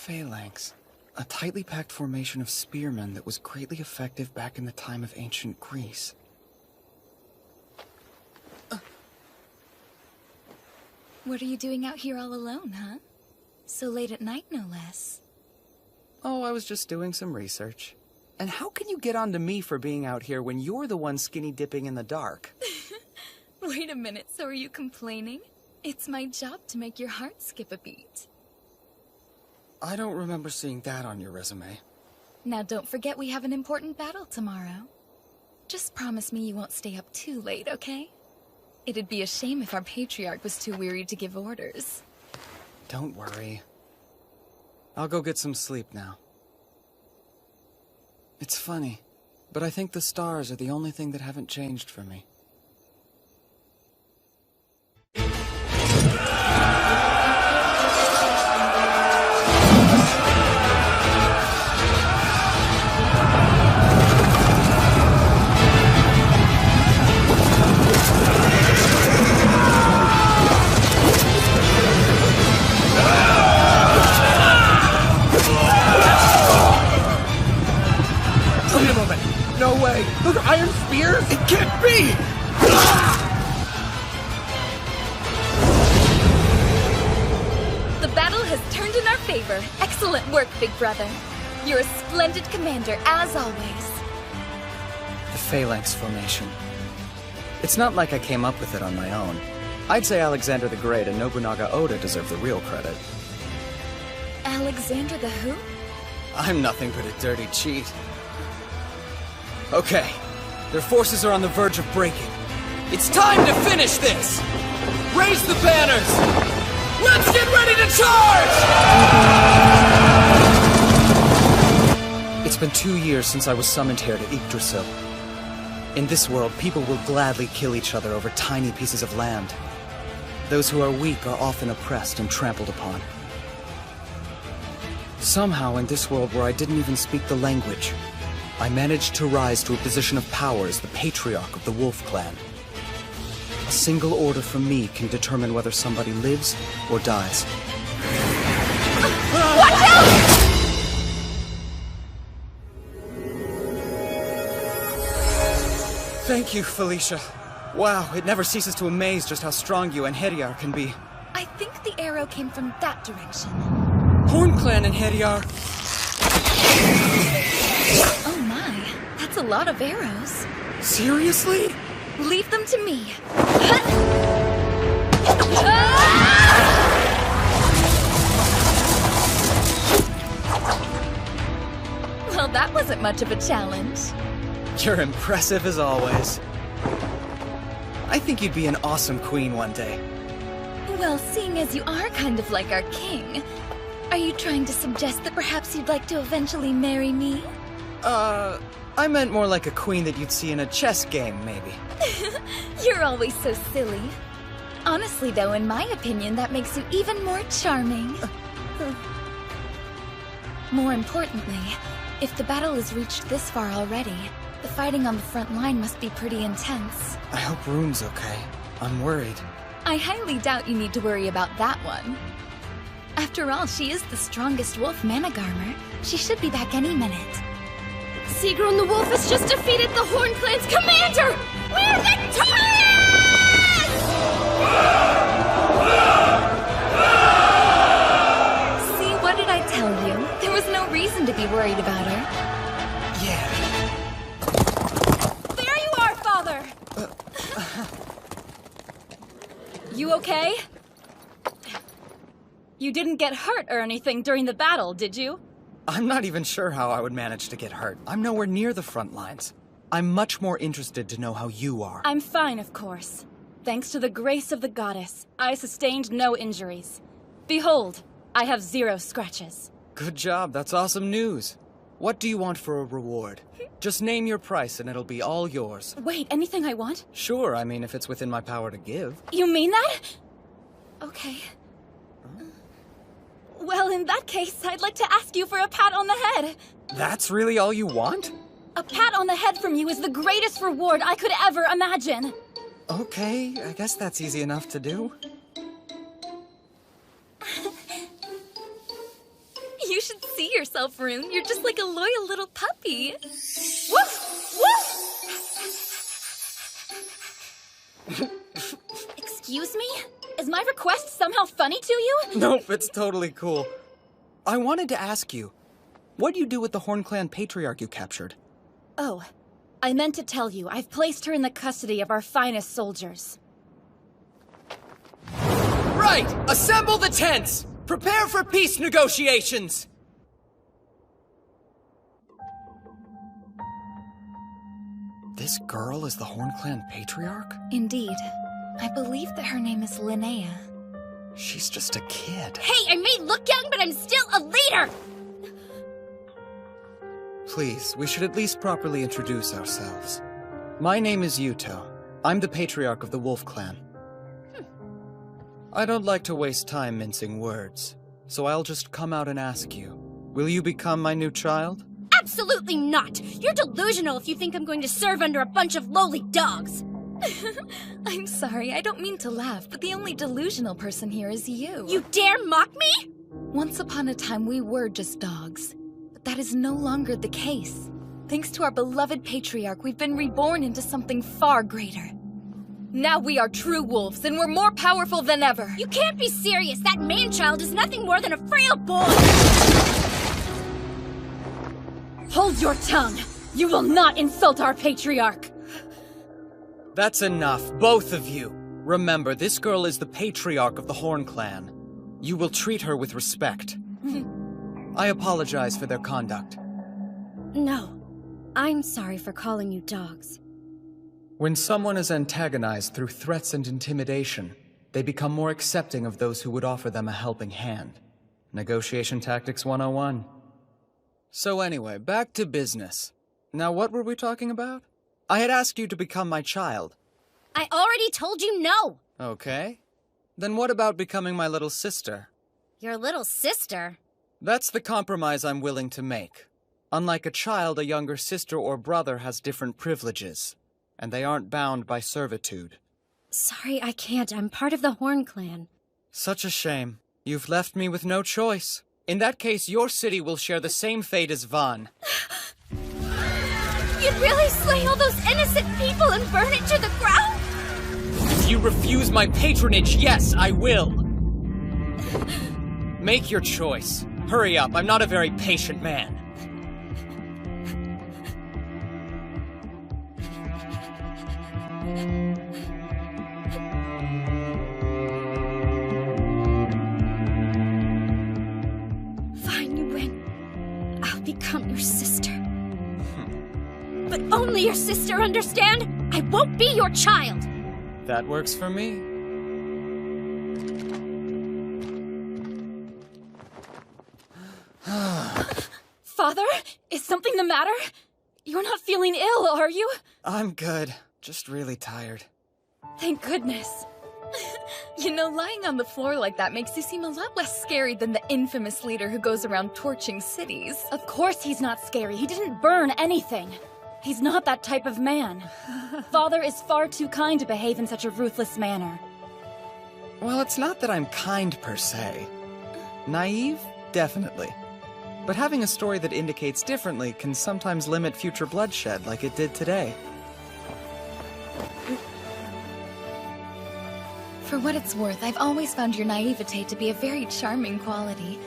Phalanx. A tightly packed formation of spearmen that was greatly effective back in the time of ancient Greece. What are you doing out here all alone, huh? So late at night, no less. Oh, I was just doing some research. And how can you get on to me for being out here when you're the one skinny dipping in the dark? Wait a minute, so are you complaining? It's my job to make your heart skip a beat. I don't remember seeing that on your resume. Now don't forget we have an important battle tomorrow. Just promise me you won't stay up too late, okay? It'd be a shame if our patriarch was too weary to give orders. Don't worry. I'll go get some sleep now. It's funny, but I think the stars are the only thing that haven't changed for me. No way! Those are iron spears? It can't be! The battle has turned in our favor. Excellent work, big brother. You're a splendid commander, as always. The Phalanx formation. It's not like I came up with it on my own. I'd say Alexander the Great and Nobunaga Oda deserve the real credit. Alexander the who? I'm nothing but a dirty cheat. Okay, their forces are on the verge of breaking. It's time to finish this! Raise the banners! Let's get ready to charge! It's been 2 years since I was summoned here to Yggdrasil. In this world, people will gladly kill each other over tiny pieces of land. Those who are weak are often oppressed and trampled upon. Somehow, in this world where I didn't even speak the language, I managed to rise to a position of power as the patriarch of the Wolf Clan. A single order from me can determine whether somebody lives or dies. Watch out! Thank you, Felicia. Wow, it never ceases to amaze just how strong you and Heriar can be. I think the arrow came from that direction. Horn Clan and Heriar. Oh my, that's a lot of arrows. Seriously? Leave them to me. Well, that wasn't much of a challenge. You're impressive as always. I think you'd be an awesome queen one day. Well, seeing as you are kind of like our king, are you trying to suggest that perhaps you'd like to eventually marry me? I meant more like a queen that you'd see in a chess game, maybe. You're always so silly. Honestly, though, in my opinion, that makes you even more charming. More importantly, if the battle has reached this far already, the fighting on the front line must be pretty intense. I hope Rune's okay. I'm worried. I highly doubt you need to worry about that one. After all, she is the strongest wolf Managarmer. She should be back any minute. Sigrun the Wolf has just defeated the Horn Clan's commander! We're victorious! See, what did I tell you? There was no reason to be worried about her. Yeah. There you are, Father! You okay? You didn't get hurt or anything during the battle, did you? I'm not even sure how I would manage to get hurt. I'm nowhere near the front lines. I'm much more interested to know how you are. I'm fine, of course. Thanks to the grace of the goddess, I sustained no injuries. Behold, I have 0 scratches. Good job, that's awesome news. What do you want for a reward? Just name your price and it'll be all yours. Wait, anything I want? Sure, I mean if it's within my power to give. You mean that? Okay. Well, in that case, I'd like to ask you for a pat on the head. That's really all you want? A pat on the head from you is the greatest reward I could ever imagine. Okay, I guess that's easy enough to do. You see yourself, Rune. You're just like a loyal little puppy. Woof! Woof! Excuse me? Is my request somehow funny to you? Nope, it's totally cool. I wanted to ask you, what do you do with the Horn Clan patriarch you captured? Oh, I meant to tell you, I've placed her in the custody of our finest soldiers. Right! Assemble the tents! Prepare for peace negotiations! This girl is the Horn Clan patriarch? Indeed. I believe that her name is Linnea. She's just a kid. Hey, I may look young, but I'm still a leader! Please, we should at least properly introduce ourselves. My name is Yuto. I'm the patriarch of the Wolf Clan. I don't like to waste time mincing words, so I'll just come out and ask you. Will you become my new child? Absolutely not! You're delusional if you think I'm going to serve under a bunch of lowly dogs! I'm sorry, I don't mean to laugh, but the only delusional person here is you. You dare mock me? Once upon a time, we were just dogs. But that is no longer the case. Thanks to our beloved patriarch, we've been reborn into something far greater. Now we are true wolves, and we're more powerful than ever. You can't be serious! That man-child is nothing more than a frail boy! Hold your tongue! You will not insult our patriarch! That's enough, both of you. Remember, this girl is the patriarch of the Horn Clan. You will treat her with respect. I apologize for their conduct. No. I'm sorry for calling you dogs. When someone is antagonized through threats and intimidation, they become more accepting of those who would offer them a helping hand. Negotiation Tactics 101. So anyway, back to business. Now what were we talking about? I had asked you to become my child. I already told you no! Okay. Then what about becoming my little sister? Your little sister? That's the compromise I'm willing to make. Unlike a child, a younger sister or brother has different privileges, and they aren't bound by servitude. Sorry, I can't. I'm part of the Horn Clan. Such a shame. You've left me with no choice. In that case, your city will share the same fate as Van. You'd really slay all those innocent people and burn it to the ground? If you refuse my patronage, yes, I will. Make your choice. Hurry up, I'm not a very patient man. Fine, you win. I'll become your sister. But only your sister, understand? I won't be your child! That works for me. Father? Is something the matter? You're not feeling ill, are you? I'm good. Just really tired. Thank goodness. You know, lying on the floor like that makes you seem a lot less scary than the infamous leader who goes around torching cities. Of course he's not scary. He didn't burn anything. He's not that type of man. Father is far too kind to behave in such a ruthless manner. Well, it's not that I'm kind per se. Naive? Definitely. But having a story that indicates differently can sometimes limit future bloodshed like it did today. For what it's worth, I've always found your naivete to be a very charming quality.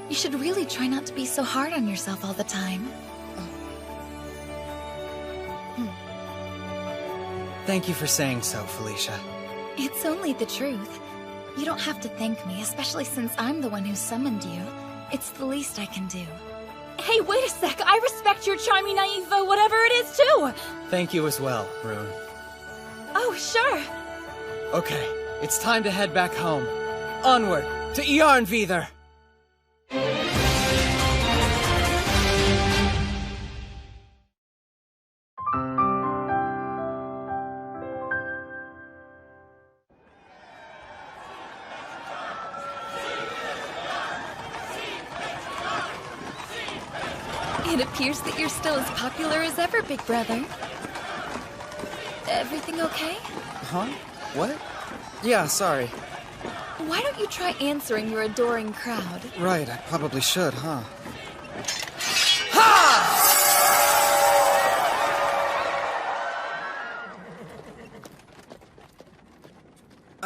You should really try not to be so hard on yourself all the time. Thank you for saying so, Felicia. It's only the truth. You don't have to thank me, especially since I'm the one who summoned you. It's the least I can do. Hey, wait a sec! I respect your charming naive, whatever it is, too! Thank you as well, Rune. Oh, sure! Okay, it's time to head back home. Onward, to Yarnvidar! It appears that you're still as popular as ever, big brother. Everything okay? Huh? What? Yeah, sorry. Why don't you try answering your adoring crowd? Right, I probably should, huh?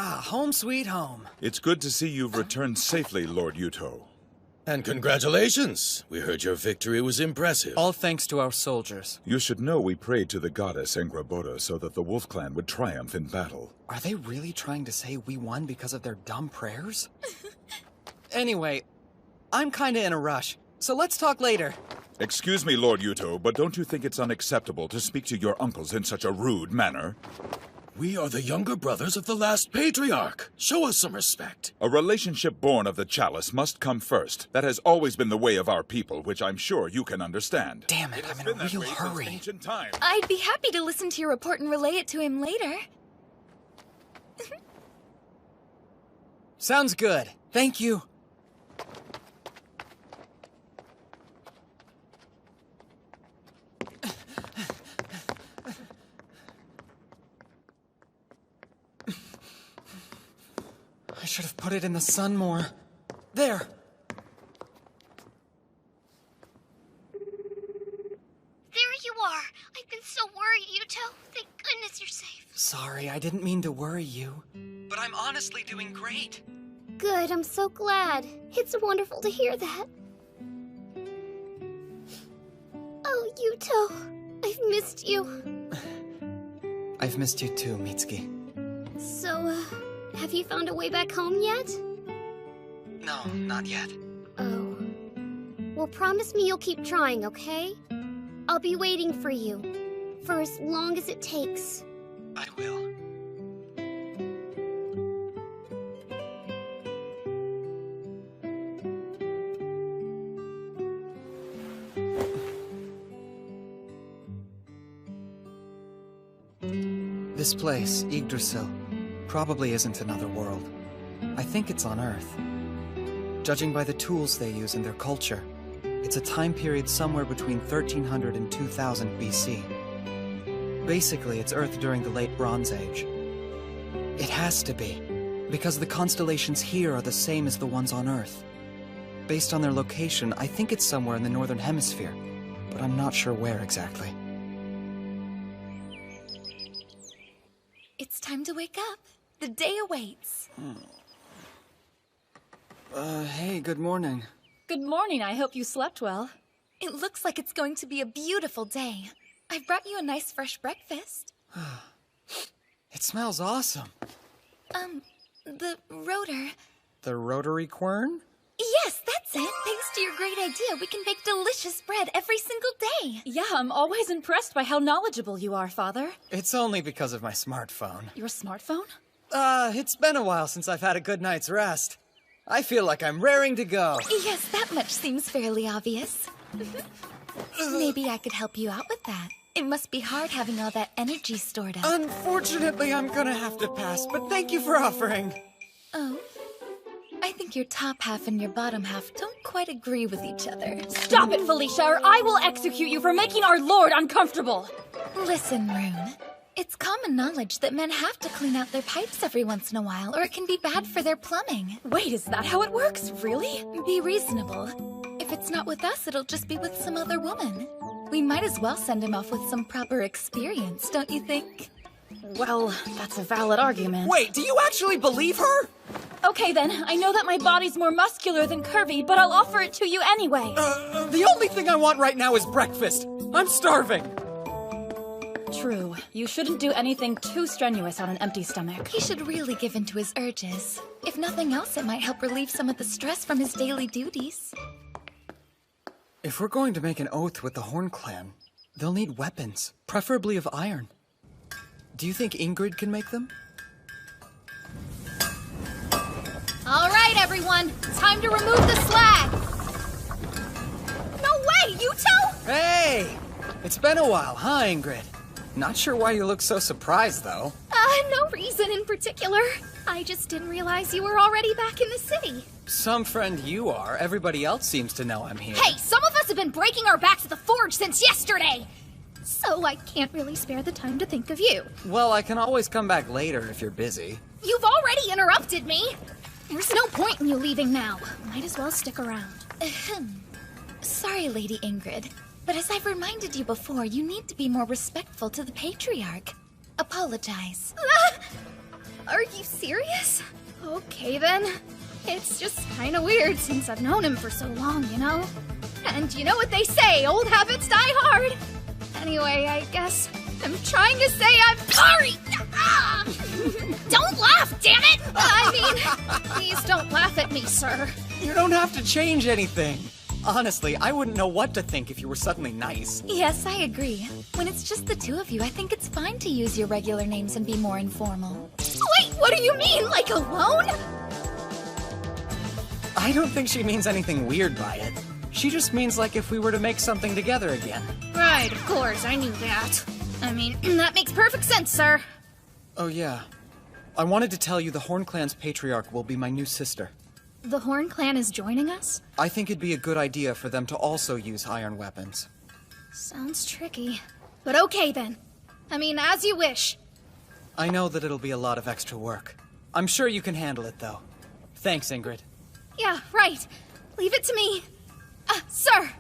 Ah, home sweet home. It's good to see you've returned safely, Lord Yuto. And congratulations! We heard your victory was impressive. All thanks to our soldiers. You should know we prayed to the goddess Engraboda so that the Wolf Clan would triumph in battle. Are they really trying to say we won because of their dumb prayers? Anyway, I'm kinda in a rush, so let's talk later. Excuse me, Lord Yuto, but don't you think it's unacceptable to speak to your uncles in such a rude manner? We are the younger brothers of the last patriarch. Show us some respect. A relationship born of the chalice must come first. That has always been the way of our people, which I'm sure you can understand. Damn it, I'm in a real hurry. Ancient time. I'd be happy to listen to your report and relay it to him later. Sounds good. Thank you. I should have put it in the sun more. There! There you are. I've been so worried, Yuto. Thank goodness you're safe. Sorry, I didn't mean to worry you. But I'm honestly doing great. Good, I'm so glad. It's wonderful to hear that. Oh, Yuto, I've missed you. I've missed you too, Mitsuki. So, have you found a way back home yet? No, not yet. Oh. Well, promise me you'll keep trying, okay? I'll be waiting for you. For as long as it takes. I will. This place, Yggdrasil, probably isn't another world. I think it's on Earth. Judging by the tools they use in their culture, it's a time period somewhere between 1300 and 2000 BC. Basically, it's Earth during the Late Bronze Age. It has to be, because the constellations here are the same as the ones on Earth. Based on their location, I think it's somewhere in the Northern Hemisphere, but I'm not sure where exactly. It's time to wake up. The day awaits. Hey, good morning. Good morning. I hope you slept well. It looks like it's going to be a beautiful day. I've brought you a nice fresh breakfast. It smells awesome. The rotor. The rotary quern? Yes, that's it. Thanks to your great idea, we can bake delicious bread every single day. Yeah, I'm always impressed by how knowledgeable you are, Father. It's only because of my smartphone. Your smartphone? It's been a while since I've had a good night's rest. I feel like I'm raring to go. Yes, that much seems fairly obvious. Maybe I could help you out with that. It must be hard having all that energy stored up. Unfortunately, I'm gonna have to pass, but thank you for offering. Oh? I think your top half and your bottom half don't quite agree with each other. Stop it, Felicia, or I will execute you for making our Lord uncomfortable! Listen, Rune. It's common knowledge that men have to clean out their pipes every once in a while, or it can be bad for their plumbing. Wait, is that how it works? Really? Be reasonable. If it's not with us, it'll just be with some other woman. We might as well send him off with some proper experience, don't you think? Well, that's a valid argument. Wait, do you actually believe her? Okay then, I know that my body's more muscular than curvy, but I'll offer it to you anyway. The only thing I want right now is breakfast. I'm starving. True. You shouldn't do anything too strenuous on an empty stomach. He should really give in to his urges. If nothing else, it might help relieve some of the stress from his daily duties. If we're going to make an oath with the Horn Clan, they'll need weapons, preferably of iron. Do you think Ingrid can make them? All right, everyone. Time to remove the slag. No way, Yuto! Hey! It's been a while, huh, Ingrid? Not sure why you look so surprised, though. No reason in particular. I just didn't realize you were already back in the city. Some friend you are. Everybody else seems to know I'm here. Hey, some of us have been breaking our backs at the forge since yesterday! So I can't really spare the time to think of you. Well, I can always come back later if you're busy. You've already interrupted me! There's no point in you leaving now. Might as well stick around. Sorry, Lady Ingrid, but as I've reminded you before, you need to be more respectful to the Patriarch. Apologize. Are you serious? Okay then. It's just kinda weird since I've known him for so long, you know? And you know what they say, old habits die hard. Anyway, I guess I'm trying to say I'm sorry! Ah! Don't laugh, damn it! I mean, please don't laugh at me, sir. You don't have to change anything. Honestly, I wouldn't know what to think if you were suddenly nice. Yes, I agree. When it's just the two of you, I think it's fine to use your regular names and be more informal. Wait, what do you mean? Like alone? I don't think she means anything weird by it. She just means like if we were to make something together again. Right, of course, I knew that. I mean, that makes perfect sense, sir. Oh yeah. I wanted to tell you the Horn Clan's patriarch will be my new sister. The Horn Clan is joining us? I think it'd be a good idea for them to also use iron weapons. Sounds tricky. But okay then. I mean, as you wish. I know that it'll be a lot of extra work. I'm sure you can handle it, though. Thanks, Ingrid. Yeah, right. Leave it to me. Sir!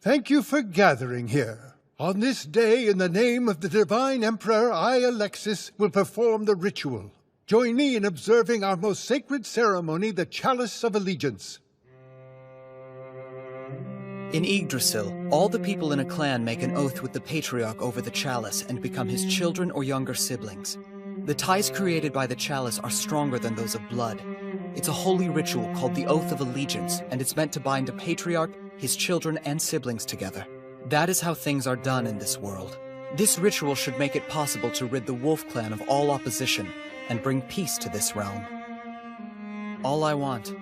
Thank you for gathering here. On this day, in the name of the Divine Emperor, I, Alexis, will perform the ritual. Join me in observing our most sacred ceremony, the Chalice of Allegiance. In Yggdrasil, all the people in a clan make an oath with the Patriarch over the chalice and become his children or younger siblings. The ties created by the chalice are stronger than those of blood. It's a holy ritual called the Oath of Allegiance, and it's meant to bind a patriarch, his children, and siblings together. That is how things are done in this world. This ritual should make it possible to rid the Wolf Clan of all opposition and bring peace to this realm. All I want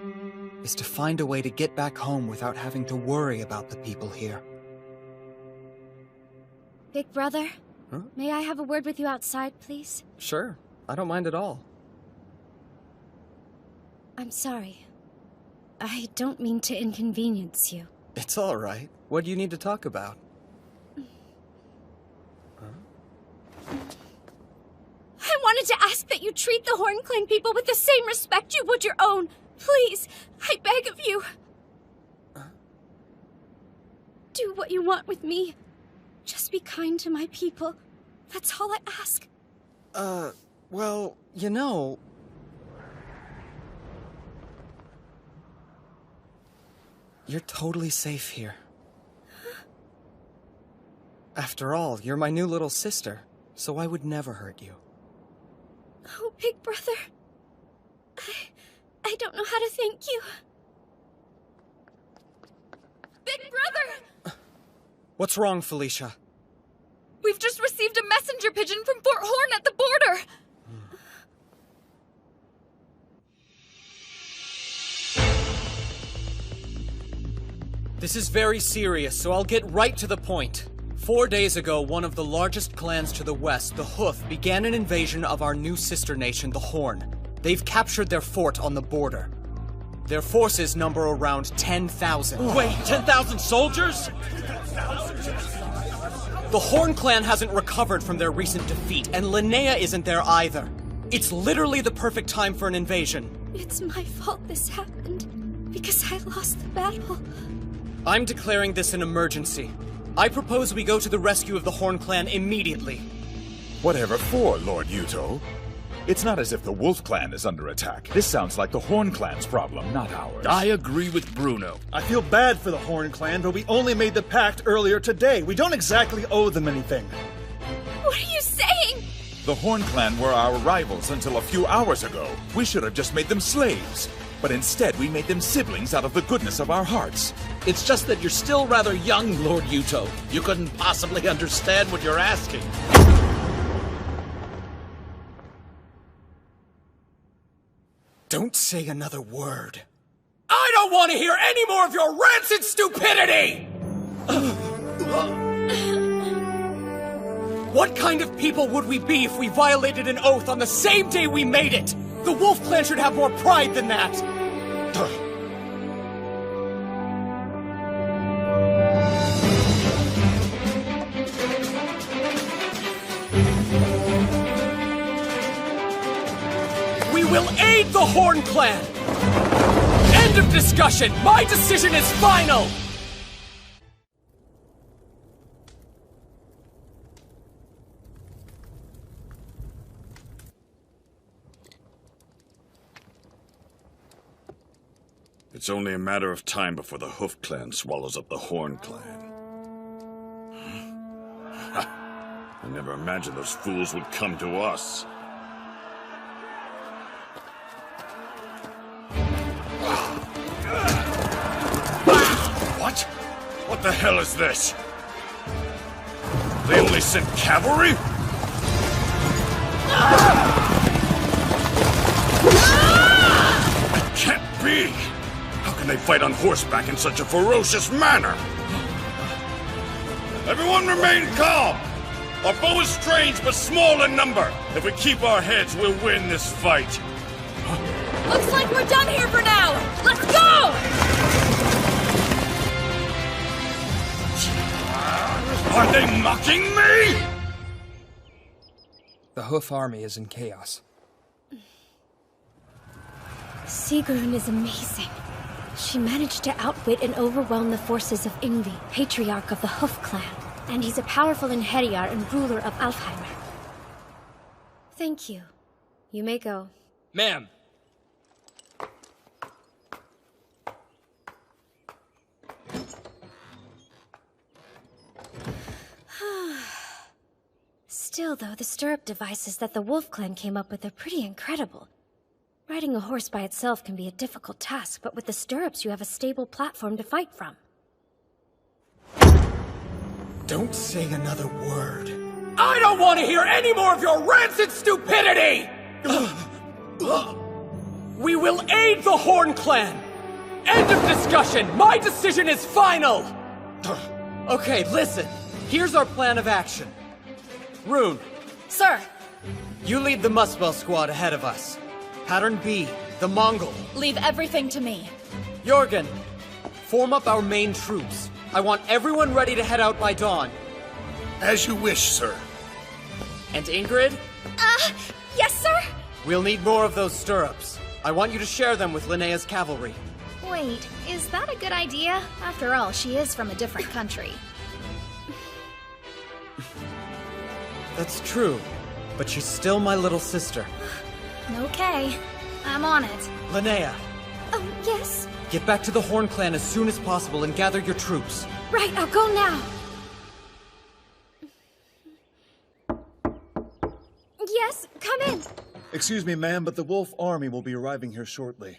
is to find a way to get back home without having to worry about the people here. Big brother, Huh? may I have a word with you outside, please? Sure, I don't mind at all. I'm sorry. I don't mean to inconvenience you. It's all right. What do you need to talk about? I wanted to ask that you treat the Horn Clan people with the same respect you would your own. Please, I beg of you. Do what you want with me. Just be kind to my people. That's all I ask. Well, you know... You're totally safe here. After all, you're my new little sister, so I would never hurt you. Oh, Big Brother. I don't know how to thank you. Big Brother! What's wrong, Felicia? We've just received a messenger pigeon from Fort Horn at the border! This is very serious, so I'll get right to the point. 4 days ago, one of the largest clans to the west, the Hoof, began an invasion of our new sister nation, the Horn. They've captured their fort on the border. Their forces number around 10,000. Wait, 10,000 soldiers? The Horn clan hasn't recovered from their recent defeat, and Linnea isn't there either. It's literally the perfect time for an invasion. It's my fault this happened, because I lost the battle. I'm declaring this an emergency. I propose we go to the rescue of the Horn clan immediately. Whatever for, Lord Yuto? It's not as if the Wolf Clan is under attack. This sounds like the Horn Clan's problem, not ours. I agree with Bruno. I feel bad for the Horn Clan, but we only made the pact earlier today. We don't exactly owe them anything. What are you saying? The Horn Clan were our rivals until a few hours ago. We should have just made them slaves. But instead, we made them siblings out of the goodness of our hearts. It's just that you're still rather young, Lord Yuto. You couldn't possibly understand what you're asking. Don't say another word. I don't want to hear any more of your rancid stupidity! What kind of people would we be if we violated an oath on the same day we made it? The Wolf Clan should have more pride than that! We will aid the Horn Clan! End of discussion! My decision is final! It's only a matter of time before the Hoof Clan swallows up the Horn Clan. I never imagined those fools would come to us. What? What the hell is this? They only sent cavalry? It can't be! How can they fight on horseback in such a ferocious manner? Everyone remain calm! Our foe is strange but small in number. If we keep our heads, we'll win this fight. Looks like we're done here for now! Let's go! Are they mocking me? The Hoof army is in chaos. Sigrun is amazing. She managed to outwit and overwhelm the forces of Yngvi, patriarch of the Hoof clan. And he's a powerful Inhediar and ruler of Alfheimer. Thank you. You may go. Ma'am! Still, though, the stirrup devices that the Wolf Clan came up with are pretty incredible. Riding a horse by itself can be a difficult task, but with the stirrups you have a stable platform to fight from. Don't say another word. I don't want to hear any more of your rancid stupidity! We will aid the Horn Clan! End of discussion! My decision is final! Okay, listen. Here's our plan of action. Rune, Sir! you lead the Muswell squad ahead of us. Pattern B, the Mongol. Leave everything to me. Jorgen, form up our main troops. I want everyone ready to head out by dawn. As you wish, sir. And Ingrid? Yes, sir? We'll need more of those stirrups. I want you to share them with Linnea's cavalry. Wait, is that a good idea? After all, she is from a different country. That's true, but she's still my little sister. Okay, I'm on it. Linnea, Oh, yes? get back to the Horn Clan as soon as possible and gather your troops. Right, I'll go now. Yes, come in. Excuse me, ma'am, but the Wolf army will be arriving here shortly.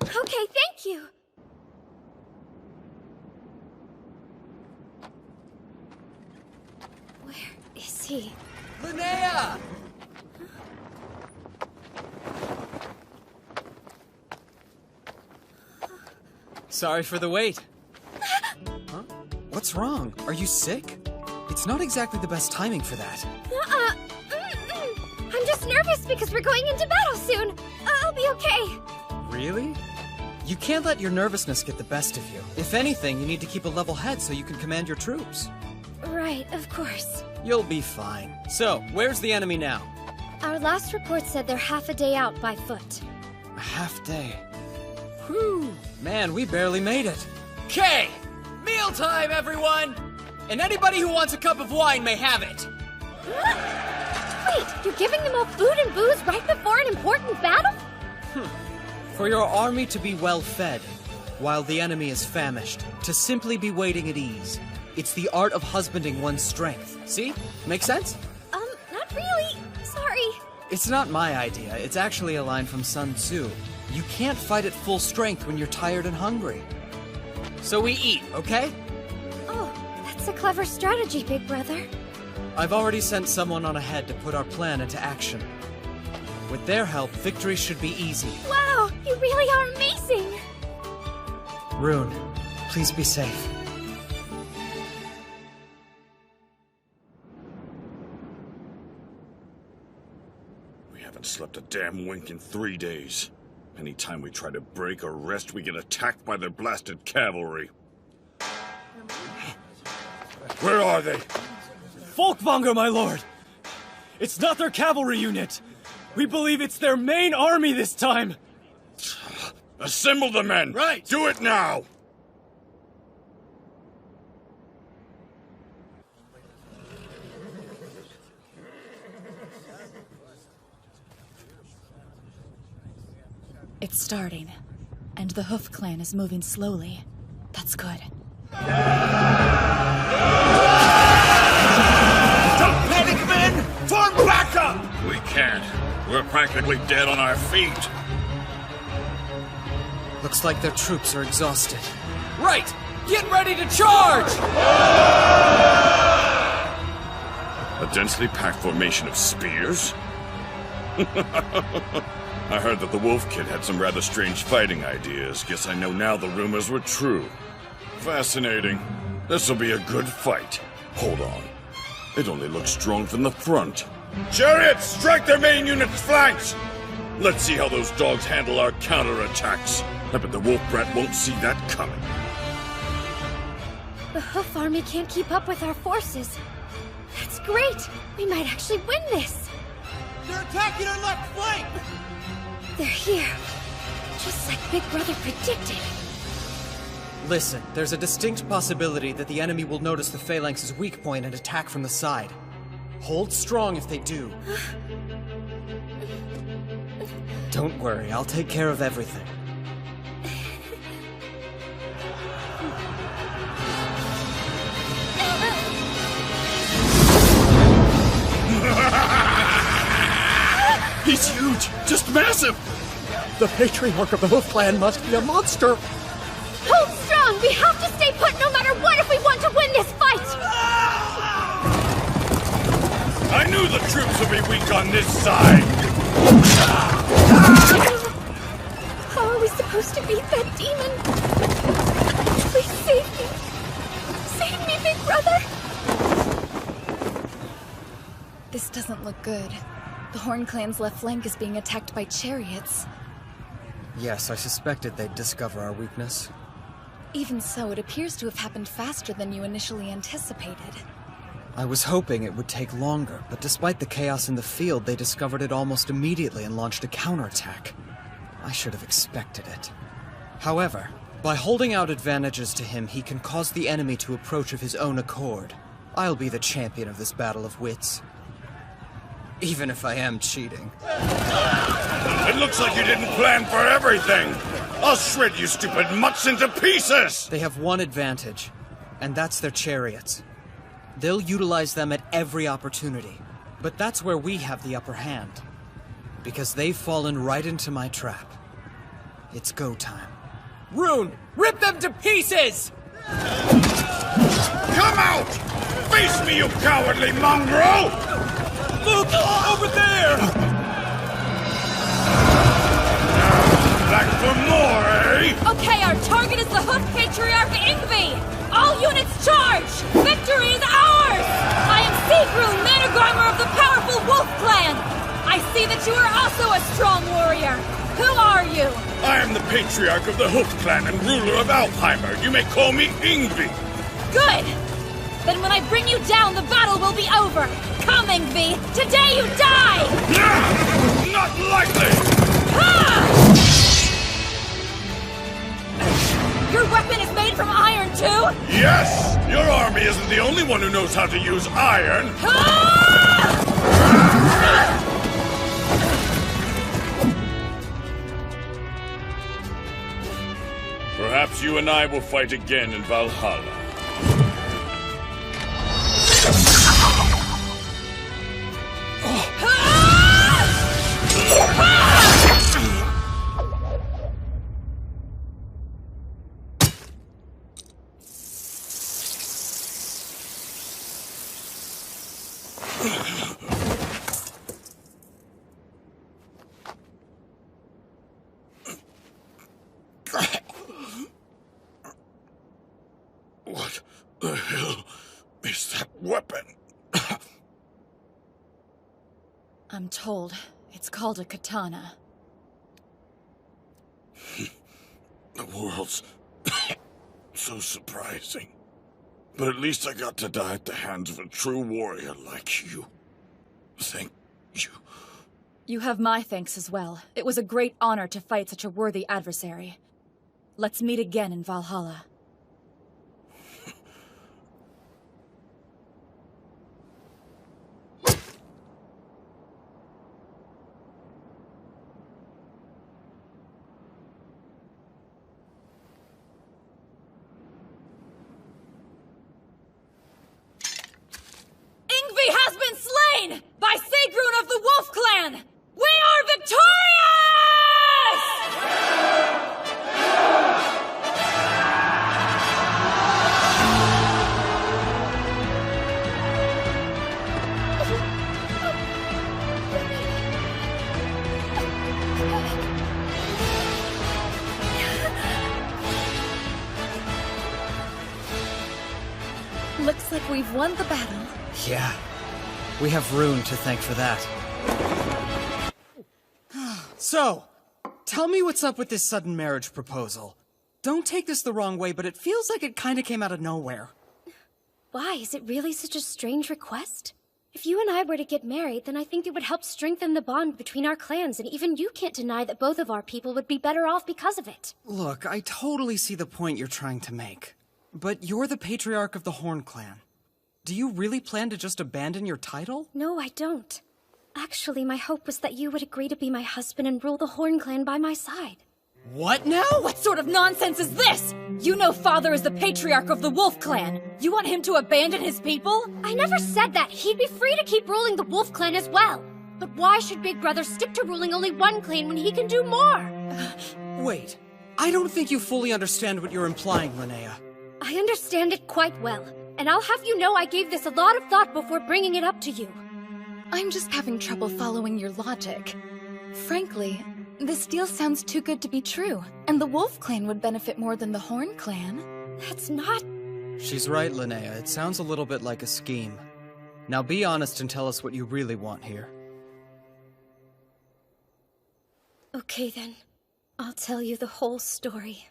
Okay, thank you. Where is he? Linnea! Sorry for the wait. Huh? What's wrong? Are you sick? It's not exactly the best timing for that. I'm just nervous because we're going into battle soon. I'll be okay. Really? You can't let your nervousness get the best of you. If anything, you need to keep a level head so you can command your troops. Right, of course. You'll be fine. So, where's the enemy now? Our last report said they're half a day out by foot. A half day. Whew. Man, we barely made it. Okay! Mealtime, everyone! And anybody who wants a cup of wine may have it. Wait, you're giving them all food and booze right before an important battle? For your army to be well fed, while the enemy is famished, to simply be waiting at ease. It's the art of husbanding one's strength. See? Make sense? Not really. Sorry. It's not my idea. It's actually a line from Sun Tzu. You can't fight at full strength when you're tired and hungry. So we eat, okay? Oh, that's a clever strategy, big brother. I've already sent someone on ahead to put our plan into action. With their help, victory should be easy. Wow, you really are amazing! Rune, please be safe. We haven't slept a damn wink in 3 days. Anytime we try to break or rest, we get attacked by their blasted cavalry. Where are they? Folkvanger, my lord! It's not their cavalry unit! We believe it's their main army this time! Assemble the men! Right! Do it now! It's starting. And the Hoof Clan is moving slowly. That's good. Don't panic, men! Form back up! We can't. We're practically dead on our feet. Looks like their troops are exhausted. Right! Get ready to charge! A densely packed formation of spears? I heard that the Wolf Kid had some rather strange fighting ideas. Guess I know now the rumors were true. Fascinating. This'll be a good fight. Hold on. It only looks strong from the front. Chariots, strike their main unit's flanks! Let's see how those dogs handle our counterattacks. I bet the Wolf Brat won't see that coming. The Hoof Army can't keep up with our forces. That's great! We might actually win this! They're attacking our left flank! They're here. Just like Big Brother predicted. Listen, there's a distinct possibility that the enemy will notice the Phalanx's weak point and attack from the side. Hold strong if they do. Don't worry, I'll take care of everything. He's huge! Just massive! The Patriarch of the Hoof Clan must be a monster! Hold strong! We have to stay put no matter what if we want to win this fight! I knew the troops would be weak on this side! How are we supposed to beat that demon? Please save me! Save me, Big Brother! This doesn't look good. The Horn Clan's left flank is being attacked by chariots. Yes, I suspected they'd discover our weakness. Even so, it appears to have happened faster than you initially anticipated. I was hoping it would take longer, but despite the chaos in the field, they discovered it almost immediately and launched a counterattack. I should have expected it. However, by holding out advantages to him, he can cause the enemy to approach of his own accord. I'll be the champion of this battle of wits. Even if I am cheating. It looks like you didn't plan for everything! I'll shred you stupid mutts into pieces! They have one advantage, and that's their chariots. They'll utilize them at every opportunity. But that's where we have the upper hand. Because they've fallen right into my trap. It's go time. Rune, rip them to pieces! Come out! Face me, you cowardly mongrel! Look! Over there! Back for more, eh? Okay, our target is the Hoof Patriarch Ingvi! All units charge! Victory is ours! I am Seagru, Managrimer of the powerful Wolf Clan! I see that you are also a strong warrior! Who are you? I am the Patriarch of the Hoof Clan and ruler of Alfheimer. You may call me Ingvi. Good! Then when I bring you down, the battle will be over! Come, Ingvi! Today you die! Not likely! Ha! Your weapon is made from iron, too? Yes! Your army isn't the only one who knows how to use iron! Perhaps you and I will fight again in Valhalla. What the hell is that weapon? I'm told it's called a katana. The world's so surprising. But at least I got to die at the hands of a true warrior like you. Thank you. You have my thanks as well. It was a great honor to fight such a worthy adversary. Let's meet again in Valhalla. we've won the battle. Yeah. We have Rune to thank for that. So, tell me what's up with this sudden marriage proposal. Don't take this the wrong way, but it feels like it kinda came out of nowhere. Why? Is it really such a strange request? If you and I were to get married, then I think it would help strengthen the bond between our clans, and even you can't deny that both of our people would be better off because of it. Look, I totally see the point you're trying to make. But you're the Patriarch of the Horn Clan. Do you really plan to just abandon your title? No, I don't. Actually, my hope was that you would agree to be my husband and rule the Horn Clan by my side. What now? What sort of nonsense is this? You know Father is the Patriarch of the Wolf Clan. You want him to abandon his people? I never said that. He'd be free to keep ruling the Wolf Clan as well. But why should Big Brother stick to ruling only one clan when he can do more? Wait, I don't think you fully understand what you're implying, Linnea. I understand it quite well, and I'll have you know I gave this a lot of thought before bringing it up to you. I'm just having trouble following your logic. Frankly, this deal sounds too good to be true, and the Wolf Clan would benefit more than the Horn Clan. That's not... She's right, Linnea. It sounds a little bit like a scheme. Now be honest and tell us what you really want here. Okay then. I'll tell you the whole story.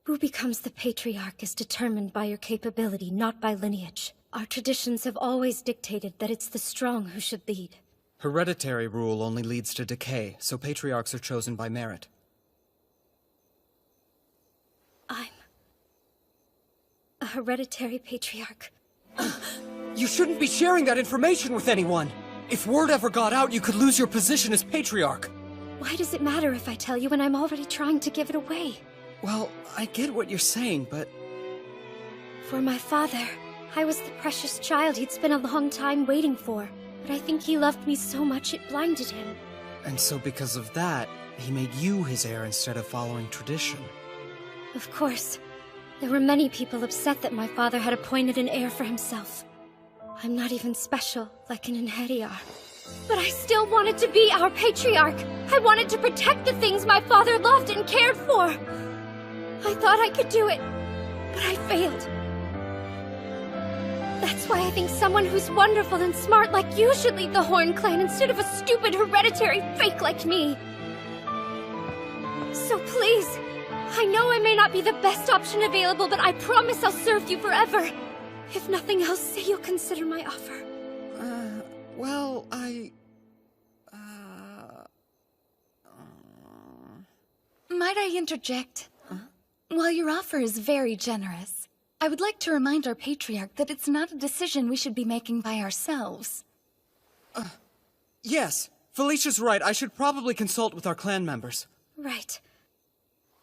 Who becomes the Patriarch is determined by your capability, not by lineage. Our traditions have always dictated that it's the strong who should lead. Hereditary rule only leads to decay, so patriarchs are chosen by merit. I'm a hereditary patriarch. You shouldn't be sharing that information with anyone! If word ever got out, you could lose your position as patriarch. Why does it matter if I tell you when I'm already trying to give it away? Well, I get what you're saying, but... For my father, I was the precious child he'd spent a long time waiting for. But I think he loved me so much it blinded him. And so because of that, he made you his heir instead of following tradition. Of course. There were many people upset that my father had appointed an heir for himself. I'm not even special, like an Inheriar. But I still wanted to be our patriarch! I wanted to protect the things my father loved and cared for! I thought I could do it, but I failed. That's why I think someone who's wonderful and smart like you should lead the Horn Clan instead of a stupid hereditary fake like me. So please, I know I may not be the best option available, but I promise I'll serve you forever. If nothing else, say you'll consider my offer. Well, Might I interject? While your offer is very generous, I would like to remind our Patriarch that it's not a decision we should be making by ourselves. Yes, Felicia's right. I should probably consult with our clan members. Right.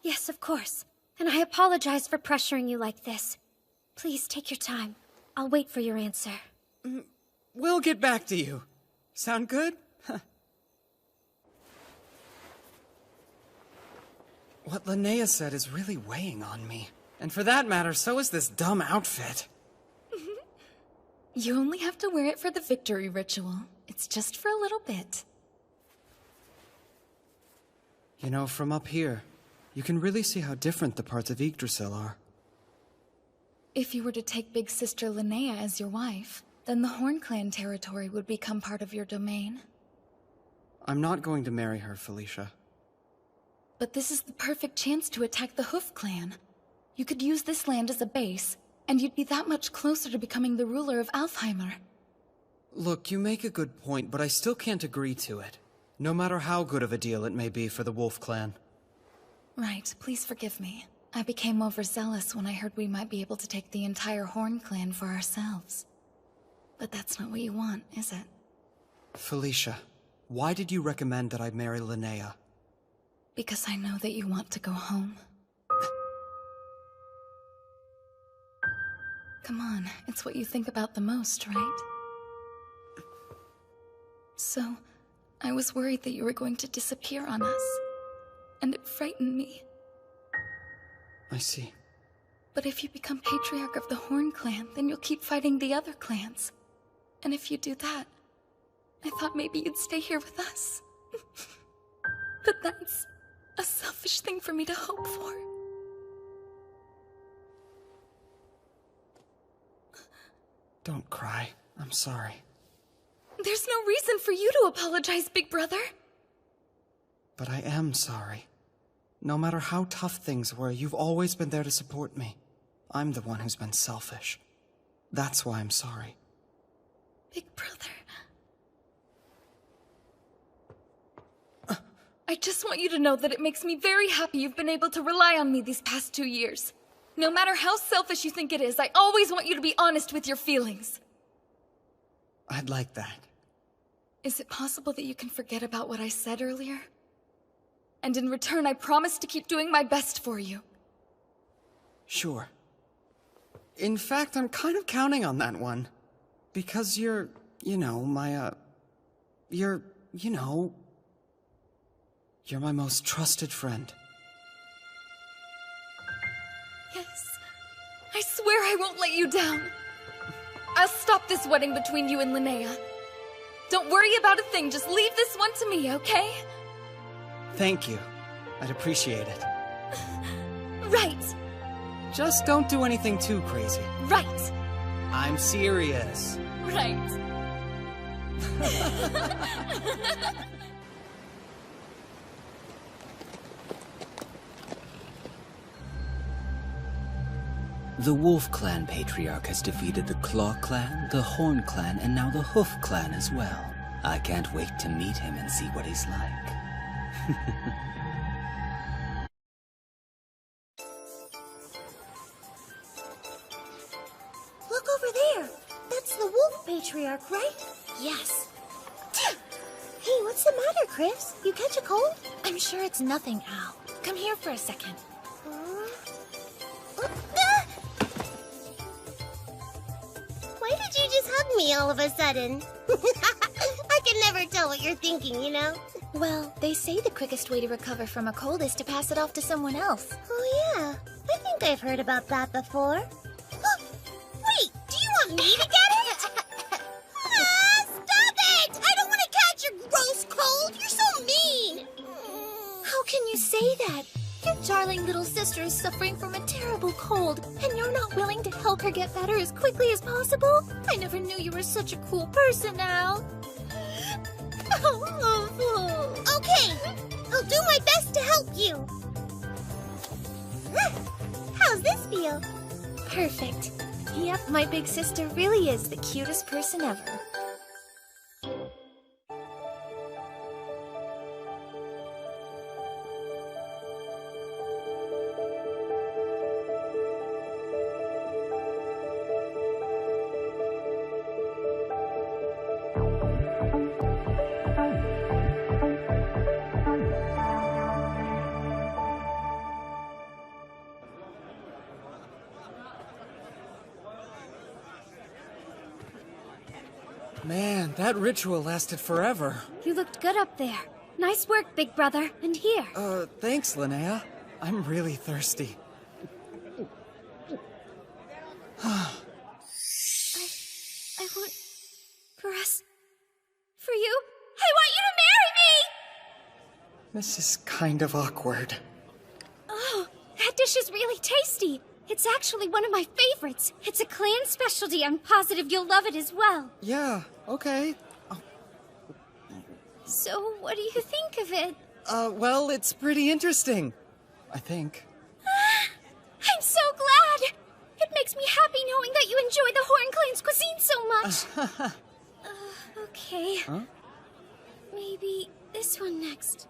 Yes, of course. And I apologize for pressuring you like this. Please take your time. I'll wait for your answer. We'll get back to you. Sound good? What Linnea said is really weighing on me. And for that matter, so is this dumb outfit. You only have to wear it for the victory ritual. It's just for a little bit. You know, from up here, you can really see how different the parts of Yggdrasil are. If you were to take Big Sister Linnea as your wife, then the Horn Clan territory would become part of your domain. I'm not going to marry her, Felicia. But this is the perfect chance to attack the Hoof Clan. You could use this land as a base, and you'd be that much closer to becoming the ruler of Alfheimer. Look, you make a good point, but I still can't agree to it. No matter how good of a deal it may be for the Wolf Clan. Right, please forgive me. I became overzealous when I heard we might be able to take the entire Horn Clan for ourselves. But that's not what you want, is it? Felicia, why did you recommend that I marry Linnea? Because I know that you want to go home. Come on, it's what you think about the most, right? So, I was worried that you were going to disappear on us. And it frightened me. I see. But if you become Patriarch of the Horn Clan, then you'll keep fighting the other clans. And if you do that, I thought maybe you'd stay here with us. But that's a selfish thing for me to hope for. Don't cry. I'm sorry. There's no reason for you to apologize, big brother. But I am sorry. No matter how tough things were, you've always been there to support me. I'm the one who's been selfish. That's why I'm sorry. Big brother. I just want you to know that it makes me very happy you've been able to rely on me these past 2 years. No matter how selfish you think it is, I always want you to be honest with your feelings. I'd like that. Is it possible that you can forget about what I said earlier? And in return, I promise to keep doing my best for you. Sure. In fact, I'm kind of counting on that one. Because you're, you know, you're my most trusted friend. Yes. I swear I won't let you down. I'll stop this wedding between you and Linnea. Don't worry about a thing, just leave this one to me, okay? Thank you. I'd appreciate it. Right. Just don't do anything too crazy. Right. I'm serious. Right. The Wolf Clan Patriarch has defeated the Claw Clan, the Horn Clan, and now the Hoof Clan as well. I can't wait to meet him and see what he's like. Look over there. That's the Wolf Patriarch, right? Yes. Hey, what's the matter, Chris? You catch a cold? I'm sure it's nothing, Al. Come here for a second. Why did you just hug me all of a sudden? I can never tell what you're thinking, you know? Well, they say the quickest way to recover from a cold is to pass it off to someone else. Oh, yeah. I think I've heard about that before. Wait, do you want me to get it? Stop it! I don't want to catch your gross cold. You're so mean. How can you say that? Your darling little sister is suffering from a terrible cold, and you're not willing to help her get better as quickly as possible? I never knew you were such a cool person, Al. Okay, I'll do my best to help you. How's this feel? Perfect. Yep, my big sister really is the cutest person ever. Man, that ritual lasted forever. You looked good up there. Nice work, big brother. And here. Thanks, Linnea. I'm really thirsty. I want... for us... for you... I want you to marry me! This is kind of awkward. Oh, that dish is really tasty. It's actually one of my favorites. It's a clan specialty. I'm positive you'll love it as well. Yeah, okay. So, what do you think of it? Well, it's pretty interesting. I think. I'm so glad! It makes me happy knowing that you enjoy the Horn Clan's cuisine so much. Okay. Huh? Maybe this one next.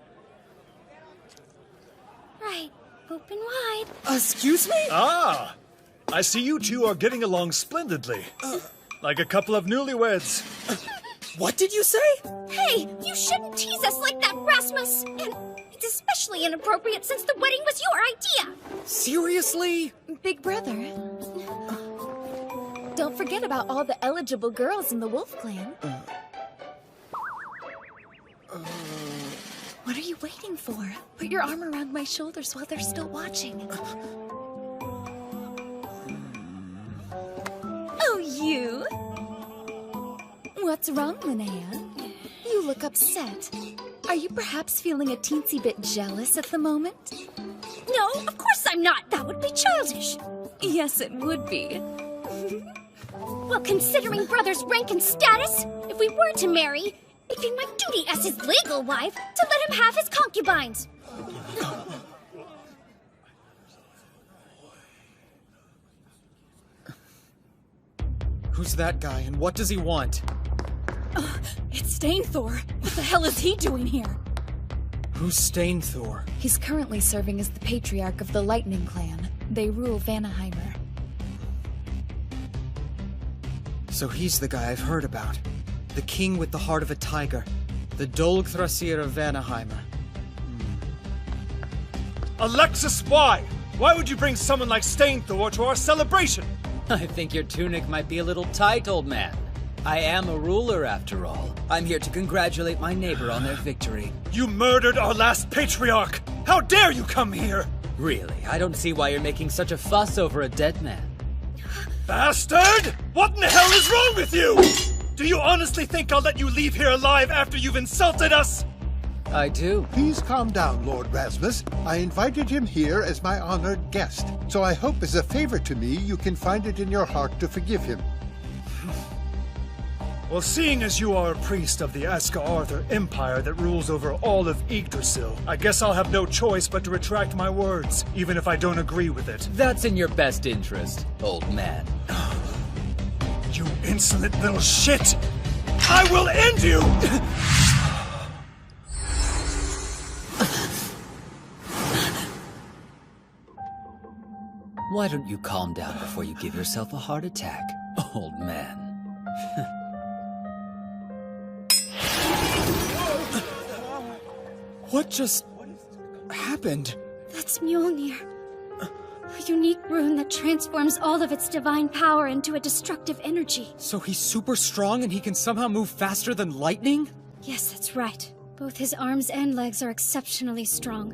Right. Open wide. Excuse me? Ah! I see you two are getting along splendidly. Like a couple of newlyweds. What did you say? Hey, you shouldn't tease us like that, Rasmus! And it's especially inappropriate since the wedding was your idea! Seriously? Big brother. Don't forget about all the eligible girls in the Wolf Clan. What are you waiting for? Put your arm around my shoulders while they're still watching. Oh, you? What's wrong, Linnea? You look upset. Are you perhaps feeling a teensy bit jealous at the moment? No, of course I'm not! That would be childish! Yes, it would be. Well, considering brother's rank and status, if we were to marry, it'd be my duty as his legal wife to let him have his concubines. Who's that guy, and what does he want? It's Stainthor. What the hell is he doing here? Who's Stainthor? He's currently serving as the Patriarch of the Lightning Clan. They rule Vanaheimer. So he's the guy I've heard about. The king with the heart of a tiger. The Dolgthrasir of Vanaheimer. Alexis, why? Why would you bring someone like Stainthor to our celebration? I think your tunic might be a little tight, old man. I am a ruler, after all. I'm here to congratulate my neighbor on their victory. You murdered our last patriarch! How dare you come here? Really, I don't see why you're making such a fuss over a dead man. Bastard! What in the hell is wrong with you? Do you honestly think I'll let you leave here alive after you've insulted us? I do. Please calm down, Lord Rasmus. I invited him here as my honored guest, so I hope as a favor to me you can find it in your heart to forgive him. Well, seeing as you are a priest of the Aska-Arthur Empire that rules over all of Yggdrasil, I guess I'll have no choice but to retract my words, even if I don't agree with it. That's in your best interest, old man. You insolent little shit! I will end you! Why don't you calm down before you give yourself a heart attack, old man? What just happened? That's Mjolnir. A unique rune that transforms all of its divine power into a destructive energy. So he's super strong and he can somehow move faster than lightning? Yes, that's right. Both his arms and legs are exceptionally strong.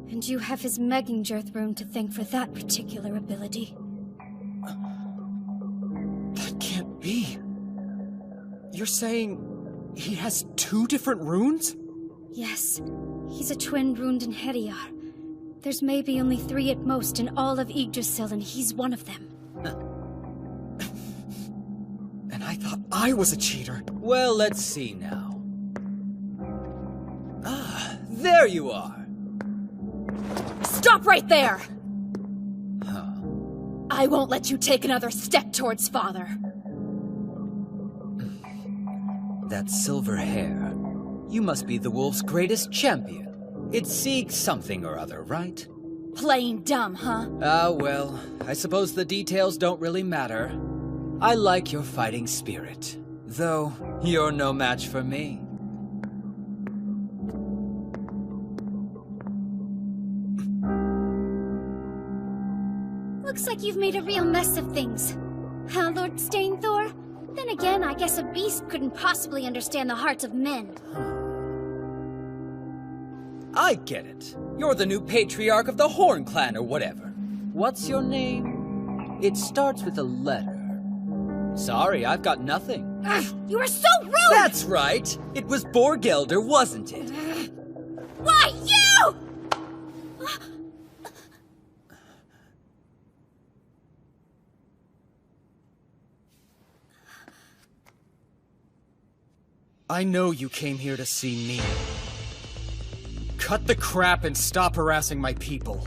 And you have his Megingerth rune to thank for that particular ability. That can't be. You're saying he has 2 different runes? Yes. He's a twin runed in Heriar. There's maybe only 3 at most in all of Yggdrasil, and he's one of them. And I thought I was a cheater. Well, let's see now. Ah, there you are! Stop right there! Huh. I won't let you take another step towards father. That silver hair. You must be the wolf's greatest champion. It's Sieg something or other, right? Playing dumb, huh? Ah, well, I suppose the details don't really matter. I like your fighting spirit. Though, you're no match for me. Looks like you've made a real mess of things. Huh, Lord Stainthor? Then again, I guess a beast couldn't possibly understand the hearts of men. I get it. You're the new patriarch of the Horn Clan or whatever. What's your name? It starts with a letter. Sorry, I've got nothing. You are so rude! That's right! It was Borgelder, wasn't it? Why, you?! I know you came here to see me. Cut the crap and stop harassing my people.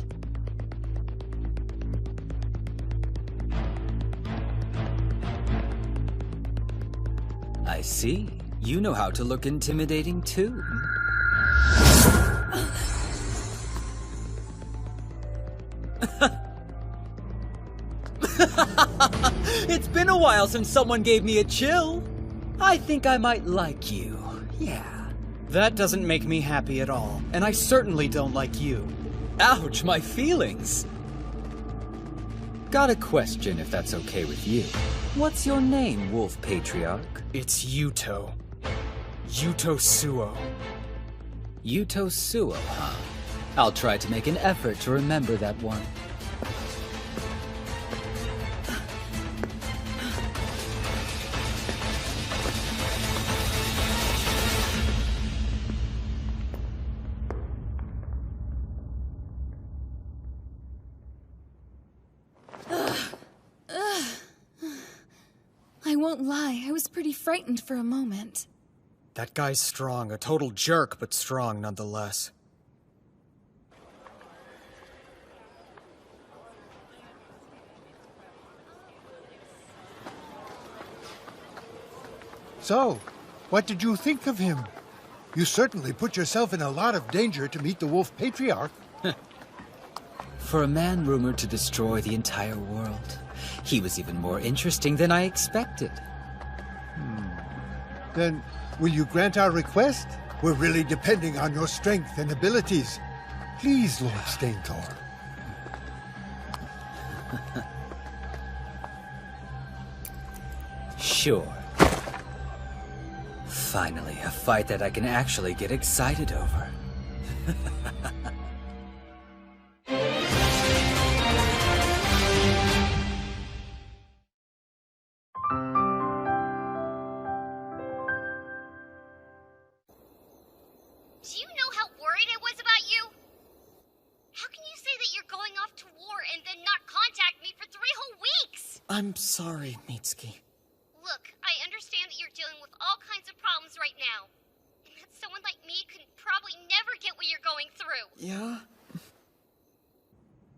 I see. You know how to look intimidating, too. It's been a while since someone gave me a chill. I think I might like you. Yeah. That doesn't make me happy at all, and I certainly don't like you. Ouch, my feelings. Got a question, if that's okay with you. What's your name, Wolf Patriarch? It's Yuto. Yuto Suo. Yuto Suo, huh? I'll try to make an effort to remember that one. won't lie, I was pretty frightened for a moment. That guy's strong, a total jerk, but strong nonetheless. So, what did you think of him? You certainly put yourself in a lot of danger to meet the Wolf Patriarch. For a man rumored to destroy the entire world, he was even more interesting than I expected. Then, will you grant our request? We're really depending on your strength and abilities. Please, Lord Stainthor. Sure. Finally, a fight that I can actually get excited over. Do you know how worried I was about you? How can you say that you're going off to war and then not contact me for 3 whole weeks? I'm sorry, Mitsuki. Look, I understand that you're dealing with all kinds of problems right now. And that someone like me could probably never get what you're going through. Yeah?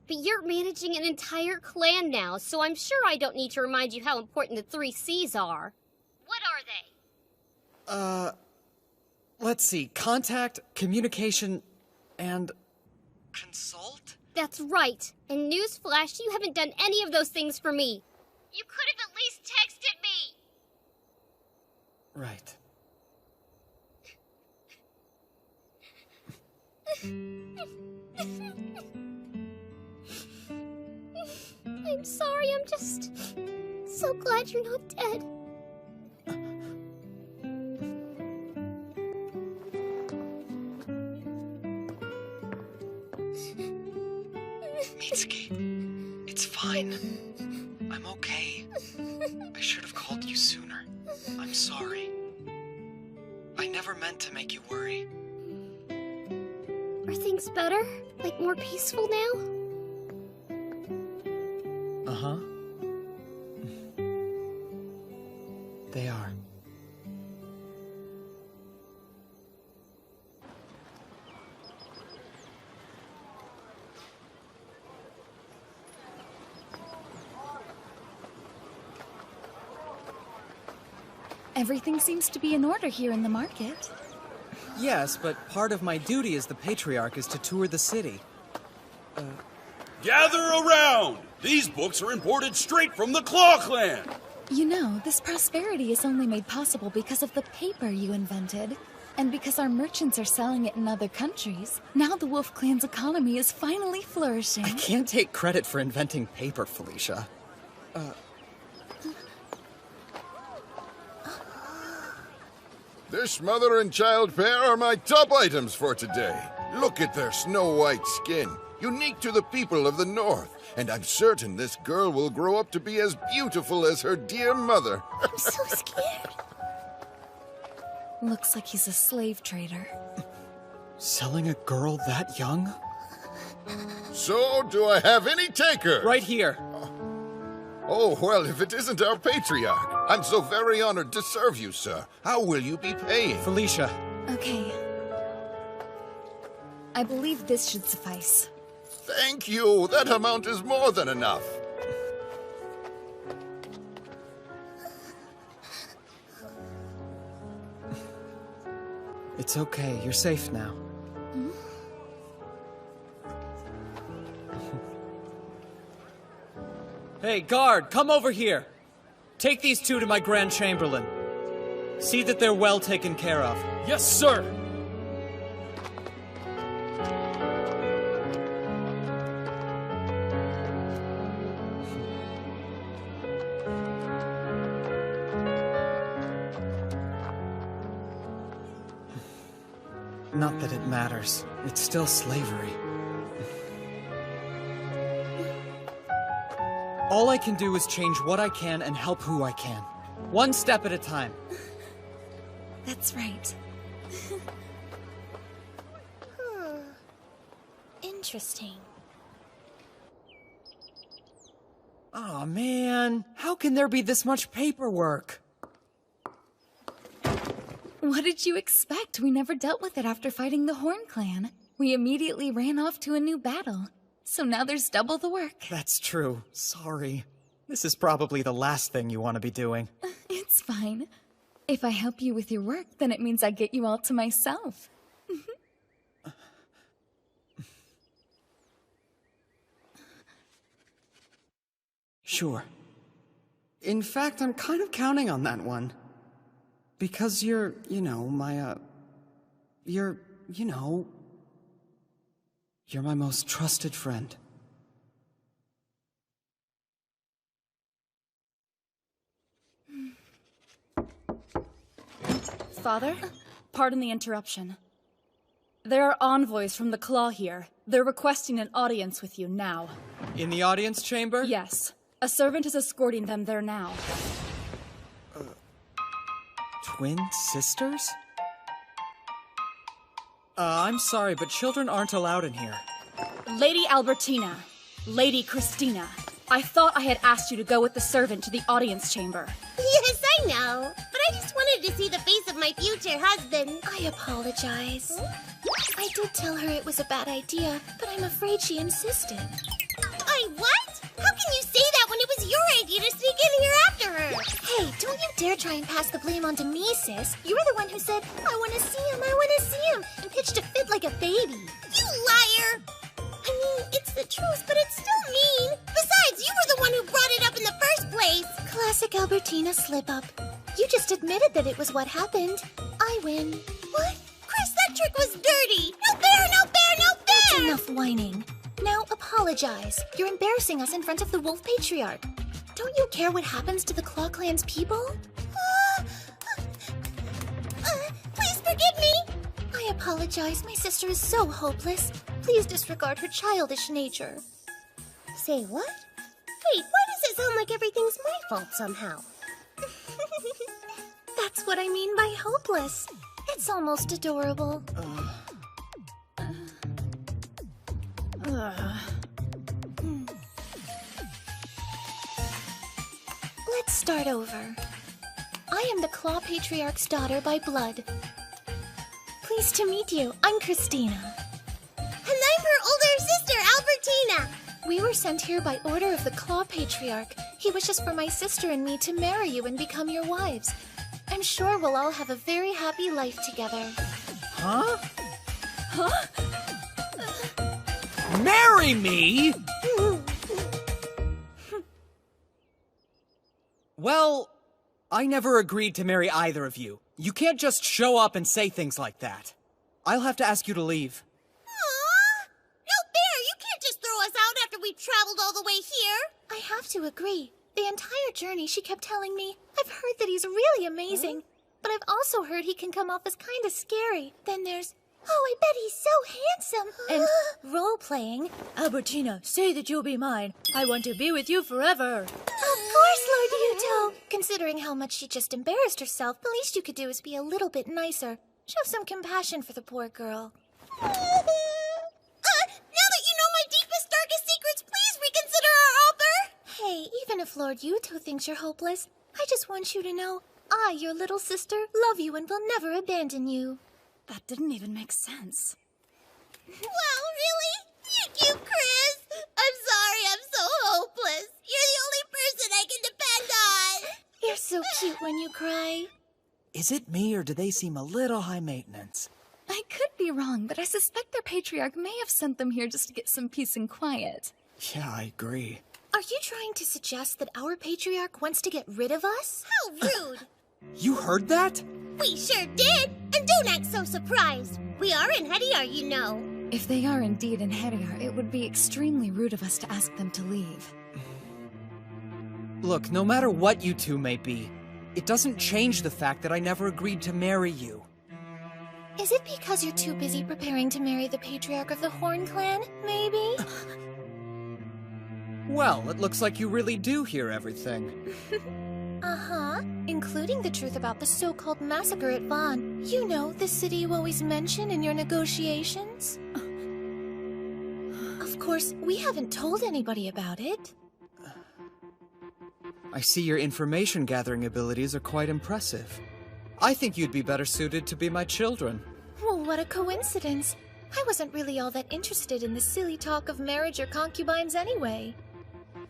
But you're managing an entire clan now, so I'm sure I don't need to remind you how important the 3 C's are. What are they? Let's see. Contact, communication, and... consult? That's right. And newsflash, you haven't done any of those things for me. You could have at least texted me! Right. I'm sorry, I'm just so glad you're not dead. Mitsuki, it's fine. I'm okay. I should have called you sooner. I'm sorry. I never meant to make you worry. Are things better? Like more peaceful now? Uh-huh. They are. Everything seems to be in order here in the market. Yes, but part of my duty as the Patriarch is to tour the city. Gather around! These books are imported straight from the Claw Clan! You know, this prosperity is only made possible because of the paper you invented. And because our merchants are selling it in other countries. Now the Wolf Clan's economy is finally flourishing. I can't take credit for inventing paper, Felicia. This mother and child pair are my top items for today. Look at their snow-white skin, unique to the people of the North. And I'm certain this girl will grow up to be as beautiful as her dear mother. I'm so scared. Looks like he's a slave trader. Selling a girl that young? So, do I have any taker? Right here. Oh, well, if it isn't our Patriarch. I'm so very honored to serve you, sir. How will you be paying? Felicia. Okay. I believe this should suffice. Thank you. That amount is more than enough. It's okay. You're safe now. Hmm? Hey, guard, come over here. Take these 2 to my Grand Chamberlain. See that they're well taken care of. Yes, sir! Not that it matters. It's still slavery. All I can do is change what I can and help who I can. One step at a time. That's right. Interesting. Aw, man. How can there be this much paperwork? What did you expect? We never dealt with it after fighting the Horn Clan. We immediately ran off to a new battle. So now there's double the work. That's true. Sorry. This is probably the last thing you want to be doing. It's fine. If I help you with your work, then it means I get you all to myself. Sure. In fact, I'm kind of counting on that one. Because you're, you're my most trusted friend. Father, pardon the interruption. There are envoys from the Claw here. They're requesting an audience with you now. In the audience chamber? Yes. A servant is escorting them there now. Twin sisters? I'm sorry, but children aren't allowed in here. Lady Albertina, Lady Christina, I thought I had asked you to go with the servant to the audience chamber. Yes, I know. But I just wanted to see the face of my future husband. I apologize. I did tell her it was a bad idea, but I'm afraid she insisted. What? How can you say that when it was your idea to sneak in here after her? Hey, don't you dare try and pass the blame on to me, sis. You were the one who said, I want to see him, and pitched a fit like a baby. You liar! I mean, it's the truth, but it's still mean. Besides, you were the one who brought it up in the first place. Classic Albertina slip-up. You just admitted that it was what happened. I win. What? Chris, that trick was dirty. No fair, no fair, no fair! That's enough whining. Now apologize. You're embarrassing us in front of the Wolf Patriarch. Don't you care what happens to the Claw Clan's people? Please forgive me. I apologize. My sister is so hopeless. Please disregard her childish nature. Say what? Wait, why does it sound like everything's my fault somehow? That's what I mean by hopeless. It's almost adorable. Let's start over. I am the Claw Patriarch's daughter by blood. Pleased to meet you. I'm Christina. And I'm her older sister, Albertina. We were sent here by order of the Claw Patriarch. He wishes for my sister and me to marry you and become your wives. I'm sure we'll all have a very happy life together. Huh? Marry me? Well, I never agreed to marry either of you. You can't just show up and say things like that. I'll have to ask you to leave. Aww! No fair! You can't just throw us out after we've traveled all the way here! I have to agree. The entire journey she kept telling me, I've heard that he's really amazing. But I've also heard he can come off as kinda scary. Then there's, oh, I bet he's so handsome. And role-playing. Albertina, say that you'll be mine. I want to be with you forever. Of course, Lord Yuto. Considering how much she just embarrassed herself, the least you could do is be a little bit nicer. Show some compassion for the poor girl. Now that you know my deepest, darkest secrets, please reconsider our offer! Hey, even if Lord Yuto thinks you're hopeless, I just want you to know, I, your little sister, love you and will never abandon you. That didn't even make sense. Wow, really? Thank you, Chris! I'm sorry I'm so hopeless. You're the only person I can depend on! You're so cute when you cry. Is it me, or do they seem a little high maintenance? I could be wrong, but I suspect their patriarch may have sent them here just to get some peace and quiet. Yeah, I agree. Are you trying to suggest that our patriarch wants to get rid of us? How rude! You heard that? We sure did! And don't act so surprised! We are in Hediar, you know. If they are indeed in Hediar, it would be extremely rude of us to ask them to leave. Look, no matter what you two may be, it doesn't change the fact that I never agreed to marry you. Is it because you're too busy preparing to marry the patriarch of the Horn Clan, maybe? Well, it looks like you really do hear everything. Uh-huh. Including the truth about the so-called massacre at Vaughn. You know, the city you always mention in your negotiations? Of course, we haven't told anybody about it. I see your information gathering abilities are quite impressive. I think you'd be better suited to be my children. Well, what a coincidence. I wasn't really all that interested in the silly talk of marriage or concubines anyway.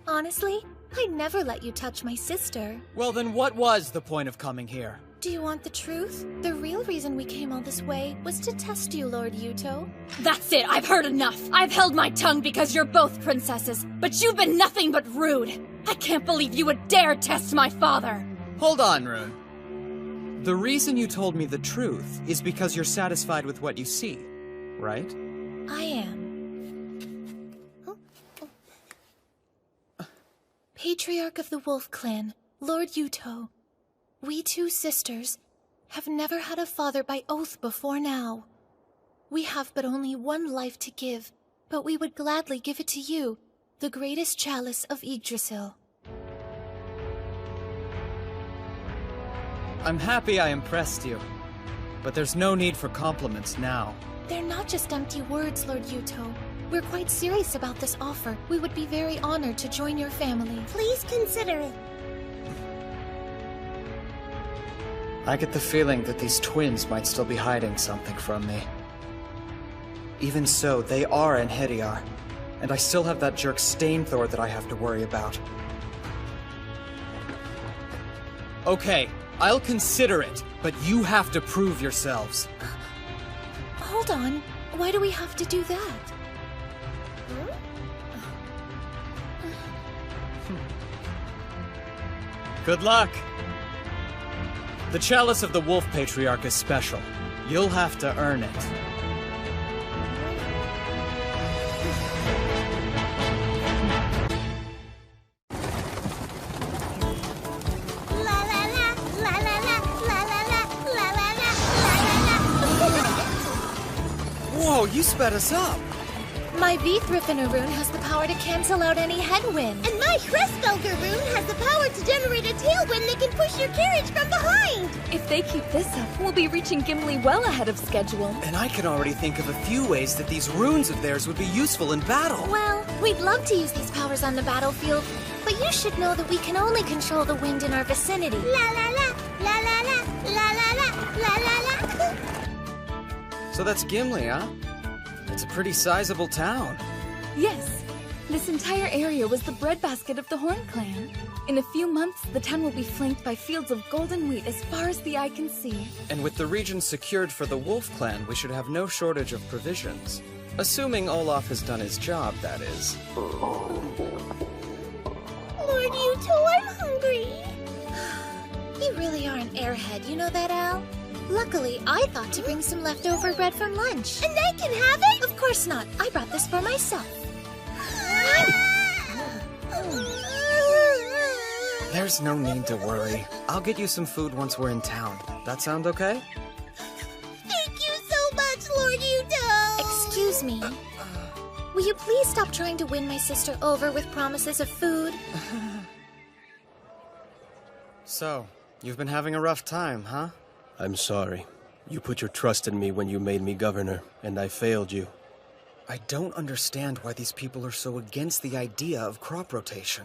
Honestly, I'd never let you touch my sister. Well, then what was the point of coming here? Do you want the truth? The real reason we came all this way was to test you, Lord Yuto. That's it, I've heard enough! I've held my tongue because you're both princesses, but you've been nothing but rude! I can't believe you would dare test my father! Hold on, Rune. The reason you told me the truth is because you're satisfied with what you see, right? I am. Patriarch of the Wolf Clan, Lord Yuto. We two sisters have never had a father by oath before now. We have but only one life to give, but we would gladly give it to you, the greatest chalice of Yggdrasil. I'm happy I impressed you, but there's no need for compliments now. They're not just empty words, Lord Yuto. We're quite serious about this offer. We would be very honored to join your family. Please consider it. I get the feeling that these twins might still be hiding something from me. Even so, they are Enhediar, and I still have that jerk Stainthor that I have to worry about. Okay, I'll consider it, but you have to prove yourselves. Hold on. Why do we have to do that? Good luck! The Chalice of the Wolf Patriarch is special. You'll have to earn it. Whoa, you sped us up! My V-Thriffener rune has the power to cancel out any headwind. And my Crestfelker rune has the power to generate a tailwind that can push your carriage from behind! If they keep this up, we'll be reaching Gimli well ahead of schedule. And I can already think of a few ways that these runes of theirs would be useful in battle. Well, we'd love to use these powers on the battlefield, but you should know that we can only control the wind in our vicinity. La la la, la la la, la la la, la la la. So that's Gimli, huh? It's a pretty sizable town. Yes. This entire area was the breadbasket of the Horn Clan. In a few months, the town will be flanked by fields of golden wheat as far as the eye can see. And with the region secured for the Wolf Clan, we should have no shortage of provisions. Assuming Olaf has done his job, that is. Lord Yuto, I'm hungry. You really are an airhead, you know that, Al? Luckily, I thought to bring some leftover bread from lunch. And I can have it? Of course not. I brought this for myself. There's no need to worry. I'll get you some food once we're in town. That sound okay? Thank you so much, Lord Yuto! Excuse me. Will you please stop trying to win my sister over with promises of food? So, you've been having a rough time, huh? I'm sorry. You put your trust in me when you made me governor, and I failed you. I don't understand why these people are so against the idea of crop rotation.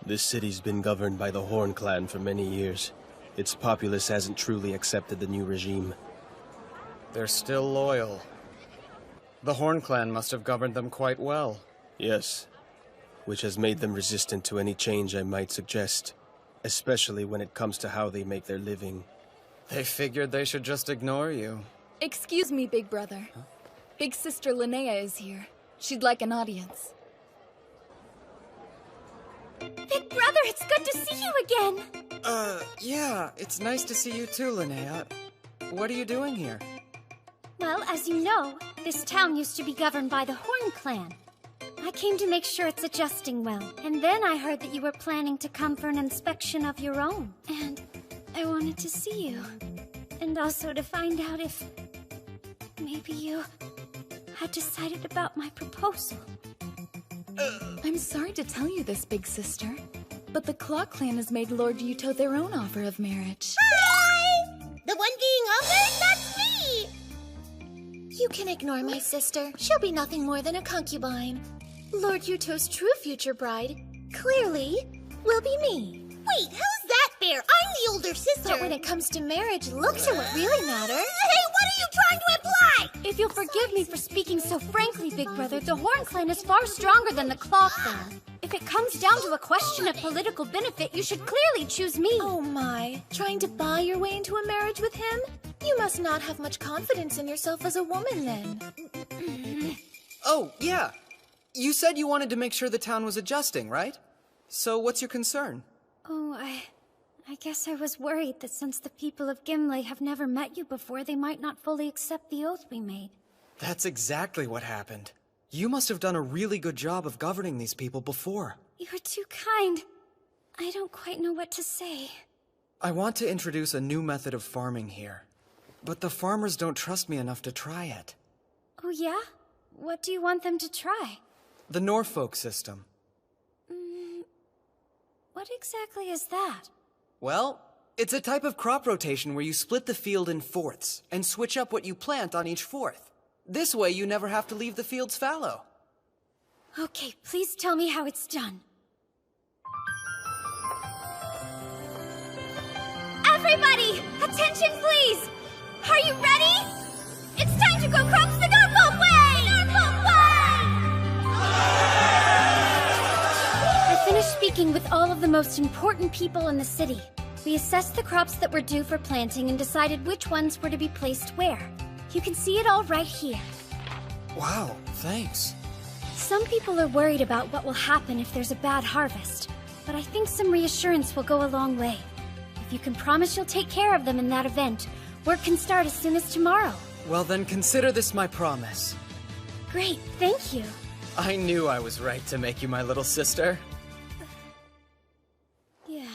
This city's been governed by the Horn Clan for many years. Its populace hasn't truly accepted the new regime. They're still loyal. The Horn Clan must have governed them quite well. Yes, which has made them resistant to any change I might suggest, especially when it comes to how they make their living. They figured they should just ignore you. Excuse me, Big Brother. Huh? Big Sister Linnea is here. She'd like an audience. Big Brother, it's good to see you again! Yeah, it's nice to see you too, Linnea. What are you doing here? Well, as you know, this town used to be governed by the Horn Clan. I came to make sure it's adjusting well. And then I heard that you were planning to come for an inspection of your own. And I wanted to see you. And also to find out if maybe you had decided about my proposal. I'm sorry to tell you this, Big Sister, but the Claw Clan has made Lord Yuto their own offer of marriage. Hi! The one being offered? That's me! You can ignore my sister. She'll be nothing more than a concubine. Lord Yuto's true future bride, clearly, will be me. Wait, who's that, fair. I'm the older sister. But when it comes to marriage, looks are what really matter. Hey, what are you trying to imply? If you'll forgive me for speaking so frankly, Big Brother, the Horn Clan is far stronger than the Claw Clan. If it comes down to a question of political benefit, you should clearly choose me. Oh my, trying to buy your way into a marriage with him? You must not have much confidence in yourself as a woman, then. Oh, yeah. You said you wanted to make sure the town was adjusting, right? So what's your concern? Oh, I guess I was worried that since the people of Gimle have never met you before, they might not fully accept the oath we made. That's exactly what happened. You must have done a really good job of governing these people before. You're too kind. I don't quite know what to say. I want to introduce a new method of farming here. But the farmers don't trust me enough to try it. Oh, yeah? What do you want them to try? The Norfolk system. What exactly is that? Well, it's a type of crop rotation where you split the field in fourths and switch up what you plant on each fourth. This way you never have to leave the fields fallow. Okay, please tell me how it's done. Everybody, attention please! Are you ready? It's time to go crops the Norfolk way! Norfolk way! I finished speaking with all of the most important people in the city. We assessed the crops that were due for planting and decided which ones were to be placed where. You can see it all right here. Wow, thanks. Some people are worried about what will happen if there's a bad harvest, but I think some reassurance will go a long way. If you can promise you'll take care of them in that event, work can start as soon as tomorrow. Well then, consider this my promise. Great, thank you. I knew I was right to make you my little sister. Yeah.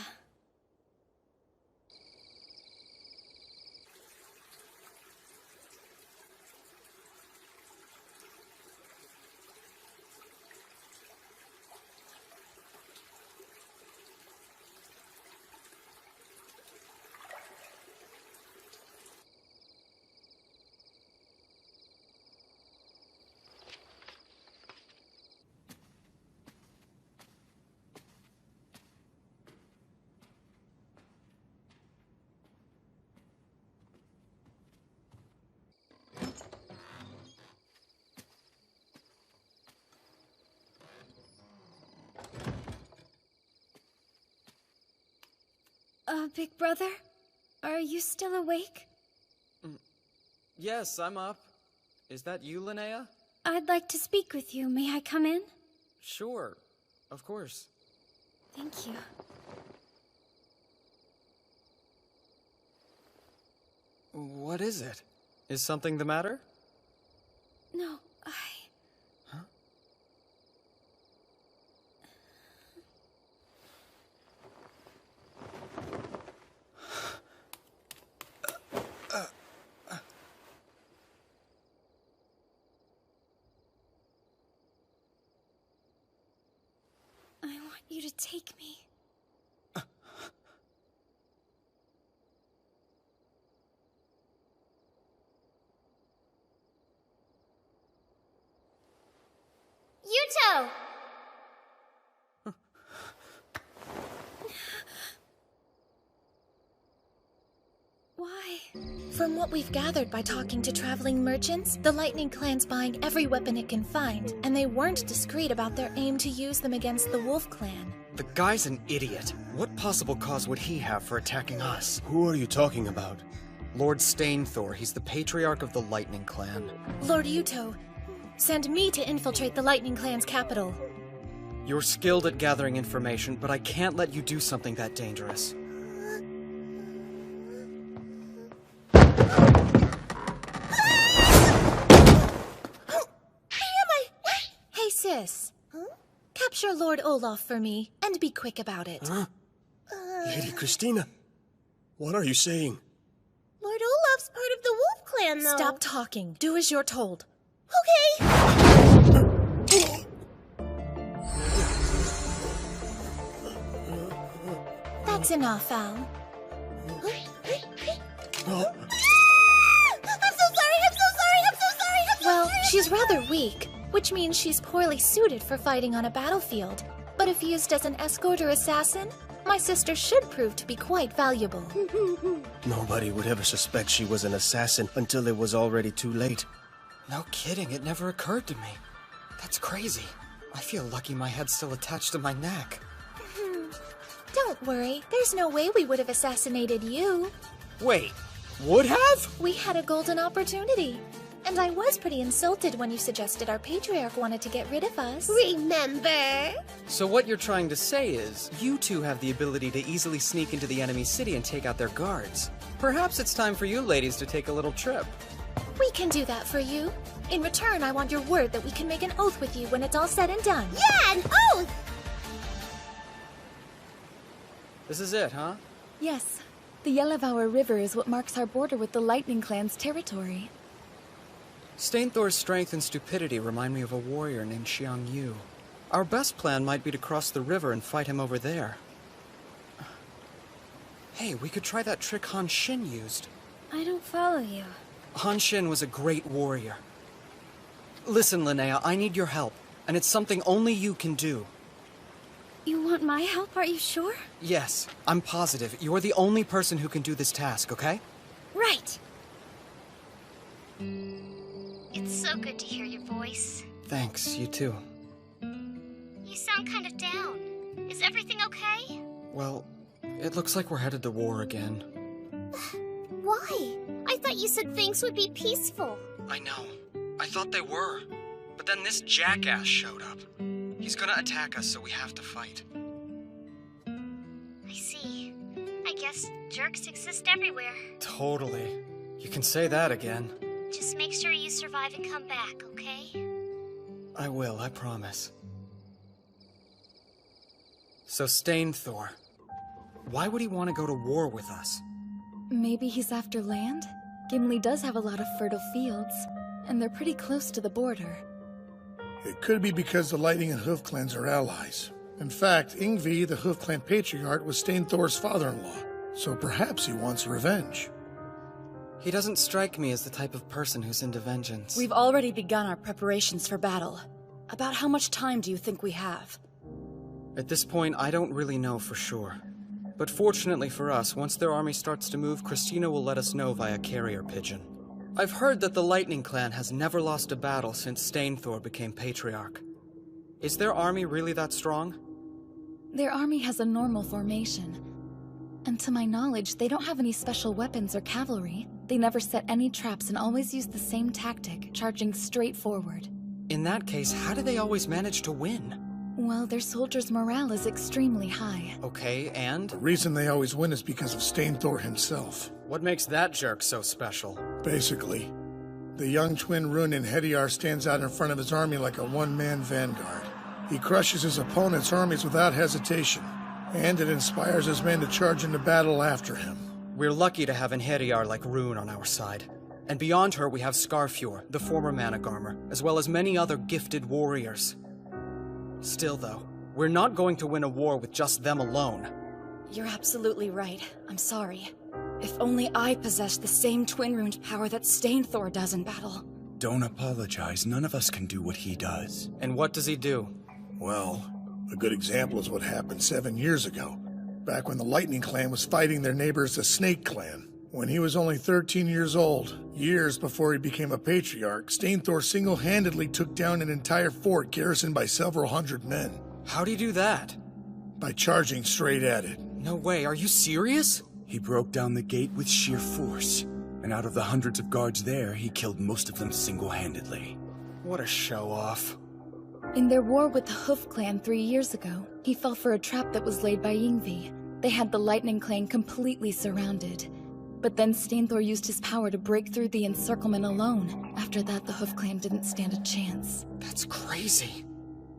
Big Brother? Are you still awake? Yes, I'm up. Is that you, Linnea? I'd like to speak with you. May I come in? Sure, of course. Thank you. What is it? Is something the matter? No, I want you to take me. Yuto! Why? From what we've gathered by talking to traveling merchants, the Lightning Clan's buying every weapon it can find, and they weren't discreet about their aim to use them against the Wolf Clan. The guy's an idiot. What possible cause would he have for attacking us? Who are you talking about? Lord Stainthor. He's the patriarch of the Lightning Clan. Lord Yuto, send me to infiltrate the Lightning Clan's capital. You're skilled at gathering information, but I can't let you do something that dangerous. Hey, sis. Capture Lord Olaf for me, and be quick about it. Huh? Lady Christina, what are you saying? Lord Olaf's part of the Wolf Clan, though. Stop talking. Do as you're told. Okay. That's enough, Al. I'm so sorry. Well, she's rather weak, which means she's poorly suited for fighting on a battlefield. But if used as an escort or assassin, My sister should prove to be quite valuable. Nobody would ever suspect she was an assassin until it was already too late. No kidding, it never occurred to me. That's crazy. I feel lucky my head's still attached to my neck. Don't worry, there's no way we would have assassinated you. Wait, would have? We had a golden opportunity. And I was pretty insulted when you suggested our patriarch wanted to get rid of us. Remember? So what you're trying to say is, you two have the ability to easily sneak into the enemy city and take out their guards. Perhaps it's time for you ladies to take a little trip. We can do that for you. In return, I want your word that we can make an oath with you when it's all said and done. Yeah, an oath! This is it, huh? Yes. The Yellowvour River is what marks our border with the Lightning Clan's territory. Stainthor's strength and stupidity remind me of a warrior named Xiang Yu. Our best plan might be to cross the river and fight him over there. Hey, we could try that trick Han Xin used. I don't follow you. Han Xin was a great warrior. Listen, Linnea, I need your help, and it's something only you can do. You want my help, are you sure? Yes, I'm positive. You're the only person who can do this task, okay? Right. It's so good to hear your voice. Thanks, you too. You sound kind of down. Is everything okay? Well, it looks like we're headed to war again. Why? I thought you said things would be peaceful. I know. I thought they were. But then this jackass showed up. He's gonna attack us, so we have to fight. I see. I guess jerks exist everywhere. Totally. You can say that again. Just make sure you survive and come back, okay? I will, I promise. So Stainthor, why would he want to go to war with us? Maybe he's after land? Gimli does have a lot of fertile fields, and they're pretty close to the border. It could be because the Lightning and Hoof clans are allies. In fact, Ingvi, the Hoof clan patriarch, was Stainthor's father-in-law, so perhaps he wants revenge. He doesn't strike me as the type of person who's into vengeance. We've already begun our preparations for battle. About how much time do you think we have? At this point, I don't really know for sure. But fortunately for us, once their army starts to move, Christina will let us know via carrier pigeon. I've heard that the Lightning Clan has never lost a battle since Stainthor became Patriarch. Is their army really that strong? Their army has a normal formation. And to my knowledge, they don't have any special weapons or cavalry. They never set any traps and always use the same tactic, charging straight forward. In that case, how do they always manage to win? Well, their soldiers' morale is extremely high. Okay, and? The reason they always win is because of Stainthor himself. What makes that jerk so special? Basically, the young twin Runin Hediar stands out in front of his army like a one-man vanguard. He crushes his opponent's armies without hesitation, and it inspires his men to charge into battle after him. We're lucky to have an Hediar like Rune on our side. And beyond her, we have Scarfjord, the former Managarmer, as well as many other gifted warriors. Still, though, we're not going to win a war with just them alone. You're absolutely right. I'm sorry. If only I possessed the same twin-runed power that Stainthor does in battle. Don't apologize. None of us can do what he does. And what does he do? Well, a good example is what happened 7 years ago, back when the Lightning Clan was fighting their neighbors, the Snake Clan. When he was only 13 years old, years before he became a patriarch, Stainthor single-handedly took down an entire fort garrisoned by several hundred men. How'd he do that? By charging straight at it. No way, are you serious? He broke down the gate with sheer force, and out of the hundreds of guards there, he killed most of them single-handedly. What a show-off. In their war with the Hoof Clan 3 years ago, he fell for a trap that was laid by Yngvi. They had the Lightning Clan completely surrounded. But then Stainthor used his power to break through the encirclement alone. After that, the Hoof Clan didn't stand a chance. That's crazy.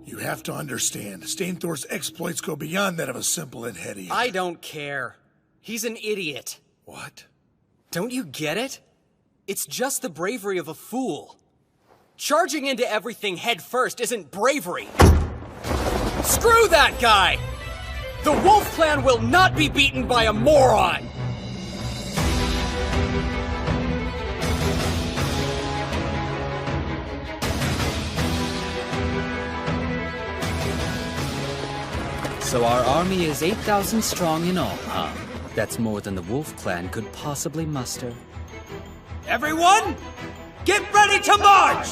You have to understand, Stainthor's exploits go beyond that of a simple Enhedian. I don't care. He's an idiot. What? Don't you get it? It's just the bravery of a fool. Charging into everything head first isn't bravery. Screw that guy! The Wolf Clan will not be beaten by a moron! So our army is 8,000 strong in all, huh? That's more than the Wolf Clan could possibly muster. Everyone, get ready to march!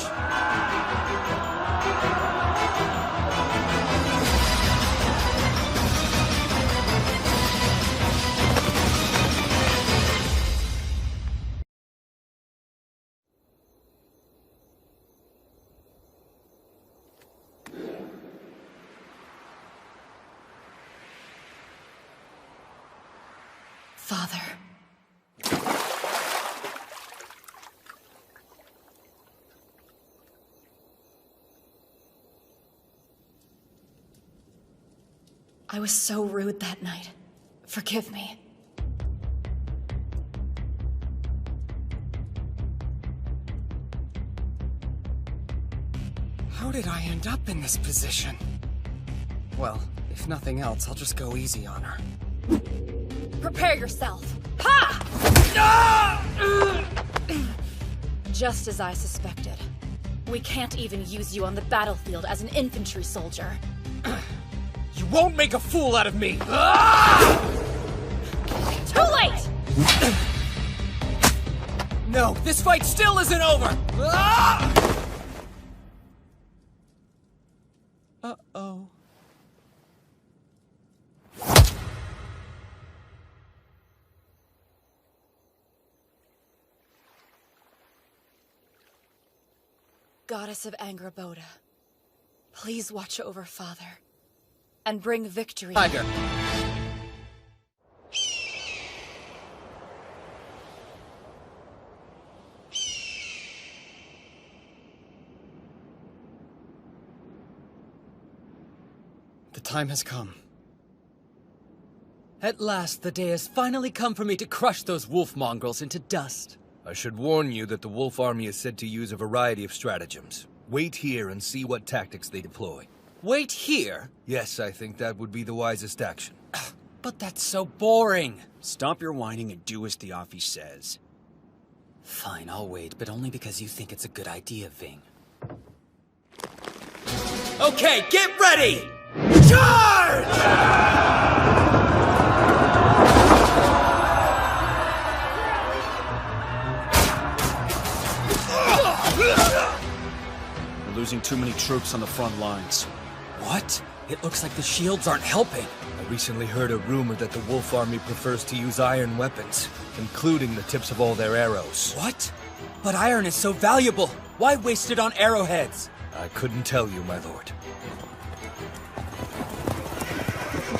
Father. I was so rude that night. Forgive me. How did I end up in this position? Well, if nothing else, I'll just go easy on her. Prepare yourself. Ha! Just as I suspected. We can't even use you on the battlefield as an infantry soldier. You won't make a fool out of me! Too late! No, this fight still isn't over! Uh-oh. Goddess of Angraboda, please watch over Father and bring victory. Tiger. The time has come. At last, the day has finally come for me to crush those wolf mongrels into dust. I should warn you that the wolf army is said to use a variety of stratagems. Wait here and see what tactics they deploy. Wait here? Yes, I think that would be the wisest action. But that's so boring. Stop your whining and do as Theophis says. Fine, I'll wait, but only because you think it's a good idea, Ving. Okay, get ready! Charge! We're losing too many troops on the front lines. What? It looks like the shields aren't helping. I recently heard a rumor that the wolf army prefers to use iron weapons, including the tips of all their arrows. What? But iron is so valuable. Why waste it on arrowheads? I couldn't tell you, my lord.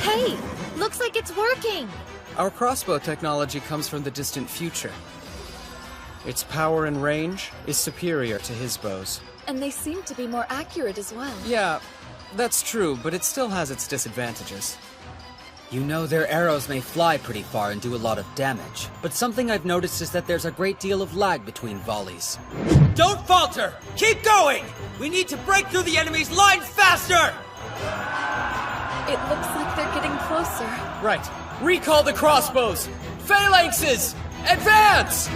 Hey! Looks like it's working! Our crossbow technology comes from the distant future. Its power and range is superior to his bows. And they seem to be more accurate as well. Yeah, that's true, but it still has its disadvantages. You know, their arrows may fly pretty far and do a lot of damage, but something I've noticed is that there's a great deal of lag between volleys. Don't falter! Keep going! We need to break through the enemy's lines faster! It looks like they're getting closer. Right. Recall the crossbows! Phalanxes! Advance!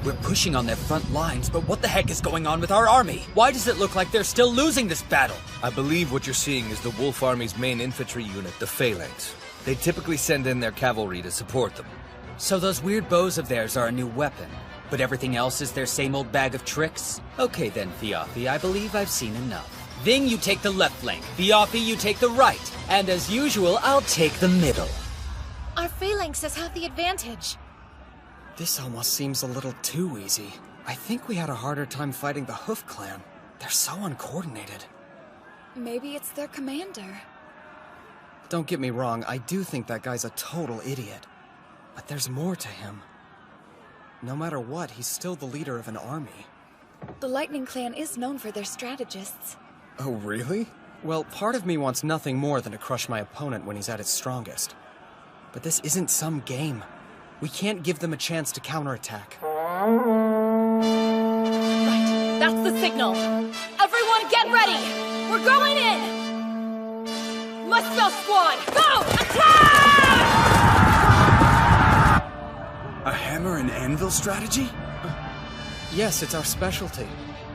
We're pushing on their front lines, but what the heck is going on with our army? Why does it look like they're still losing this battle? I believe what you're seeing is the wolf army's main infantry unit, the Phalanx. They typically send in their cavalry to support them. So those weird bows of theirs are a new weapon, but everything else is their same old bag of tricks? Okay then, Theophis, I believe I've seen enough. Ving, you take the left flank. Theophis, you take the right. And as usual, I'll take the middle. Our phalanxes have the advantage. This almost seems a little too easy. I think we had a harder time fighting the Hoof Clan. They're so uncoordinated. Maybe it's their commander. Don't get me wrong, I do think that guy's a total idiot. But there's more to him. No matter what, he's still the leader of an army. The Lightning Clan is known for their strategists. Oh, really? Well, part of me wants nothing more than to crush my opponent when he's at his strongest. But this isn't some game. We can't give them a chance to counterattack. Right, that's the signal. Everyone get ready! We're going in! Muspel Squad, go! Attack! A hammer and anvil strategy? Yes, it's our specialty.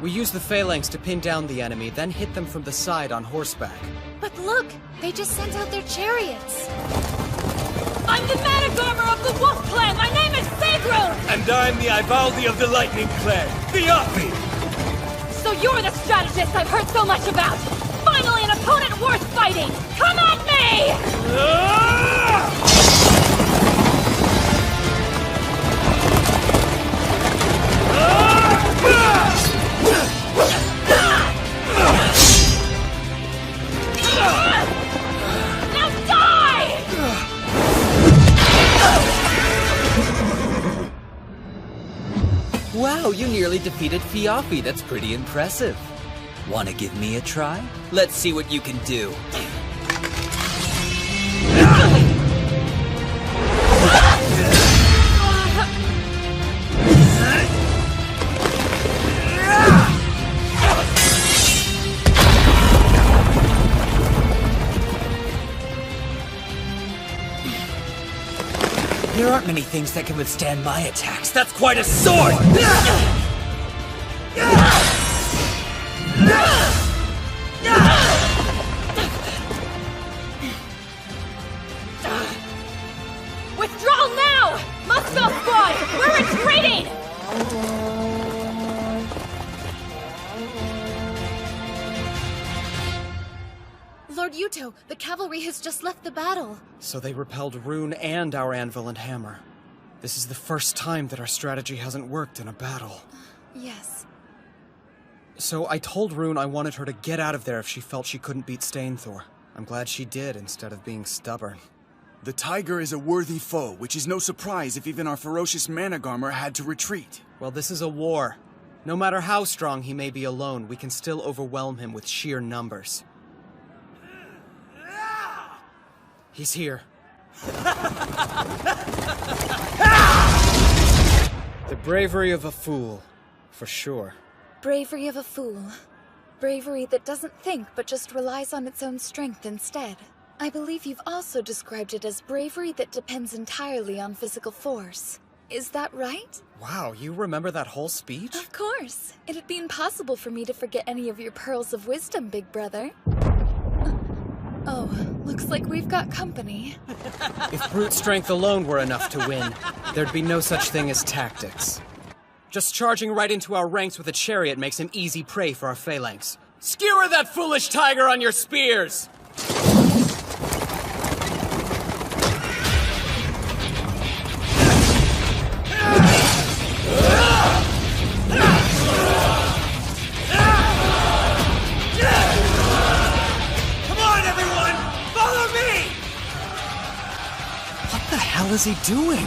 We use the phalanx to pin down the enemy, then hit them from the side on horseback. But look! They just sent out their chariots! I'm the Manic Armor of the Wolf Clan! My name is Sigrun! And I'm the Ivaldi of the Lightning Clan, Theophany! So you're the strategist I've heard so much about! Finally an opponent worth fighting! Come at me! Now die! Wow, you nearly defeated Fiafi. That's pretty impressive. Wanna give me a try? Let's see what you can do. There aren't many things that can withstand my attacks. That's quite a sword! Withdraw now! Muscle Squad! We're retreating! Lord Yuto, the cavalry has just left the battle. So they repelled Rune and our anvil and hammer. This is the first time that our strategy hasn't worked in a battle. Yes. So I told Rune I wanted her to get out of there if she felt she couldn't beat Stainthor. I'm glad she did, instead of being stubborn. The tiger is a worthy foe, which is no surprise if even our ferocious Manic Armor had to retreat. Well, this is a war. No matter how strong he may be alone, we can still overwhelm him with sheer numbers. He's here. The bravery of a fool, for sure. Bravery of a fool. Bravery that doesn't think but just relies on its own strength instead. I believe you've also described it as bravery that depends entirely on physical force. Is that right? Wow, you remember that whole speech? Of course. It'd be impossible for me to forget any of your pearls of wisdom, big brother. Oh, looks like we've got company. If brute strength alone were enough to win, there'd be no such thing as tactics. Just charging right into our ranks with a chariot makes him easy prey for our phalanx. Skewer that foolish tiger on your spears! What the hell is he doing?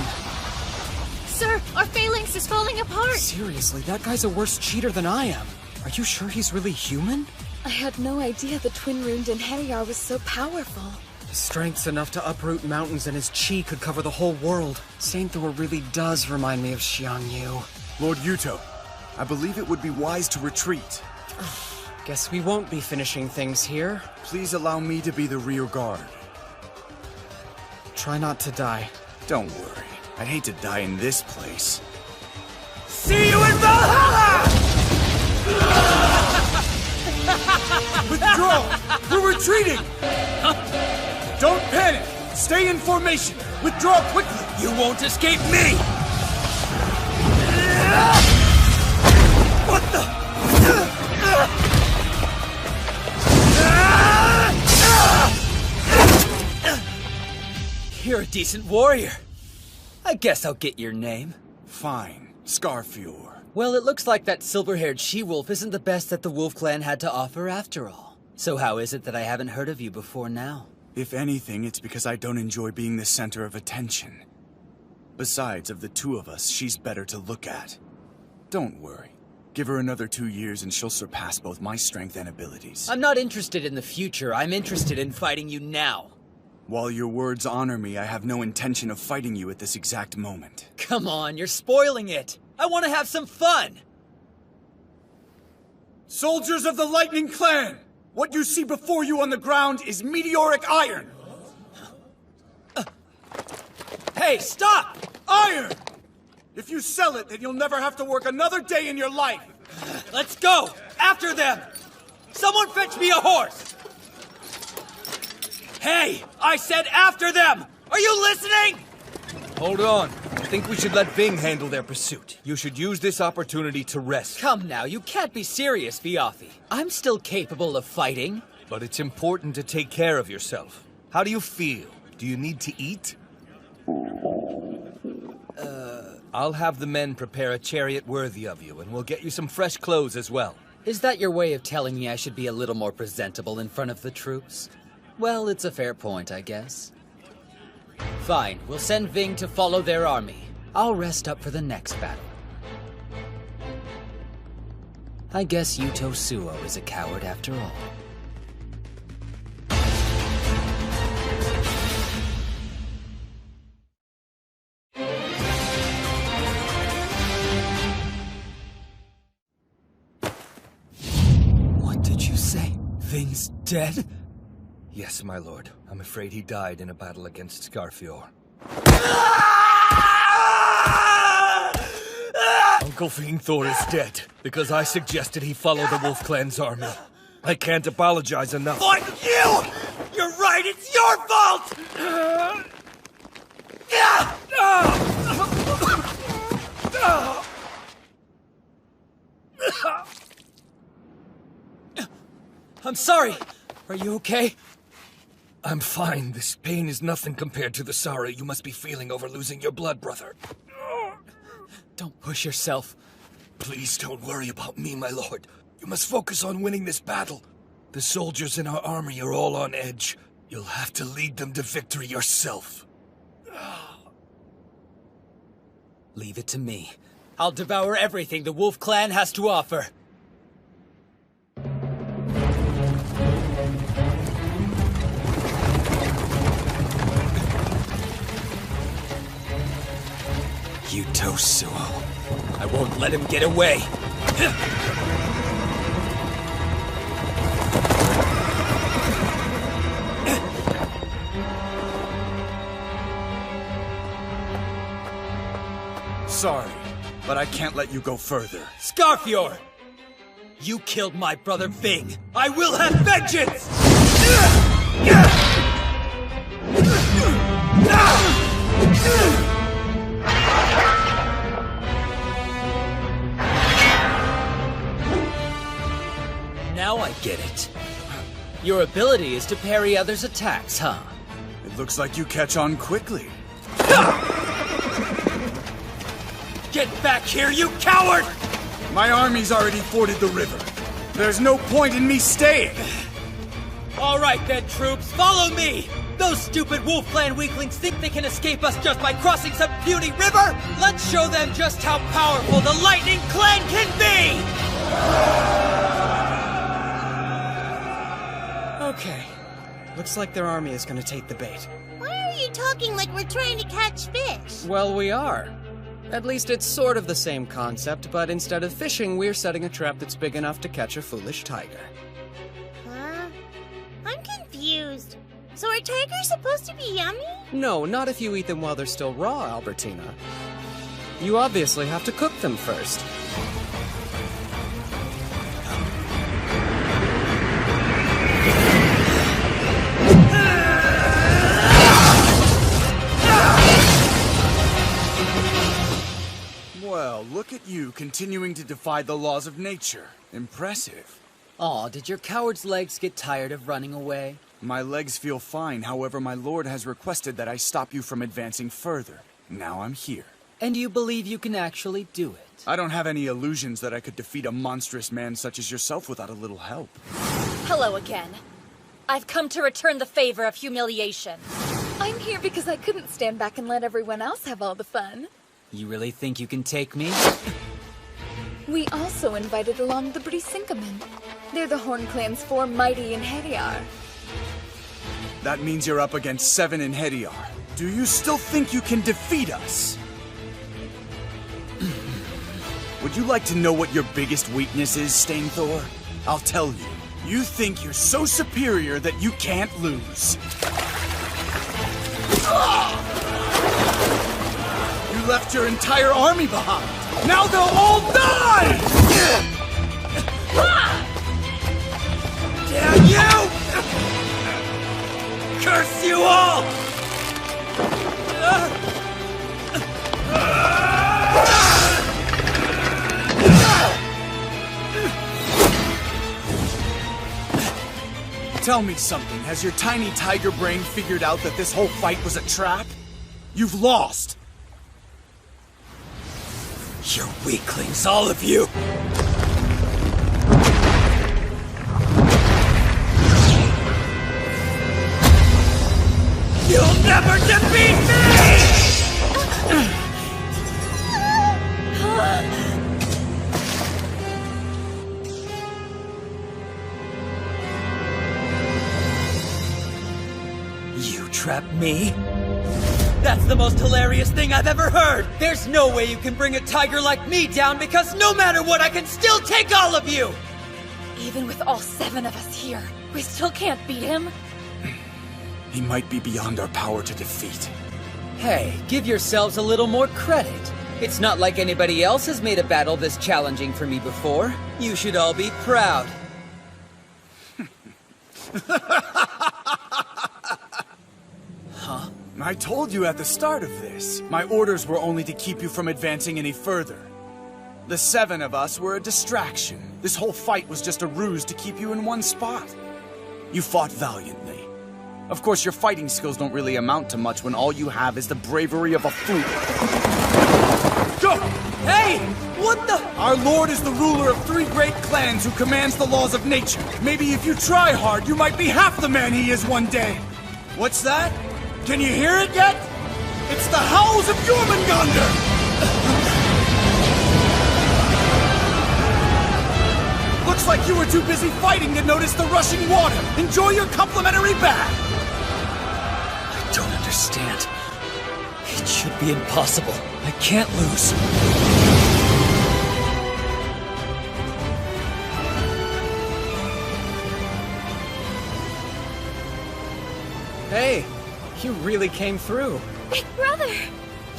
Sir, our phalanx is falling apart! Seriously, that guy's a worse cheater than I am. Are you sure he's really human? I had no idea the twin-runed Inheriar was so powerful. His strength's enough to uproot mountains and his chi could cover the whole world. Stainthor really does remind me of Xiangyu. Lord Yuto, I believe it would be wise to retreat. Guess we won't be finishing things here. Please allow me to be the rear guard. Try not to die. Don't worry. I'd hate to die in this place. See you in Valhalla! Withdraw! We're retreating! Don't panic! Stay in formation! Withdraw quickly! You won't escape me! What the? You're a decent warrior. I guess I'll get your name. Fine. Scarfior. Well, it looks like that silver-haired she-wolf isn't the best that the Wolf Clan had to offer after all. So how is it that I haven't heard of you before now? If anything, it's because I don't enjoy being the center of attention. Besides, of the two of us, she's better to look at. Don't worry. Give her another 2 years and she'll surpass both my strength and abilities. I'm not interested in the future. I'm interested in fighting you now. While your words honor me, I have no intention of fighting you at this exact moment. Come on, you're spoiling it. I want to have some fun. Soldiers of the Lightning Clan! What you see before you on the ground is meteoric iron! Hey, stop! Iron! If you sell it, then you'll never have to work another day in your life! Let's go! After them! Someone fetch me a horse! Hey! I said after them! Are you listening? Hold on. I think we should let Ving handle their pursuit. You should use this opportunity to rest. Come now, you can't be serious, Viafi. I'm still capable of fighting. But it's important to take care of yourself. How do you feel? Do you need to eat? I'll have the men prepare a chariot worthy of you, and we'll get you some fresh clothes as well. Is that your way of telling me I should be a little more presentable in front of the troops? Well, it's a fair point, I guess. Fine, we'll send Ving to follow their army. I'll rest up for the next battle. I guess Yuto Suo is a coward after all. What did you say? Ving's dead? Yes, my lord. I'm afraid he died in a battle against Scarfior. Uncle Vingthor is dead, because I suggested he follow the Wolf Clan's army. I can't apologize enough. Fuck you! You're right, it's your fault! I'm sorry. Are you okay? I'm fine. This pain is nothing compared to the sorrow you must be feeling over losing your blood brother. Don't push yourself. Please don't worry about me, my lord. You must focus on winning this battle. The soldiers in our army are all on edge. You'll have to lead them to victory yourself. Leave it to me. I'll devour everything the Wolf Clan has to offer. Yuto Suo. I won't let him get away. Sorry, but I can't let you go further. Scarfior! You killed my brother Ving. I will have vengeance! Now I get it. Your ability is to parry others' attacks, huh? It looks like you catch on quickly. Get back here, you coward! My army's already forded the river. There's no point in me staying. All right then, troops, follow me! Those stupid Wolf Clan weaklings think they can escape us just by crossing some puny river? Let's show them just how powerful the Lightning Clan can be! Okay. Looks like their army is gonna take the bait. Why are you talking like we're trying to catch fish? Well, we are. At least it's sort of the same concept, but instead of fishing, we're setting a trap that's big enough to catch a foolish tiger. Huh? I'm confused. So are tigers supposed to be yummy? No, not if you eat them while they're still raw, Albertina. You obviously have to cook them first. Well, look at you continuing to defy the laws of nature. Impressive. Aw, did your coward's legs get tired of running away? My legs feel fine, however my lord has requested that I stop you from advancing further. Now I'm here. And you believe you can actually do it? I don't have any illusions that I could defeat a monstrous man such as yourself without a little help. Hello again. I've come to return the favor of humiliation. I'm here because I couldn't stand back and let everyone else have all the fun. You really think you can take me? We also invited along the Brisinkamen. They're the Horn Clan's 4 mighty in Heriar. That means you're up against 7 in Hediar. Do you still think you can defeat us? Would you like to know what your biggest weakness is, Stainthor? I'll tell you. You think you're so superior that you can't lose. You left your entire army behind. Now they'll all die! Damn you! Curse you all! Tell me something. Has your tiny tiger brain figured out that this whole fight was a trap? You've lost. You're weaklings, all of you! You'll never defeat me! You trapped me? That's the most hilarious thing I've ever heard! There's no way you can bring a tiger like me down because no matter what, I can still take all of you! Even with all 7 of us here, we still can't beat him. He might be beyond our power to defeat. Hey, give yourselves a little more credit. It's not like anybody else has made a battle this challenging for me before. You should all be proud. Huh? I told you at the start of this. My orders were only to keep you from advancing any further. The 7 of us were a distraction. This whole fight was just a ruse to keep you in one spot. You fought valiantly. Of course, your fighting skills don't really amount to much when all you have is the bravery of a flute. Go! Hey! What the? Our lord is the ruler of 3 great clans who commands the laws of nature. Maybe if you try hard, you might be half the man he is one day. What's that? Can you hear it yet? It's the howls of Jormungandr! Looks like you were too busy fighting to notice the rushing water. Enjoy your complimentary bath! I don't understand. It should be impossible. I can't lose. Hey, you really came through. Big brother!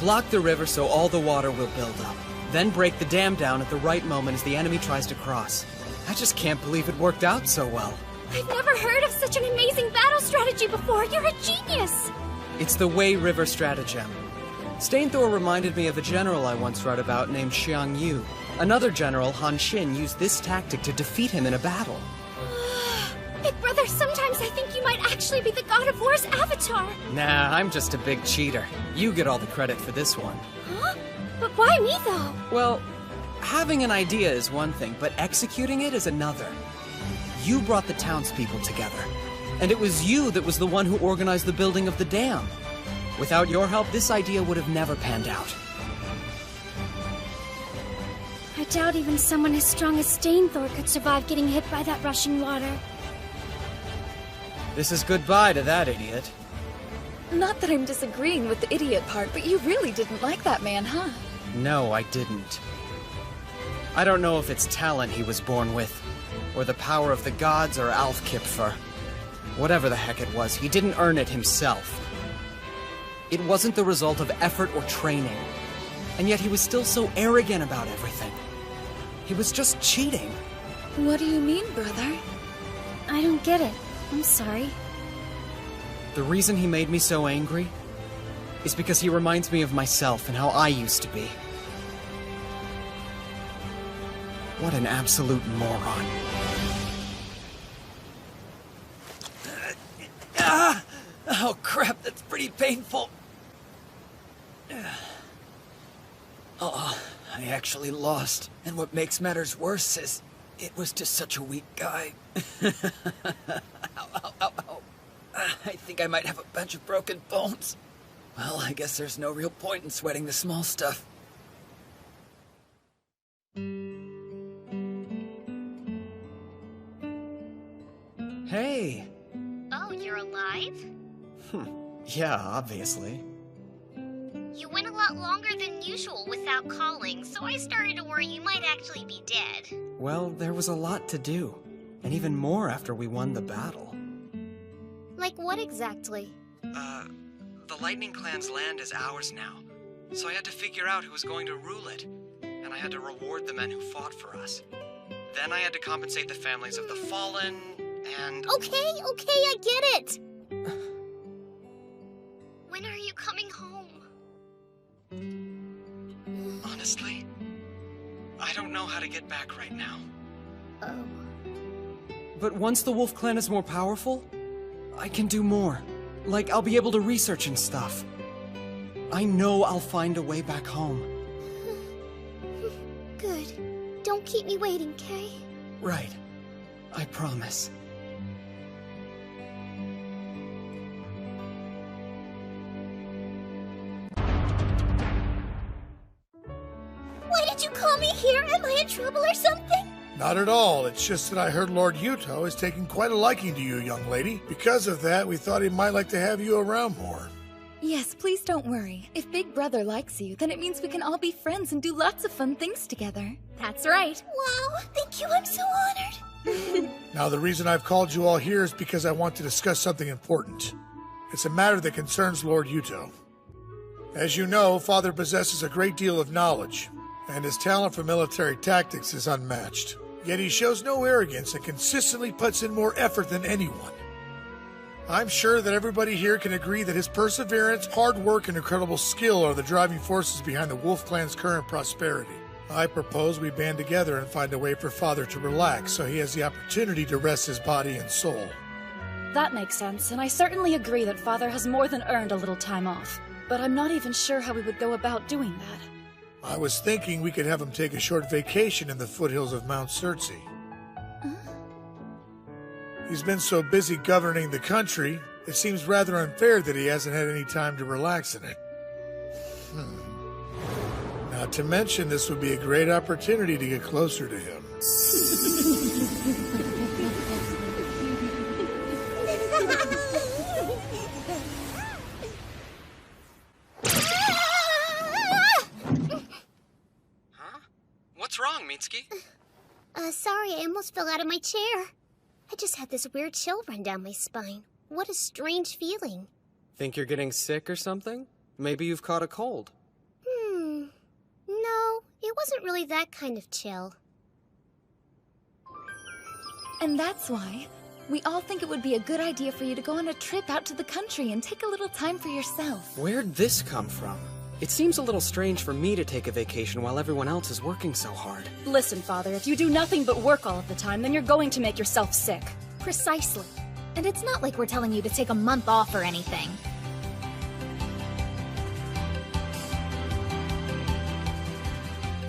Block the river so all the water will build up. Then break the dam down at the right moment as the enemy tries to cross. I just can't believe it worked out so well. I've never heard of such an amazing battle strategy before. You're a genius! It's the Wei River stratagem. Stainthor reminded me of a general I once read about named Xiang Yu. Another general, Han Xin, used this tactic to defeat him in a battle. Big brother, sometimes I think you might actually be the God of War's avatar. Nah, I'm just a big cheater. You get all the credit for this one. Huh? But why me, though? Well, having an idea is one thing, but executing it is another. You brought the townspeople together, and it was you that was the one who organized the building of the dam. Without your help, this idea would have never panned out. I doubt even someone as strong as Stainthor could survive getting hit by that rushing water. This is goodbye to that idiot. Not that I'm disagreeing with the idiot part, but you really didn't like that man, huh? No, I didn't. I don't know if it's talent he was born with, or the power of the gods, or Alfkipfer. Whatever the heck it was, he didn't earn it himself. It wasn't the result of effort or training. And yet he was still so arrogant about everything. He was just cheating. What do you mean, brother? I don't get it. I'm sorry. The reason he made me so angry is because he reminds me of myself and how I used to be. What an absolute moron. Oh crap, that's pretty painful. Oh, I actually lost. And what makes matters worse is it was just such a weak guy. Ow, ow, ow, ow. I think I might have a bunch of broken bones. Well, I guess there's no real point in sweating the small stuff. Hey! Oh, you're alive? Yeah, obviously. You went a lot longer than usual without calling, so I started to worry you might actually be dead. Well, there was a lot to do. And even more after we won the battle. Like what exactly? The Lightning Clan's land is ours now. So I had to figure out who was going to rule it, and I had to reward the men who fought for us. Then I had to compensate the families of the fallen, and... Okay, I get it! When are you coming home? Honestly, I don't know how to get back right now. Oh. But once the Wolf Clan is more powerful, I can do more. Like, I'll be able to research and stuff. I know I'll find a way back home. Good. Don't keep me waiting, Kay? Right. I promise. Why did you call me here? Am I in trouble or something? Not at all. It's just that I heard Lord Yuto is taking quite a liking to you, young lady. Because of that, we thought he might like to have you around more. Yes, please don't worry. If Big Brother likes you, then it means we can all be friends and do lots of fun things together. That's right. Wow, thank you. I'm so honored. Now, the reason I've called you all here is because I want to discuss something important. It's a matter that concerns Lord Yuto. As you know, Father possesses a great deal of knowledge, and his talent for military tactics is unmatched. Yet he shows no arrogance and consistently puts in more effort than anyone. I'm sure that everybody here can agree that his perseverance, hard work, and incredible skill are the driving forces behind the Wolf Clan's current prosperity. I propose we band together and find a way for Father to relax so he has the opportunity to rest his body and soul. That makes sense, and I certainly agree that Father has more than earned a little time off. But I'm not even sure how we would go about doing that. I was thinking we could have him take a short vacation in the foothills of Mount Circe. He's been so busy governing the country, it seems rather unfair that he hasn't had any time to relax in it. Not to mention, this would be a great opportunity to get closer to him. What's wrong, Mitsuki? Sorry, I almost fell out of my chair. I just had this weird chill run down my spine. What a strange feeling. Think you're getting sick or something? Maybe you've caught a cold. No, it wasn't really that kind of chill. And that's why we all think it would be a good idea for you to go on a trip out to the country and take a little time for yourself. Where'd this come from? It seems a little strange for me to take a vacation while everyone else is working so hard. Listen, Father, if you do nothing but work all of the time, then you're going to make yourself sick. Precisely. And it's not like we're telling you to take a month off or anything.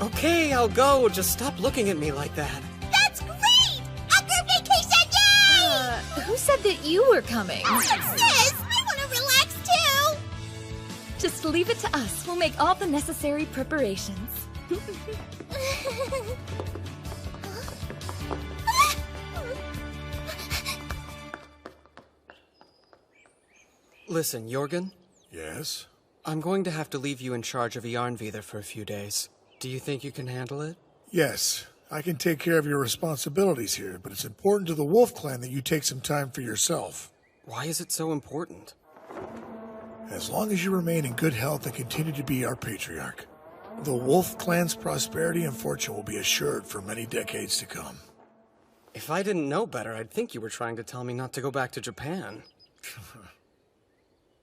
Okay, I'll go. Just stop looking at me like that. That's great! A group vacation, yay! Who said that you were coming? Sis, I want to relax too! Just leave it to us. We'll make all the necessary preparations. Listen, Jorgen? Yes? I'm going to have to leave you in charge of Yarnvidar for a few days. Do you think you can handle it? Yes. I can take care of your responsibilities here, but it's important to the Wolf Clan that you take some time for yourself. Why is it so important? As long as you remain in good health and continue to be our patriarch, the Wolf Clan's prosperity and fortune will be assured for many decades to come. If I didn't know better, I'd think you were trying to tell me not to go back to Japan.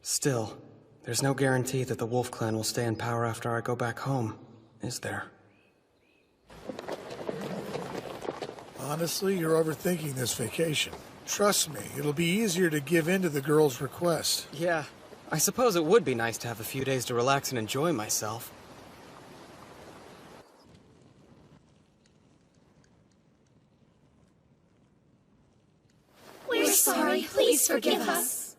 Still, there's no guarantee that the Wolf Clan will stay in power after I go back home, is there? Honestly, you're overthinking this vacation. Trust me, it'll be easier to give in to the girl's request. Yeah, I suppose it would be nice to have a few days to relax and enjoy myself. We're sorry, please forgive us.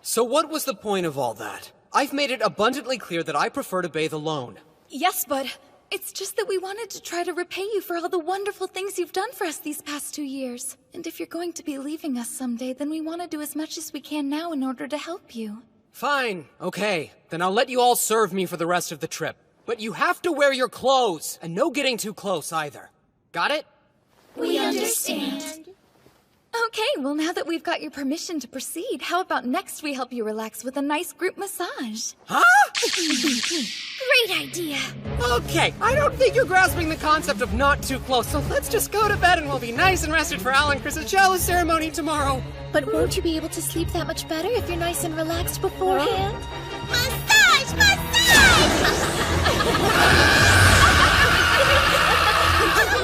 So what was the point of all that? I've made it abundantly clear that I prefer to bathe alone. Yes, but it's just that we wanted to try to repay you for all the wonderful things you've done for us these past 2 years. And if you're going to be leaving us someday, then we want to do as much as we can now in order to help you. Fine, okay. Then I'll let you all serve me for the rest of the trip. But you have to wear your clothes, and no getting too close either. Got it? We understand. Okay, well now that we've got your permission to proceed, how about next we help you relax with a nice group massage? Huh? Great idea. Okay, I don't think you're grasping the concept of not too close, so let's just go to bed and we'll be nice and rested for Al and Chris's chalice ceremony tomorrow. But won't you be able to sleep that much better if you're nice and relaxed beforehand? Massage! Massage!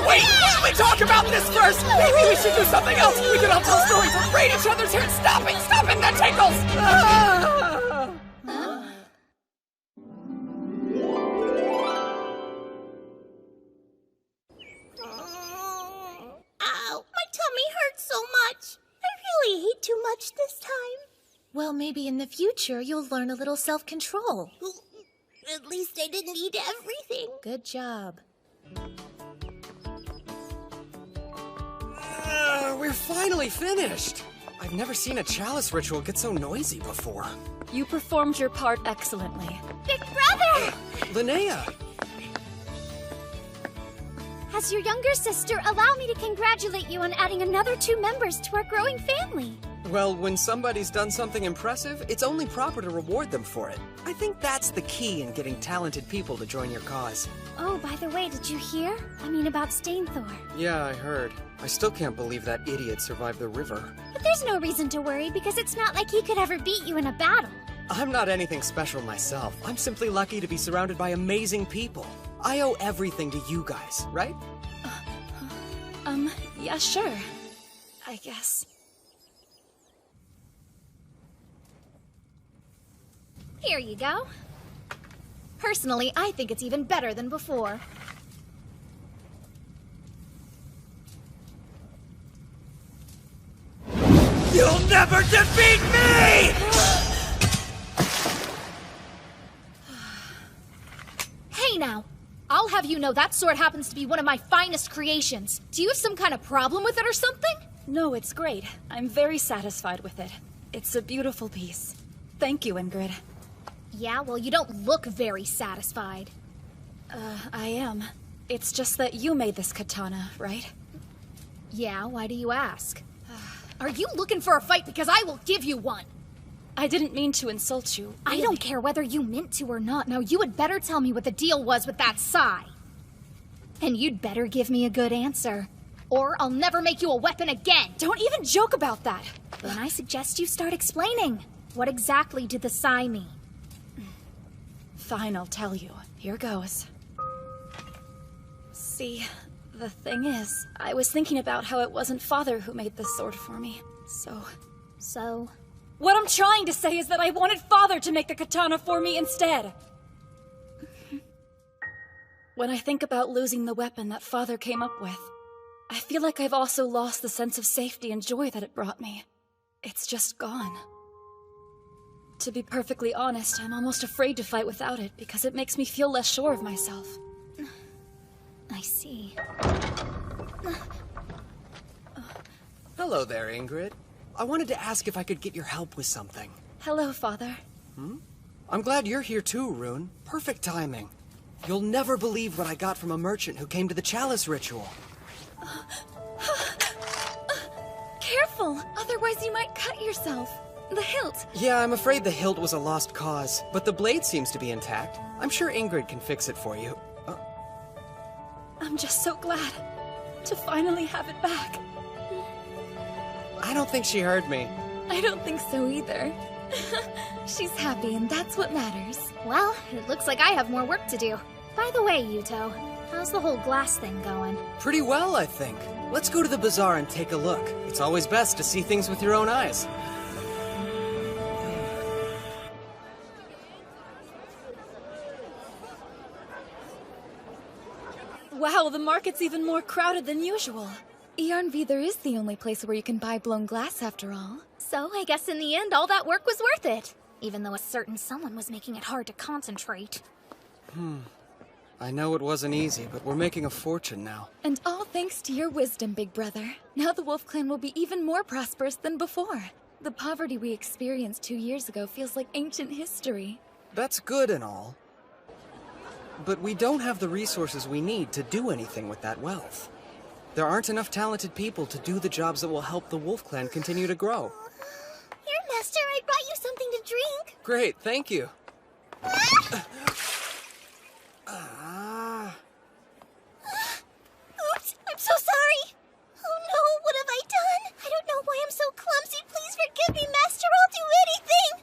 Wait, should we talk about this first? Maybe we should do something else. We could all tell stories or braid each other's hair. Stop it, that tickles! Ow, my tummy hurts so much. I really ate too much this time. Well, maybe in the future you'll learn a little self-control. At least I didn't eat everything. Good job. We're finally finished. I've never seen a chalice ritual get so noisy before. You performed your part excellently. Big brother! Linnea! As your younger sister, allow me to congratulate you on adding another 2 members to our growing family. Well, when somebody's done something impressive, it's only proper to reward them for it. I think that's the key in getting talented people to join your cause. Oh, by the way, did you hear? I mean about Stainthor. Yeah, I heard. I still can't believe that idiot survived the river. But there's no reason to worry because it's not like he could ever beat you in a battle. I'm not anything special myself. I'm simply lucky to be surrounded by amazing people. I owe everything to you guys, right? Yeah, sure. I guess. Here you go. Personally, I think it's even better than before. You'll never defeat me! Hey now! I'll have you know that sword happens to be one of my finest creations. Do you have some kind of problem with it or something? No, it's great. I'm very satisfied with it. It's a beautiful piece. Thank you, Ingrid. Yeah, well, you don't look very satisfied. I am. It's just that you made this katana, right? Yeah, why do you ask? Are you looking for a fight? Because I will give you one! I didn't mean to insult you. I don't care whether you meant to or not. Now, you had better tell me what the deal was with that Sai. And you'd better give me a good answer. Or I'll never make you a weapon again! Don't even joke about that! Then I suggest you start explaining. What exactly did the Sai mean? Fine, I'll tell you. Here goes. See, the thing is, I was thinking about how it wasn't Father who made this sword for me, So? What I'm trying to say is that I wanted Father to make the katana for me instead! When I think about losing the weapon that Father came up with, I feel like I've also lost the sense of safety and joy that it brought me. It's just gone. To be perfectly honest, I'm almost afraid to fight without it because it makes me feel less sure of myself. I see. Hello there, Ingrid. I wanted to ask if I could get your help with something. Hello, Father. I'm glad you're here too, Rune. Perfect timing. You'll never believe what I got from a merchant who came to the chalice ritual. Careful, otherwise you might cut yourself. The hilt. Yeah, I'm afraid the hilt was a lost cause, but the blade seems to be intact. I'm sure Ingrid can fix it for you. I'm just so glad to finally have it back. I don't think she heard me. I don't think so either. She's happy and that's what matters. Well, it looks like I have more work to do. By the way, Yuto, how's the whole glass thing going? Pretty well, I think. Let's go to the bazaar and take a look. It's always best to see things with your own eyes. Wow, the market's even more crowded than usual. Yarnvidar is the only place where you can buy blown glass after all. So I guess in the end, all that work was worth it. Even though a certain someone was making it hard to concentrate. I know it wasn't easy, but we're making a fortune now. And all thanks to your wisdom, big brother. Now the Wolf Clan will be even more prosperous than before. The poverty we experienced 2 years ago feels like ancient history. That's good and all. But we don't have the resources we need to do anything with that wealth. There aren't enough talented people to do the jobs that will help the Wolf Clan continue to grow. Here, Master, I brought you something to drink. Great, thank you. Oops, I'm so sorry. Oh no, what have I done? I don't know why I'm so clumsy. Please forgive me, Master. I'll do anything.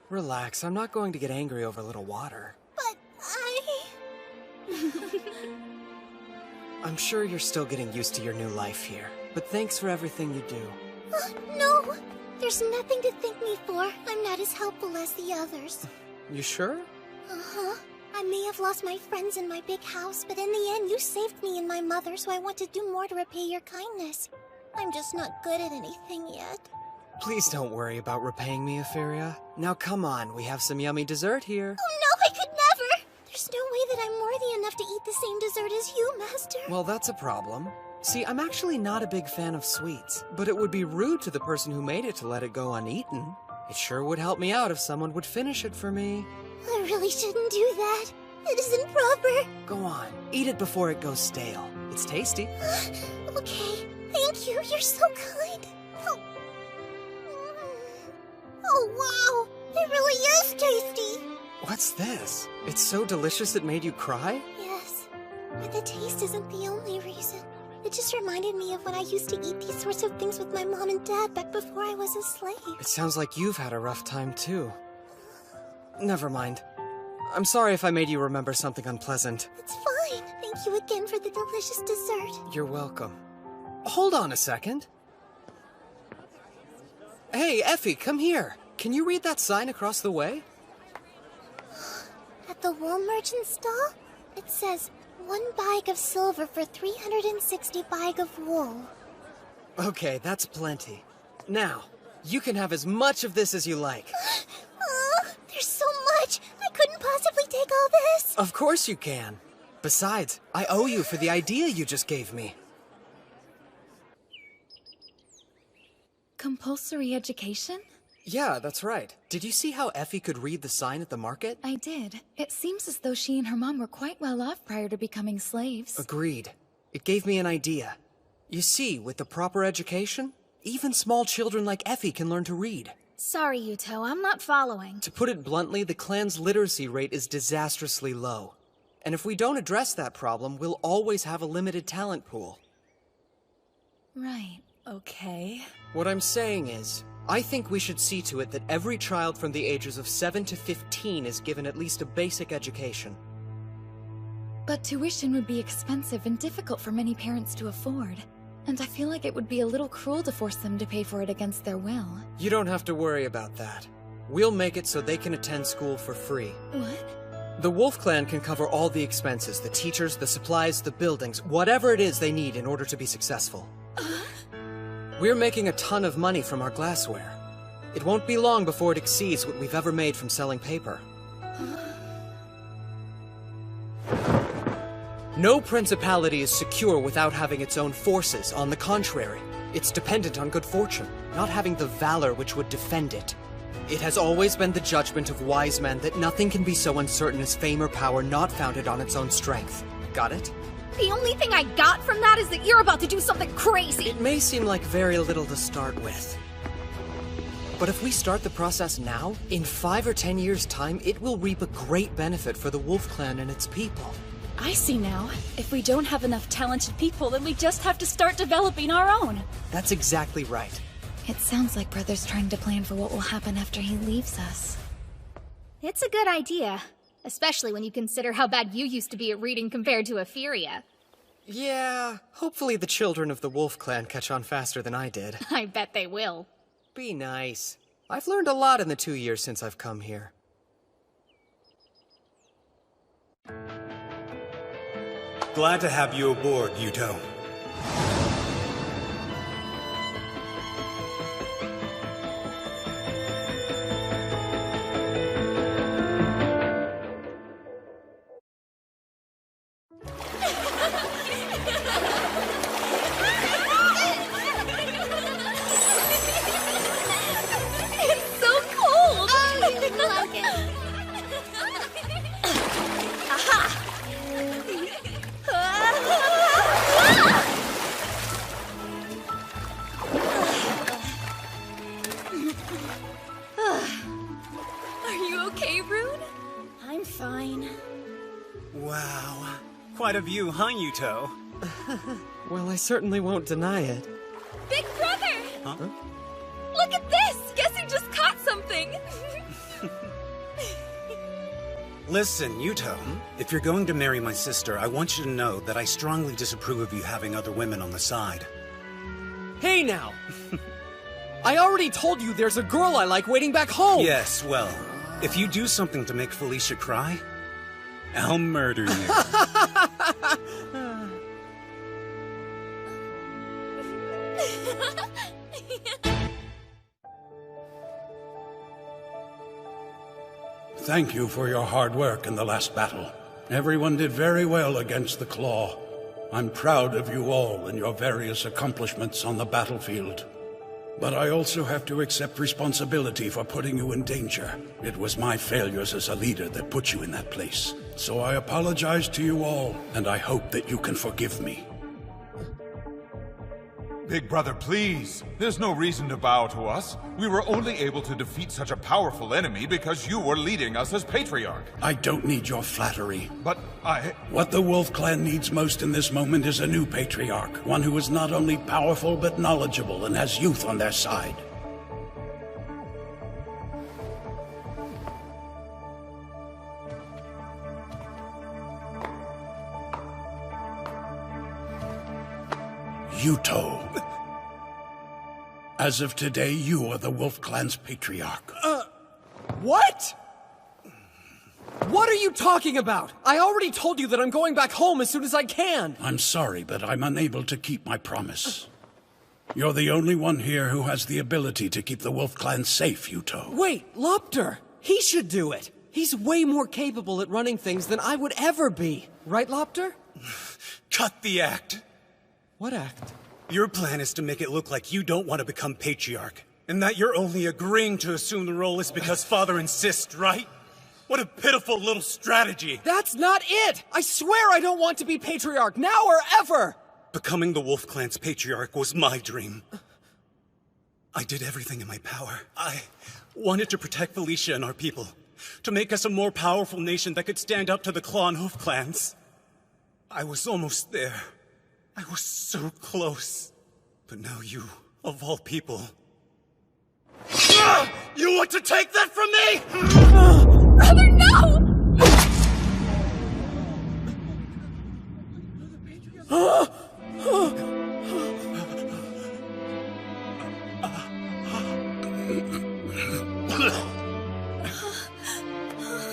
Relax, I'm not going to get angry over a little water. But I'm sure you're still getting used to your new life here, but thanks for everything you do. No, there's nothing to thank me for. I'm not as helpful as the others. You sure? Uh-huh. I may have lost my friends in my big house, but in the end you saved me and my mother, so I want to do more to repay your kindness. I'm just not good at anything yet. Please don't worry about repaying me, Etheria. Now come on, we have some yummy dessert here. Oh no, I could never! There's no way that I'm worthy enough to eat the same dessert as you, Master. Well, that's a problem. See, I'm actually not a big fan of sweets, but it would be rude to the person who made it to let it go uneaten. It sure would help me out if someone would finish it for me. I really shouldn't do that. It isn't proper. Go on, eat it before it goes stale. It's tasty. Okay, thank you. You're so kind. Oh, wow. It really is tasty. What's this? It's so delicious it made you cry? Yes, but the taste isn't the only reason. It just reminded me of when I used to eat these sorts of things with my mom and dad back before I was a slave. It sounds like you've had a rough time, too. Never mind. I'm sorry if I made you remember something unpleasant. It's fine. Thank you again for the delicious dessert. You're welcome. Hold on a second. Hey, Effie, come here. Can you read that sign across the way? At the wool merchant stall, it says, 1 bag of silver for 360 bag of wool. Okay, that's plenty. Now, you can have as much of this as you like. There's so much! I couldn't possibly take all this! Of course you can. Besides, I owe you for the idea you just gave me. Compulsory education? Yeah, that's right. Did you see how Effie could read the sign at the market? I did. It seems as though she and her mom were quite well off prior to becoming slaves. Agreed. It gave me an idea. You see, with the proper education, even small children like Effie can learn to read. Sorry, Yuto, I'm not following. To put it bluntly, the clan's literacy rate is disastrously low. And if we don't address that problem, we'll always have a limited talent pool. Right, okay. What I'm saying is, I think we should see to it that every child from the ages of 7 to 15 is given at least a basic education. But tuition would be expensive and difficult for many parents to afford. And I feel like it would be a little cruel to force them to pay for it against their will. You don't have to worry about that. We'll make it so they can attend school for free. What? The Wolf Clan can cover all the expenses, the teachers, the supplies, the buildings, whatever it is they need in order to be successful. We're making a ton of money from our glassware. It won't be long before it exceeds what we've ever made from selling paper. No principality is secure without having its own forces. On the contrary, it's dependent on good fortune, not having the valor which would defend it. It has always been the judgment of wise men that nothing can be so uncertain as fame or power not founded on its own strength. Got it? The only thing I got from that is that you're about to do something crazy! It may seem like very little to start with. But if we start the process now, in 5 or 10 years' time, it will reap a great benefit for the Wolf Clan and its people. I see now. If we don't have enough talented people, then we just have to start developing our own. That's exactly right. It sounds like Brother's trying to plan for what will happen after he leaves us. It's a good idea. Especially when you consider how bad you used to be at reading compared to Etheria. Yeah, hopefully the children of the Wolf Clan catch on faster than I did. I bet they will. Be nice. I've learned a lot in the 2 years since I've come here. Glad to have you aboard, Yuto. It's so cold! Oh, you didn't like it! Aha! fine. Wow. Quite a view, huh, Yuto? Well, I certainly won't deny it. Big brother! Huh? Look at this! Guess he just caught something! Listen, Yuto, if you're going to marry my sister, I want you to know that I strongly disapprove of you having other women on the side. Hey now! I already told you there's a girl I like waiting back home! Yes, well, if you do something to make Felicia cry, I'll murder you. Thank you for your hard work in the last battle. Everyone did very well against the Claw. I'm proud of you all and your various accomplishments on the battlefield. But I also have to accept responsibility for putting you in danger. It was my failures as a leader that put you in that place. So I apologize to you all, and I hope that you can forgive me. Big brother, please. There's no reason to bow to us. We were only able to defeat such a powerful enemy because you were leading us as Patriarch. I don't need your flattery. But What the Wolf Clan needs most in this moment is a new Patriarch. One who is not only powerful but knowledgeable and has youth on their side. Yuto. As of today, you are the Wolf Clan's Patriarch. What? What are you talking about? I already told you that I'm going back home as soon as I can. I'm sorry, but I'm unable to keep my promise. You're the only one here who has the ability to keep the Wolf Clan safe, Yuto. Wait, Lopter! He should do it! He's way more capable at running things than I would ever be. Right, Lopter? Cut the act. What act? Your plan is to make it look like you don't want to become Patriarch, and that you're only agreeing to assume the role is because Father insists, right? What a pitiful little strategy! That's not it! I swear I don't want to be Patriarch, now or ever! Becoming the Wolf Clan's Patriarch was my dream. I did everything in my power. I wanted to protect Felicia and our people, to make us a more powerful nation that could stand up to the Claw and Hoof clans. I was almost there. I was so close. But now you, of all people... You want to take that from me?! Brother, no!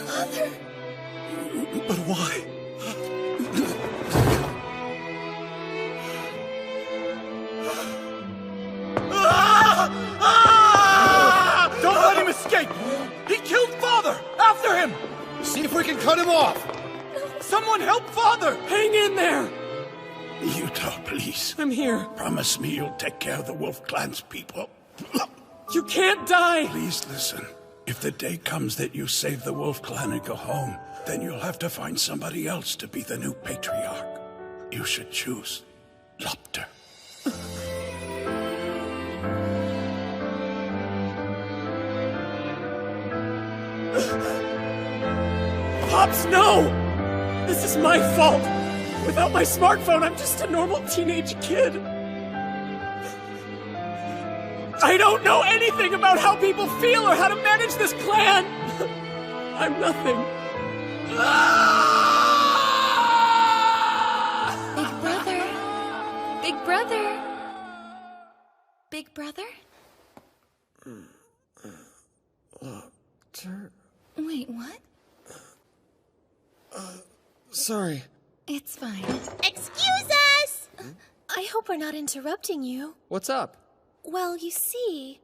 Father? But why? don't let him escape! He killed Father! After him! See if we can cut him off! Someone help Father! Hang in there! Yuto, please. I'm here. Promise me you'll take care of the Wolf Clan's people. You can't die! Please listen. If the day comes that you save the Wolf Clan and go home, then you'll have to find somebody else to be the new Patriarch. You should choose Lopter. Pops, no! This is my fault! Without my smartphone, I'm just a normal teenage kid. I don't know anything about how people feel or how to manage this clan! I'm nothing. Big brother. Big brother. Big brother? Wait, what? Sorry. It's fine. Excuse us! I hope we're not interrupting you. What's up? Well, you see...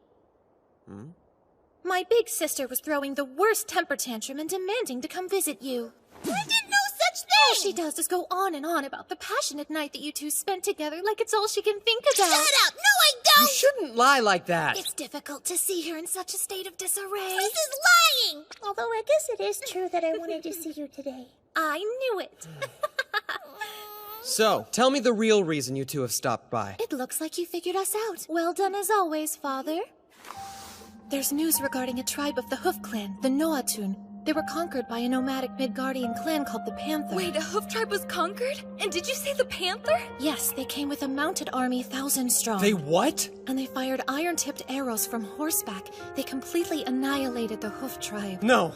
My big sister was throwing the worst temper tantrum and demanding to come visit you. I did no such thing! All she does is go on and on about the passionate night that you two spent together like it's all she can think about. Shut up! No, I don't! You shouldn't lie like that! It's difficult to see her in such a state of disarray. This is lying! Although I guess it is true that I wanted to see you today. I knew it. So, tell me the real reason you two have stopped by. It looks like you figured us out. Well done as always, Father. There's news regarding a tribe of the Hoof Clan, the Noatun. They were conquered by a nomadic Midgardian clan called the Panther. Wait, a hoof tribe was conquered? And did you say the Panther? Yes, they came with a mounted army 1,000 strong. They what? And they fired iron-tipped arrows from horseback. They completely annihilated the hoof tribe. No,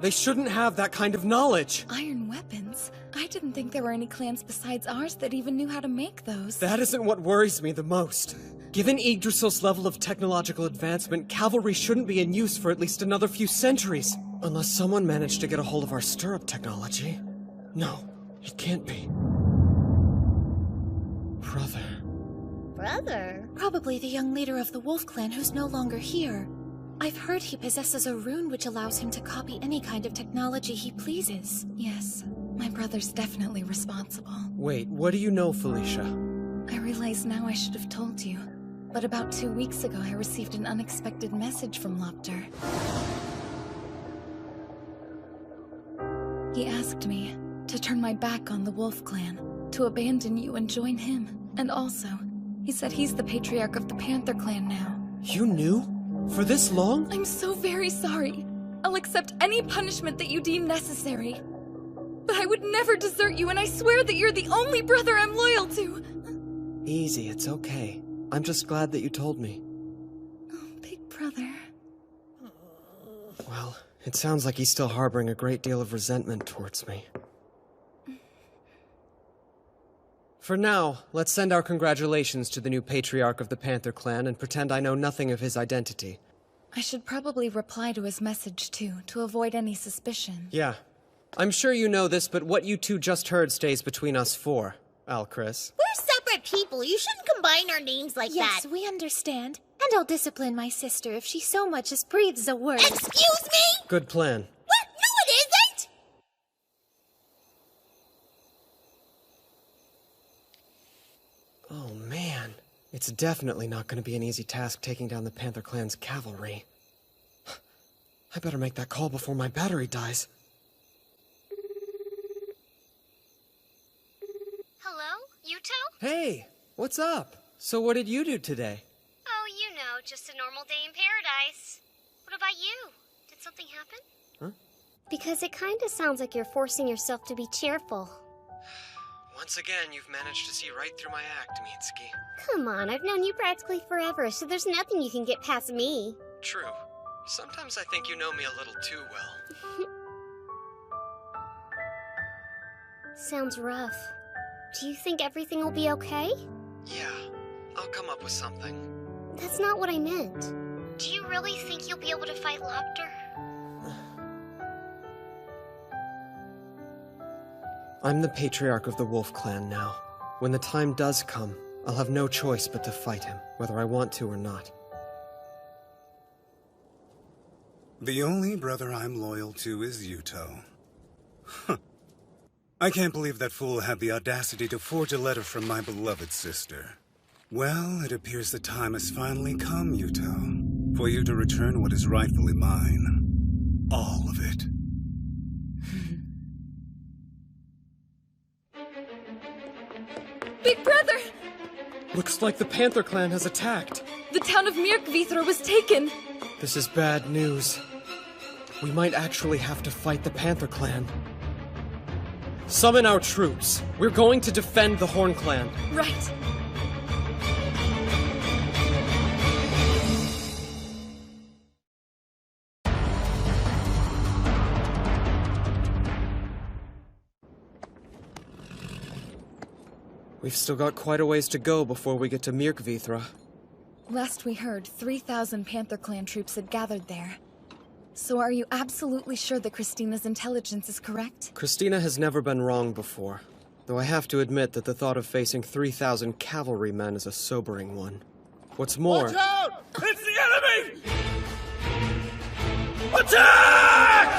they shouldn't have that kind of knowledge. Iron weapons? I didn't think there were any clans besides ours that even knew how to make those. That isn't what worries me the most. Given Yggdrasil's level of technological advancement, cavalry shouldn't be in use for at least another few centuries. Unless someone managed to get a hold of our stirrup technology. No, it can't be. Brother. Brother? Probably the young leader of the Wolf Clan who's no longer here. I've heard he possesses a rune which allows him to copy any kind of technology he pleases. Yes, my brother's definitely responsible. Wait, what do you know, Felicia? I realize now I should have told you. But about 2 weeks ago, I received an unexpected message from Lopter. He asked me to turn my back on the Wolf Clan, to abandon you and join him. And also, he said he's the Patriarch of the Panther Clan now. You knew? For this long? I'm so very sorry. I'll accept any punishment that you deem necessary. But I would never desert you, and I swear that you're the only brother I'm loyal to. Easy, it's okay. I'm just glad that you told me. Oh, big brother. Well, it sounds like he's still harboring a great deal of resentment towards me. For now, let's send our congratulations to the new Patriarch of the Panther Clan and pretend I know nothing of his identity. I should probably reply to his message, too, to avoid any suspicion. Yeah. I'm sure you know this, but what you two just heard stays between us four. Chris. We're separate people. You shouldn't combine our names like that. Yes, we understand. And I'll discipline my sister if she so much as breathes a word. Excuse me? Good plan. What? No, it isn't! Oh, man. It's definitely not going to be an easy task taking down the Panther Clan's cavalry. I better make that call before my battery dies. Hello? Yuto? Hey, what's up? So what did you do today? Oh, you know, just a normal day in paradise. What about you? Did something happen? Because it kinda sounds like you're forcing yourself to be cheerful. Once again, you've managed to see right through my act, Mitsuki. Come on, I've known you practically forever, so there's nothing you can get past me. True. Sometimes I think you know me a little too well. Sounds rough. Do you think everything will be okay? Yeah, I'll come up with something. That's not what I meant. Do you really think you'll be able to fight Lopter? I'm the Patriarch of the Wolf Clan now. When the time does come, I'll have no choice but to fight him, whether I want to or not. The only brother I'm loyal to is Yuto. Huh. I can't believe that fool had the audacity to forge a letter from my beloved sister. Well, it appears the time has finally come, Yuto, for you to return what is rightfully mine. All of it. Big brother! Looks like the Panther Clan has attacked. The town of Myrkvithra was taken! This is bad news. We might actually have to fight the Panther Clan. Summon our troops. We're going to defend the Horn Clan. Right. We've still got quite a ways to go before we get to Myrkvithra. Last we heard, 3,000 Panther Clan troops had gathered there. So are you absolutely sure that Christina's intelligence is correct? Christina has never been wrong before, though I have to admit that the thought of facing 3,000 cavalrymen is a sobering one. What's more... Watch out! It's the enemy! Attack!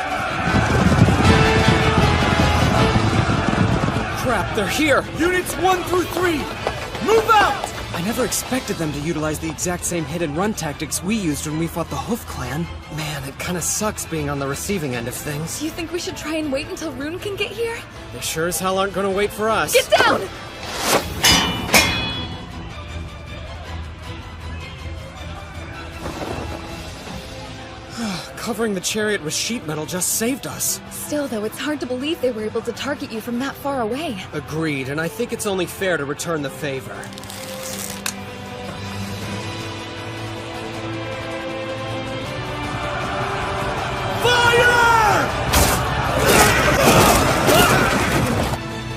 Crap, they're here! Units 1 through 3, move out! I never expected them to utilize the exact same hit-and-run tactics we used when we fought the Hoof Clan. Man, it kinda sucks being on the receiving end of things. Do you think we should try and wait until Rune can get here? They sure as hell aren't gonna wait for us. Get down! Covering the chariot with sheet metal just saved us. Still, though, it's hard to believe they were able to target you from that far away. Agreed, and I think it's only fair to return the favor.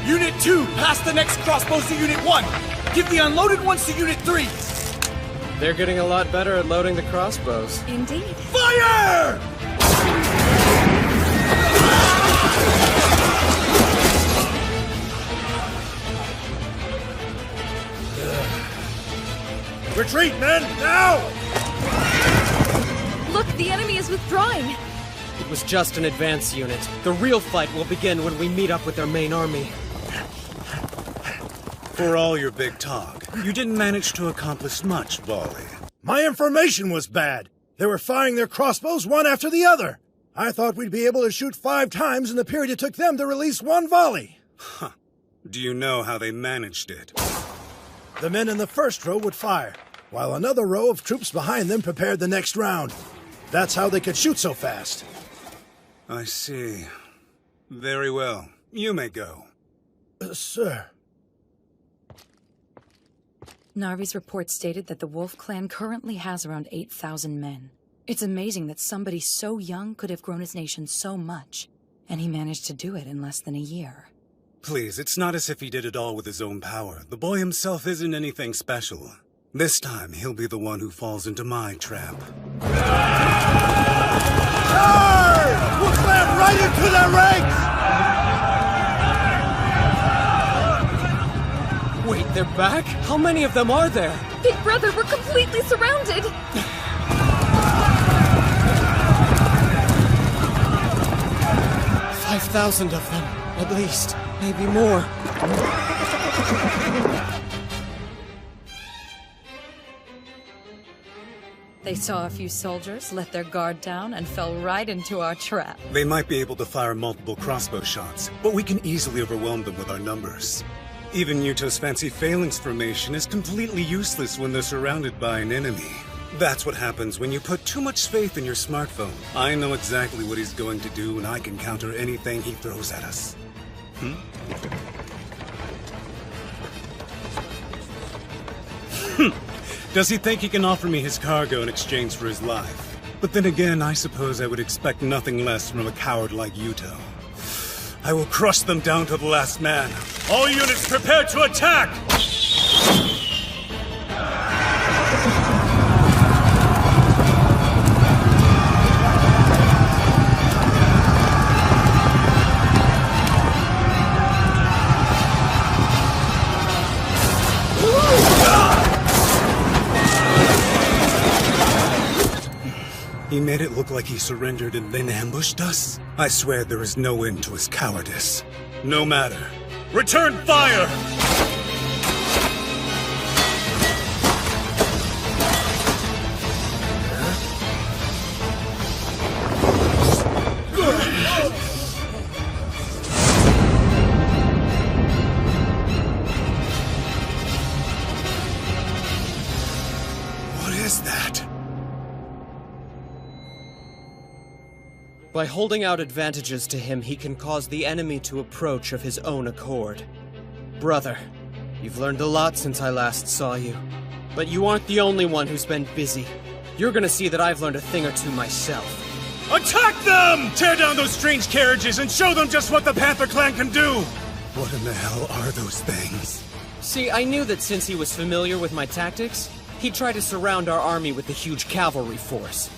Unit 2, pass the next crossbows to Unit 1. Give the unloaded ones to Unit 3. They're getting a lot better at loading the crossbows. Indeed. Fire! Retreat, men! Now! Look, the enemy is withdrawing. It was just an advance unit. The real fight will begin when we meet up with their main army. For all your big talk, you didn't manage to accomplish much, Volley. My information was bad. They were firing their crossbows one after the other. I thought we'd be able to shoot 5 times in the period it took them to release 1 volley. Huh. Do you know how they managed it? The men in the first row would fire, while another row of troops behind them prepared the next round. That's how they could shoot so fast. I see. Very well. You may go. Sir. Narvi's report stated that the Wolf Clan currently has around 8,000 men. It's amazing that somebody so young could have grown his nation so much, and he managed to do it in less than a year. Please, it's not as if he did it all with his own power. The boy himself isn't anything special. This time, he'll be the one who falls into my trap. Charge! We'll slam right into their ranks! Wait, they're back? How many of them are there? Big brother, we're completely surrounded! 5,000 of them, at least. Maybe more. They saw a few soldiers, let their guard down, and fell right into our trap. They might be able to fire multiple crossbow shots, but we can easily overwhelm them with our numbers. Even Yuto's fancy phalanx formation is completely useless when they're surrounded by an enemy. That's what happens when you put too much faith in your smartphone. I know exactly what he's going to do, and I can counter anything he throws at us. Does he think he can offer me his cargo in exchange for his life? But then again, I suppose I would expect nothing less from a coward like Yuto. I will crush them down to the last man. All units prepare to attack! He made it look like he surrendered and then ambushed us? I swear there is no end to his cowardice. No matter. Return fire! What is that? By holding out advantages to him, he can cause the enemy to approach of his own accord. Brother, you've learned a lot since I last saw you. But you aren't the only one who's been busy. You're gonna see that I've learned a thing or two myself. Attack them! Tear down those strange carriages and show them just what the Panther Clan can do! What in the hell are those things? See, I knew that since he was familiar with my tactics, he'd try to surround our army with a huge cavalry force.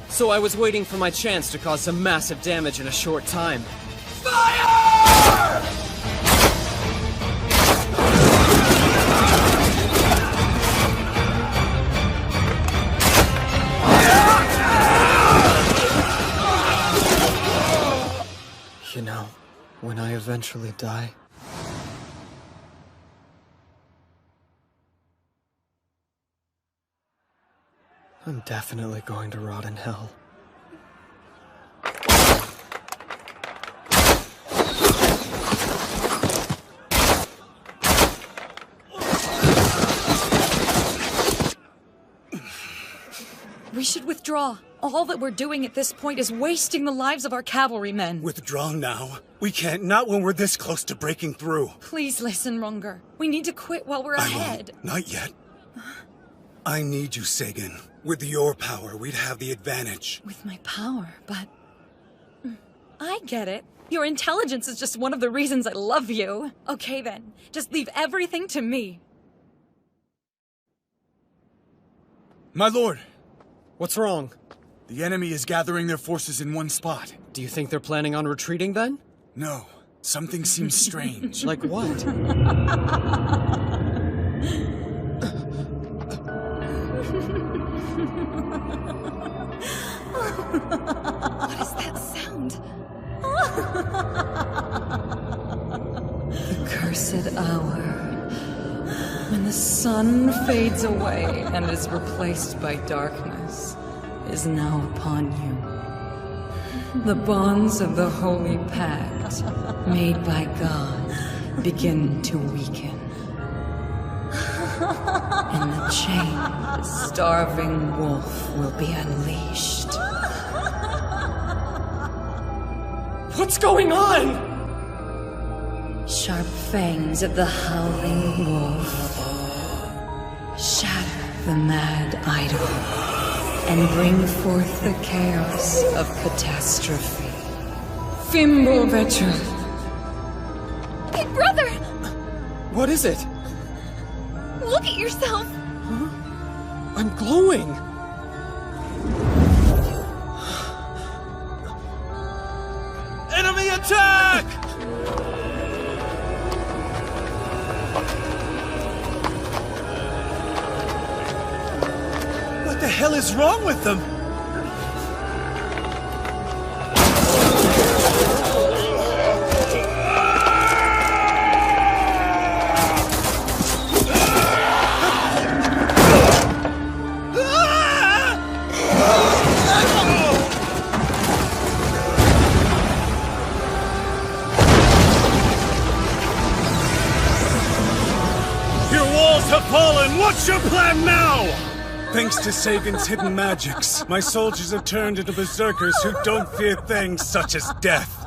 So I was waiting for my chance to cause some massive damage in a short time. Fire! You know, when I eventually die, I'm definitely going to rot in hell. We should withdraw. All that we're doing at this point is wasting the lives of our cavalrymen. Withdraw now? We can't, not when we're this close to breaking through. Please listen, Runger. We need to quit while we're ahead. Not yet. I need you, Sagan. With your power, we'd have the advantage. With my power, but... I get it. Your intelligence is just one of the reasons I love you. Okay then, just leave everything to me. My lord! What's wrong? The enemy is gathering their forces in one spot. Do you think they're planning on retreating then? No. Something seems strange. Like what? What is that sound? The cursed hour. When the sun fades away and is replaced by darkness, is now upon you. The bonds of the Holy Pact, made by God, begin to weaken. In the chain, the starving wolf will be unleashed. What's going on? Sharp fangs of the howling wolf. Shatter the mad idol and bring forth the chaos of catastrophe. Fimbo Veteran. Big brother! What is it? Look at yourself! Huh? I'm glowing! Enemy attack! What the hell is wrong with them? What's your plan now? Thanks to Sagan's hidden magics, my soldiers have turned into berserkers who don't fear things such as death.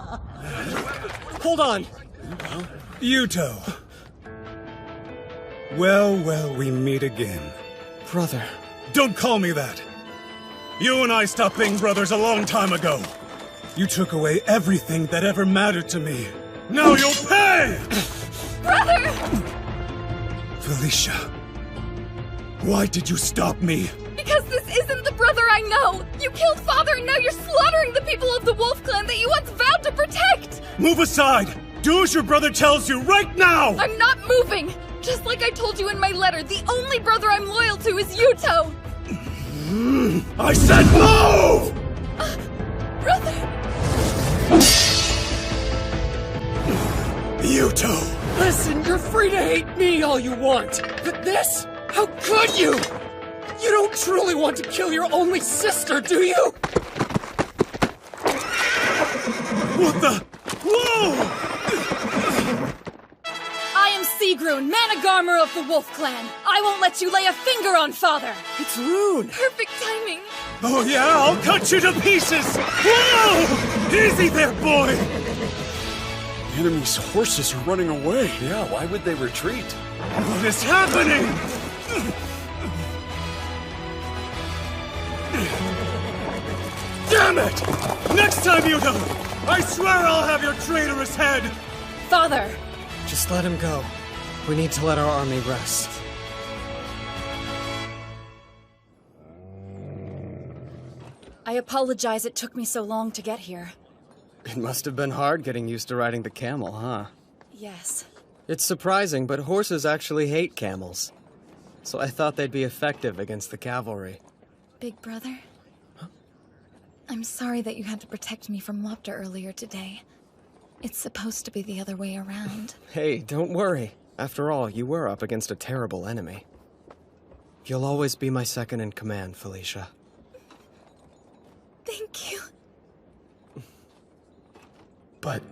Hold on! Yuto. Well, we meet again. Brother. Don't call me that. You and I stopped being brothers a long time ago. You took away everything that ever mattered to me. Now you'll pay! Brother! Felicia, why did you stop me? Because this isn't the brother I know! You killed Father and now you're slaughtering the people of the Wolf Clan that you once vowed to protect! Move aside! Do as your brother tells you right now! I'm not moving! Just like I told you in my letter, the only brother I'm loyal to is Yuto! I said move! Brother! Yuto! Listen, you're free to hate me all you want, but this? How could you? You don't truly want to kill your only sister, do you? What the? Whoa! I am Sigrun, Managarmer of the Wolf Clan. I won't let you lay a finger on Father. It's Rune. Perfect timing. Oh yeah, I'll cut you to pieces! Whoa! Easy there, boy! The enemy's horses are running away. Yeah, why would they retreat? What is happening? Damn it! Next time, Yuto! I swear I'll have your traitorous head! Father! Just let him go. We need to let our army rest. I apologize it took me so long to get here. It must have been hard getting used to riding the camel, huh? Yes. It's surprising, but horses actually hate camels. So I thought they'd be effective against the cavalry. Big brother? Huh? I'm sorry that you had to protect me from Lopter earlier today. It's supposed to be the other way around. Hey, don't worry. After all, you were up against a terrible enemy. You'll always be my second in command, Felicia. Thank you. But...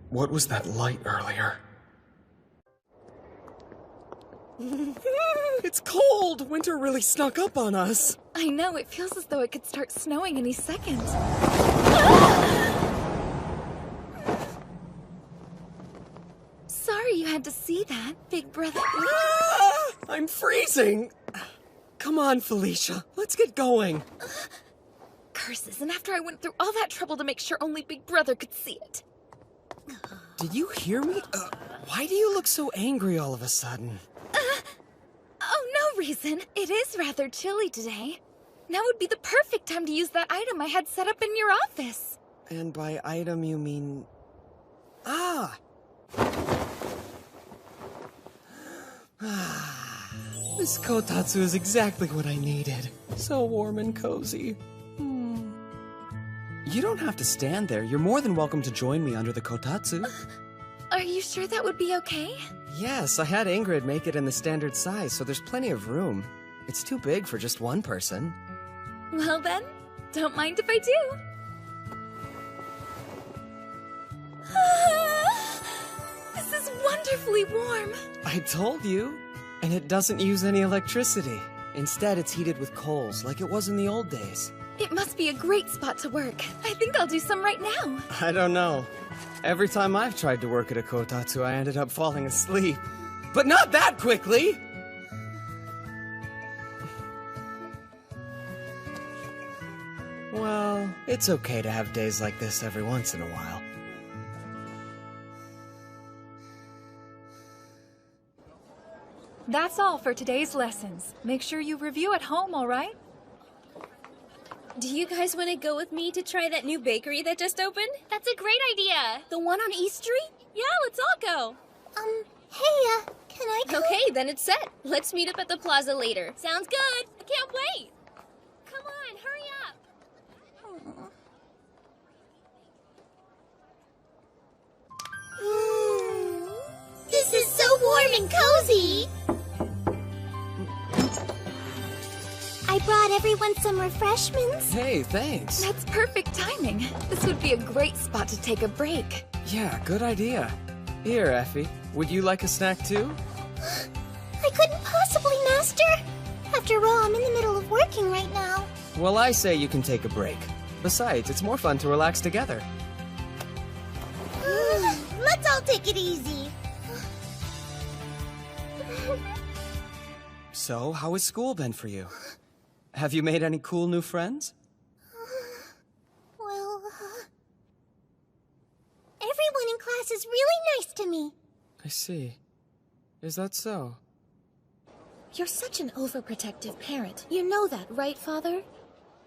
what was that light earlier? It's cold! Winter really snuck up on us. I know, it feels as though it could start snowing any second. Sorry you had to see that, big brother. I'm freezing! Come on, Felicia. Let's get going. Curses, and after I went through all that trouble to make sure only Big Brother could see it. Did you hear me? Why do you look so angry all of a sudden? Oh, no reason. It is rather chilly today. Now would be the perfect time to use that item I had set up in your office. And by item you mean... Ah! This kotatsu is exactly what I needed. So warm and cozy. You don't have to stand there. You're more than welcome to join me under the kotatsu. Are you sure that would be okay? Yes, I had Ingrid make it in the standard size, so there's plenty of room. It's too big for just one person. Well then, don't mind if I do. This is wonderfully warm. I told you. And it doesn't use any electricity. Instead, it's heated with coals, like it was in the old days. It must be a great spot to work. I think I'll do some right now. I don't know. Every time I've tried to work at a kotatsu, I ended up falling asleep. But not that quickly! Well, it's okay to have days like this every once in a while. That's all for today's lessons. Make sure you review at home, all right? Do you guys want to go with me to try that new bakery that just opened? That's a great idea. The one on East Street? Yeah, let's all go. Hey, can I go? Okay, then it's set. Let's meet up at the plaza later. Sounds good. I can't wait. Come on, hurry up. This is so warm and cozy. I brought everyone some refreshments. Hey, thanks. That's perfect timing. This would be a great spot to take a break. Yeah, good idea. Here, Effie. Would you like a snack too? I couldn't possibly, Master. After all, I'm in the middle of working right now. Well, I say you can take a break. Besides, it's more fun to relax together. Let's all take it easy. So, how has school been for you? Have you made any cool new friends? Well, everyone in class is really nice to me. I see. Is that so? You're such an overprotective parent. You know that, right, Father?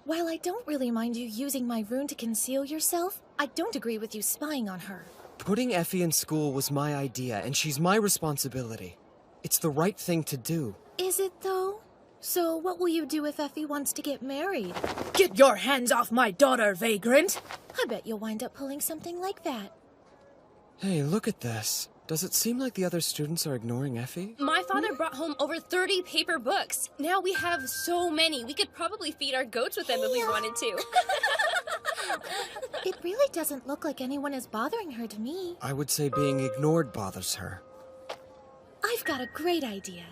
While I don't really mind you using my rune to conceal yourself, I don't agree with you spying on her. Putting Effie in school was my idea, and she's my responsibility. It's the right thing to do. Is it, though? So what will you do if Effie wants to get married? Get your hands off my daughter, vagrant! I bet you'll wind up pulling something like that. Hey, look at this. Does it seem like the other students are ignoring Effie? My father brought home over 30 paper books. Now we have so many. We could probably feed our goats with them if we wanted to. It really doesn't look like anyone is bothering her to me. I would say being ignored bothers her. I've got a great idea.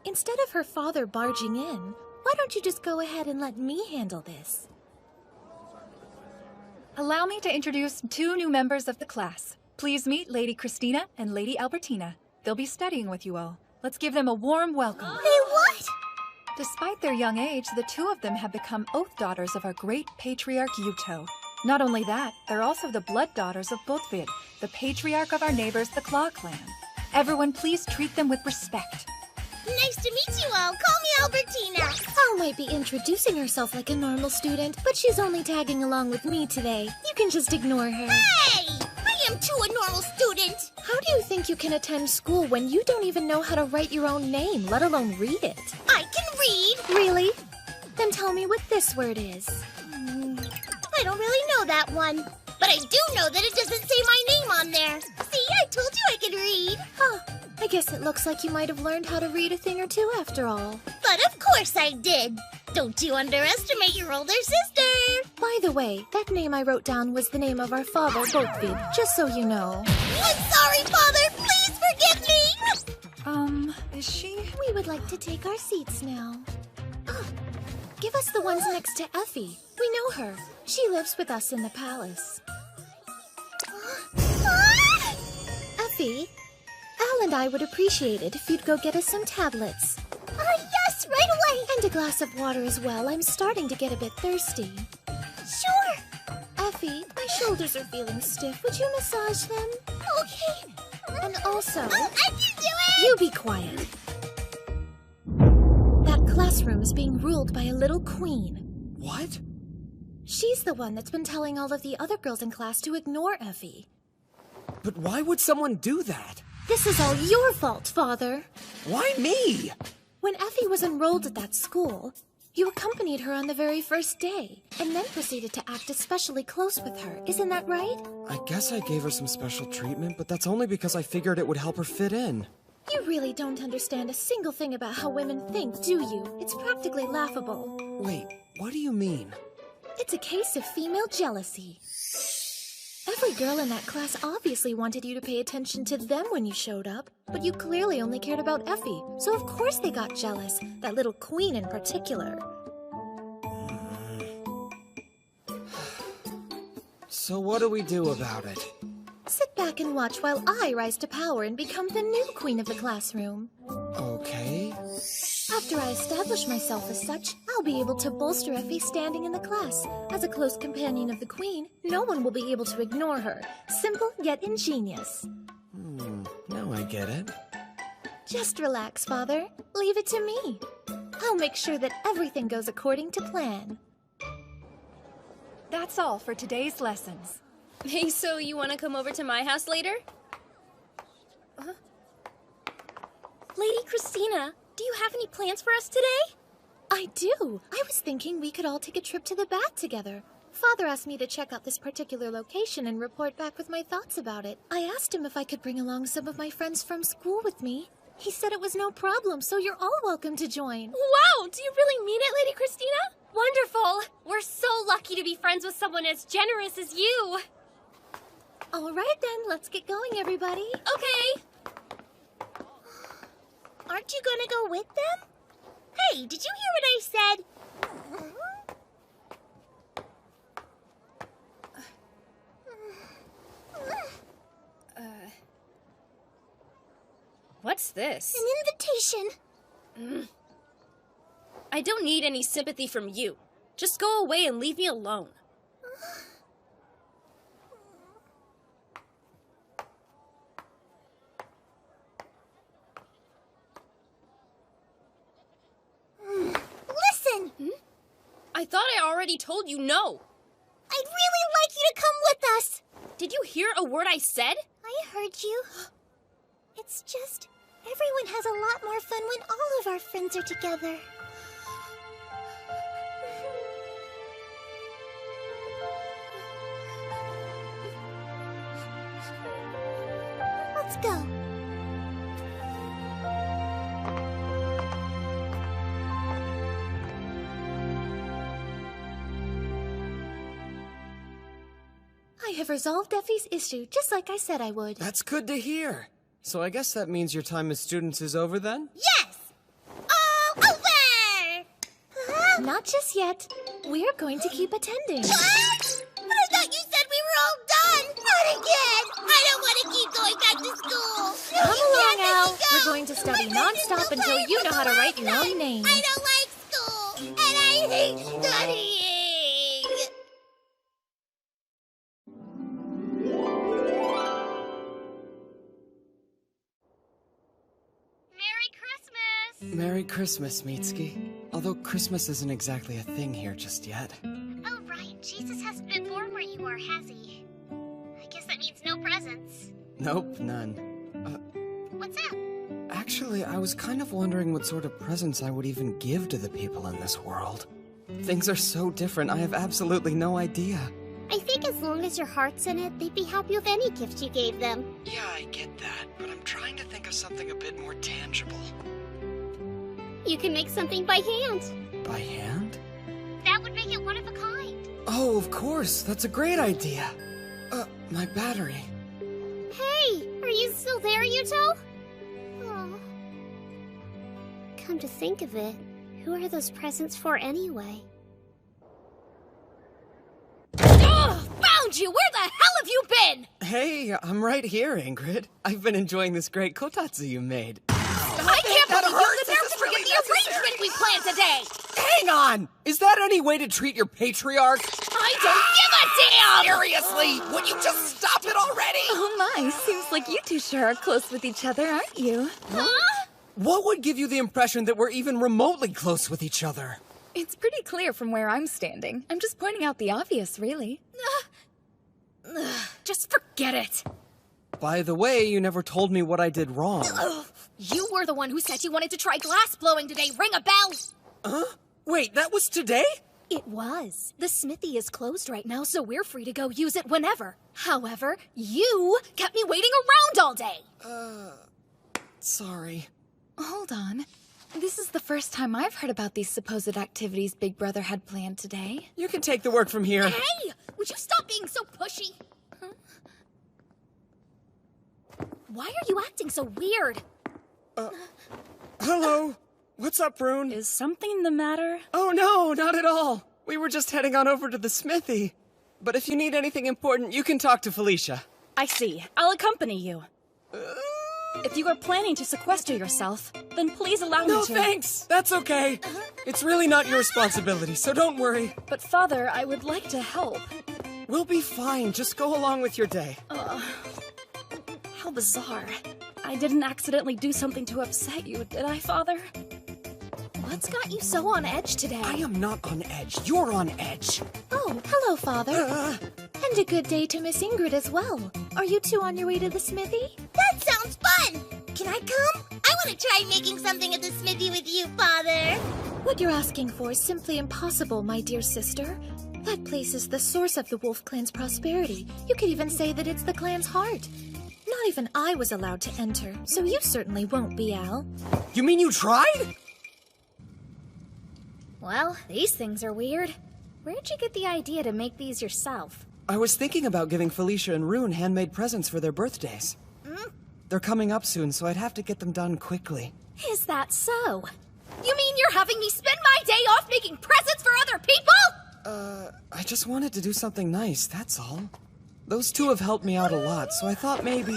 Instead of her father barging in, why don't you just go ahead and let me handle this? Allow me to introduce 2 new members of the class. Please meet Lady Christina and Lady Albertina. They'll be studying with you all. Let's give them a warm welcome. Hey, what? Despite their young age, the 2 of them have become oath daughters of our great patriarch Yuto. Not only that, they're also the blood daughters of Botvid, the patriarch of our neighbors, the Claw clan. Everyone please treat them with respect. Nice to meet you all. Call me Albertina. Al might be introducing herself like a normal student, but she's only tagging along with me today. You can just ignore her. Hey! I am too a normal student. How do you think you can attend school when you don't even know how to write your own name, let alone read it? I can read. Really? Then tell me what this word is. I don't really know that one. But I do know that it doesn't say my name on there. See, I told you I could read. Huh. I guess it looks like you might have learned how to read a thing or two after all. But of course I did. Don't you underestimate your older sister. By the way, that name I wrote down was the name of our father, Botvid, just so you know. I'm sorry, Father. Please forgive me. Is she? We would like to take our seats now. Oh, give us the ones next to Effie. We know her. She lives with us in the palace. Effie, Al and I would appreciate it if you'd go get us some tablets. Yes, right away! And a glass of water as well. I'm starting to get a bit thirsty. Sure! Effie, my shoulders are feeling stiff. Would you massage them? Okay. And also... I can do it! You be quiet. That classroom is being ruled by a little queen. What? She's the one that's been telling all of the other girls in class to ignore Effie. But why would someone do that? This is all your fault, Father. Why me? When Effie was enrolled at that school, you accompanied her on the very first day, and then proceeded to act especially close with her. Isn't that right? I guess I gave her some special treatment, but that's only because I figured it would help her fit in. You really don't understand a single thing about how women think, do you? It's practically laughable. Wait, what do you mean? It's a case of female jealousy. Every girl in that class obviously wanted you to pay attention to them when you showed up, but you clearly only cared about Effie, so of course they got jealous, that little queen in particular. So what do we do about it? Sit back and watch while I rise to power and become the new queen of the classroom. Okay. After I establish myself as such, I'll be able to bolster Effie's standing in the class. As a close companion of the queen, no one will be able to ignore her. Simple yet ingenious. Now I get it. Just relax, Father. Leave it to me. I'll make sure that everything goes according to plan. That's all for today's lessons. Hey, so you want to come over to my house later? Lady Christina, do you have any plans for us today? I do. I was thinking we could all take a trip to the bath together. Father asked me to check out this particular location and report back with my thoughts about it. I asked him if I could bring along some of my friends from school with me. He said it was no problem, so you're all welcome to join. Wow, do you really mean it, Lady Christina? Wonderful! We're so lucky to be friends with someone as generous as you. All right then, let's get going, everybody. Okay. Aren't you gonna go with them? Hey, did you hear what I said? What's this? An invitation. I don't need any sympathy from you. Just go away and leave me alone. Listen! I thought I already told you no. I'd really like you to come with us. Did you hear a word I said? I heard you. It's just, everyone has a lot more fun when all of our friends are together. Let's go. I have resolved Effie's issue, just like I said I would. That's good to hear. So I guess that means your time as students is over then? Yes! All over! Not just yet. We're going to keep attending. What? But I thought you said we were all done! Not again! I don't want to keep going back to school! No, Come you along, can't let Al. me go. We're going to study My friend is non-stop so until tired you of know how to write your own name. I don't like school! And I hate studying! Merry Christmas, Mitsuki. Although Christmas isn't exactly a thing here just yet. Oh, right. Jesus hasn't been born where you are, has he? I guess that means no presents. Nope, none. What's that? Actually, I was kind of wondering what sort of presents I would even give to the people in this world. Things are so different, I have absolutely no idea. I think as long as your heart's in it, they'd be happy with any gift you gave them. Yeah, I get that, but I'm trying to think of something a bit more tangible. You can make something by hand. By hand? That would make it one of a kind. Oh, of course, that's a great idea. My battery. Hey, are you still there, Yuto? Come to think of it, who are those presents for anyway? Ugh! Found you! Where the hell have you been? Hey, I'm right here, Ingrid. I've been enjoying this great kotatsu you made. I can't believe you dare to forget the arrangement we planned today! Hang on! Is that any way to treat your patriarch? I don't give a damn! Seriously, would you just stop it already? Oh my, seems like you two sure are close with each other, aren't you? Huh? What would give you the impression that we're even remotely close with each other? It's pretty clear from where I'm standing. I'm just pointing out the obvious, really. Just forget it. By the way, you never told me what I did wrong. You were the one who said you wanted to try glass blowing today. Ring a bell! Huh? Wait, that was today? It was. The smithy is closed right now, so we're free to go use it whenever. However, you kept me waiting around all day. Sorry. Hold on. This is the first time I've heard about these supposed activities Big Brother had planned today. You can take the work from here. Hey! Would you stop being so pushy? Huh? Why are you acting so weird? Hello. What's up, Rune? Is something the matter? Oh no, not at all. We were just heading on over to the smithy. But if you need anything important, you can talk to Felicia. I see. I'll accompany you. If you are planning to sequester yourself, then please allow me to. No, thanks. That's okay. It's really not your responsibility, so don't worry. But Father, I would like to help. We'll be fine. Just go along with your day. How bizarre. I didn't accidentally do something to upset you, did I, Father? What's got you so on edge today? I am not on edge. You're on edge. Oh, hello, Father. And a good day to Miss Ingrid as well. Are you two on your way to the smithy? That sounds fun! Can I come? I want to try making something at the smithy with you, Father. What you're asking for is simply impossible, my dear sister. That place is the source of the Wolf Clan's prosperity. You could even say that it's the clan's heart. Not even I was allowed to enter, so you certainly won't be, Al. You mean you tried? Well, these things are weird. Where'd you get the idea to make these yourself? I was thinking about giving Felicia and Rune handmade presents for their birthdays. They're coming up soon, so I'd have to get them done quickly. Is that so? You mean you're having me spend my day off making presents for other people? I just wanted to do something nice, that's all. Those two have helped me out a lot, so I thought maybe...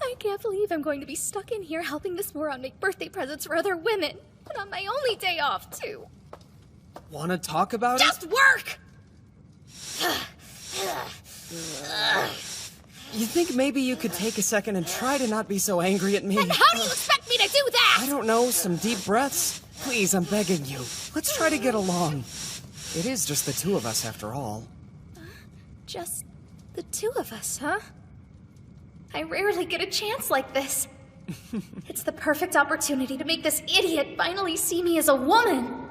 I can't believe I'm going to be stuck in here helping this moron make birthday presents for other women. And on my only day off, too. Wanna talk about Just work! You think maybe you could take a second and try to not be so angry at me? And how do you expect me to do that? I don't know, some deep breaths? Please, I'm begging you. Let's try to get along. It is just the two of us, after all. Just the two of us, huh? I rarely get a chance like this. It's the perfect opportunity to make this idiot finally see me as a woman.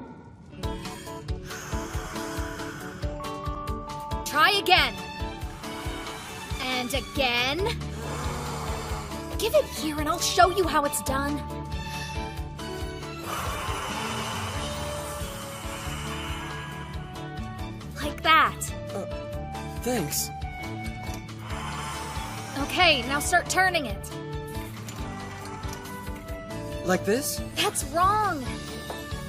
Try again. And again. Give it here and I'll show you how it's done. Like that. Thanks. Okay, now start turning it. Like this? That's wrong.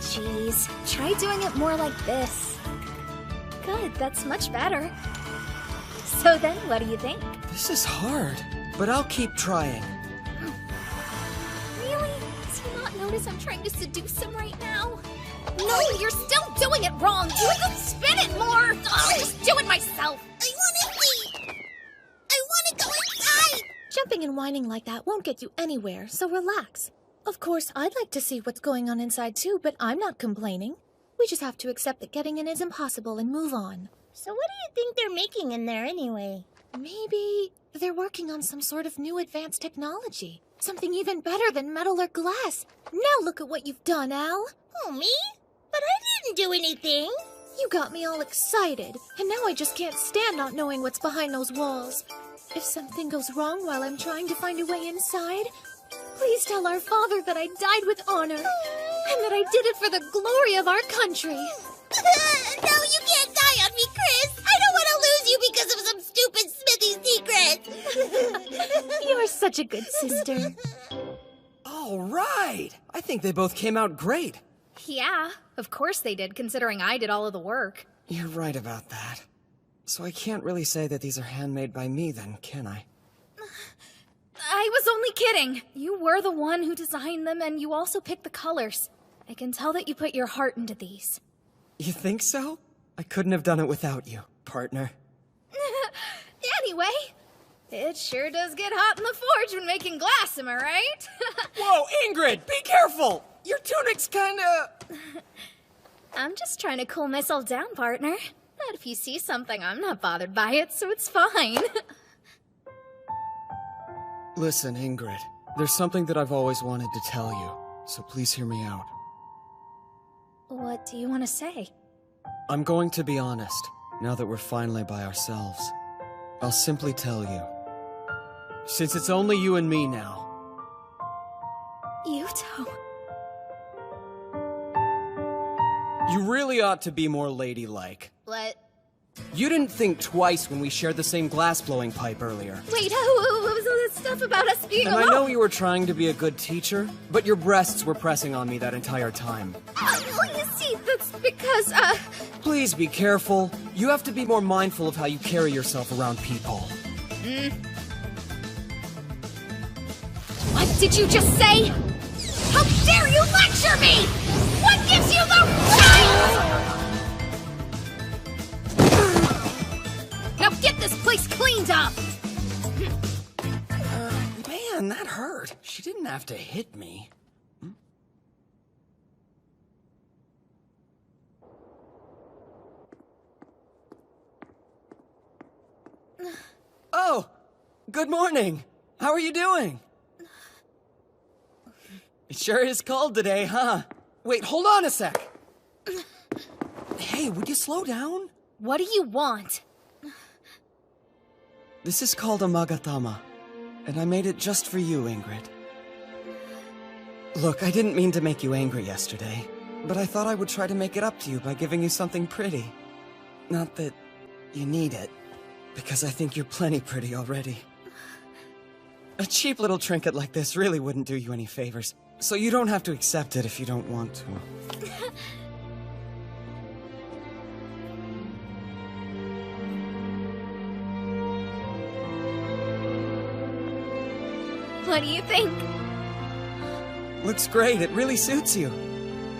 Jeez, try doing it more like this. Good, that's much better. So then, what do you think? This is hard, but I'll keep trying. Really? Does he not notice I'm trying to seduce him right now? No, you're still doing it wrong! You could spin it more! I'll just do it myself! I want to eat! I want to go inside! Jumping and whining like that won't get you anywhere, so relax. Of course, I'd like to see what's going on inside too, but I'm not complaining. We just have to accept that getting in is impossible and move on. So what do you think they're making in there anyway? Maybe they're working on some sort of new advanced technology. Something even better than metal or glass. Now look at what you've done, Al. Oh, me? But I didn't do anything. You got me all excited, and now I just can't stand not knowing what's behind those walls. If something goes wrong while I'm trying to find a way inside, please tell our father that I died with honor, and that I did it for the glory of our country. No, you can't die on me, Chris. I don't want to lose you because of some stupid smithy secret. You're such a good sister. Oh, All right! I think they both came out great. Yeah, of course they did, considering I did all of the work. You're right about that. So I can't really say that these are handmade by me then, can I? I was only kidding. You were the one who designed them, and you also picked the colors. I can tell that you put your heart into these. You think so? I couldn't have done it without you, partner. Anyway, it sure does get hot in the forge when making glass, am I right? Whoa, Ingrid, be careful! Your tunic's kinda... I'm just trying to cool myself down, partner. But if you see something, I'm not bothered by it, so it's fine. Listen, Ingrid, there's something that I've always wanted to tell you, so please hear me out. What do you want to say? I'm going to be honest, now that we're finally by ourselves. I'll simply tell you. Since it's only you and me now. Yuto. You really ought to be more ladylike. What? You didn't think twice when we shared the same glass-blowing pipe earlier. Wait, what was all that stuff about us being And alone? I know you were trying to be a good teacher, but your breasts were pressing on me that entire time. You see, that's because, Please be careful. You have to be more mindful of how you carry yourself around people. What did you just say? How dare you lecture me? What gives you the right? Now get this place cleaned up! Man, that hurt. She didn't have to hit me. Oh, good morning. How are you doing? It sure is cold today, huh? Wait, hold on a sec. Hey, would you slow down? What do you want? This is called a magatama, and I made it just for you, Ingrid. Look, I didn't mean to make you angry yesterday, but I thought I would try to make it up to you by giving you something pretty. Not that you need it, because I think you're plenty pretty already. A cheap little trinket like this really wouldn't do you any favors, so you don't have to accept it if you don't want to. What do you think? Looks great, it really suits you.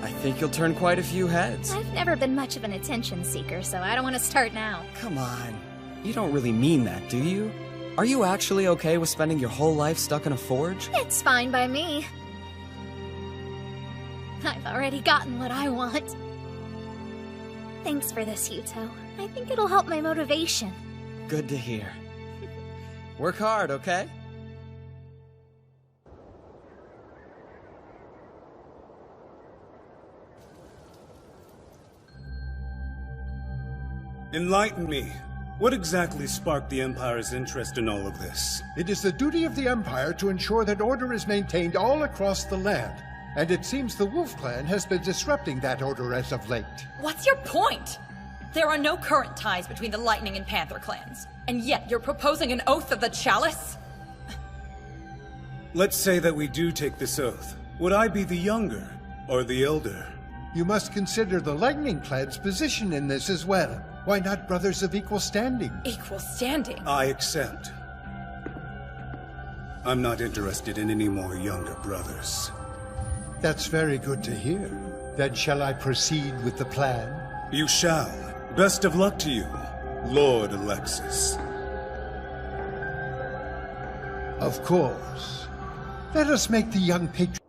I think you'll turn quite a few heads. I've never been much of an attention seeker, so I don't want to start now. Come on, you don't really mean that, do you? Are you actually okay with spending your whole life stuck in a forge? It's fine by me. I've already gotten what I want. Thanks for this, Yuto. I think it'll help my motivation. Good to hear. Work hard, okay? Enlighten me. What exactly sparked the Empire's interest in all of this? It is the duty of the Empire to ensure that order is maintained all across the land. And it seems the Wolf Clan has been disrupting that order as of late. What's your point? There are no current ties between the Lightning and Panther clans, and yet you're proposing an oath of the Chalice? Let's say that we do take this oath. Would I be the younger or the elder? You must consider the Lightning Clan's position in this as well. Why not brothers of equal standing? Equal standing? I accept. I'm not interested in any more younger brothers. That's very good to hear. Then shall I proceed with the plan? You shall. Best of luck to you, Lord Alexis. Of course. Let us make the young patriot.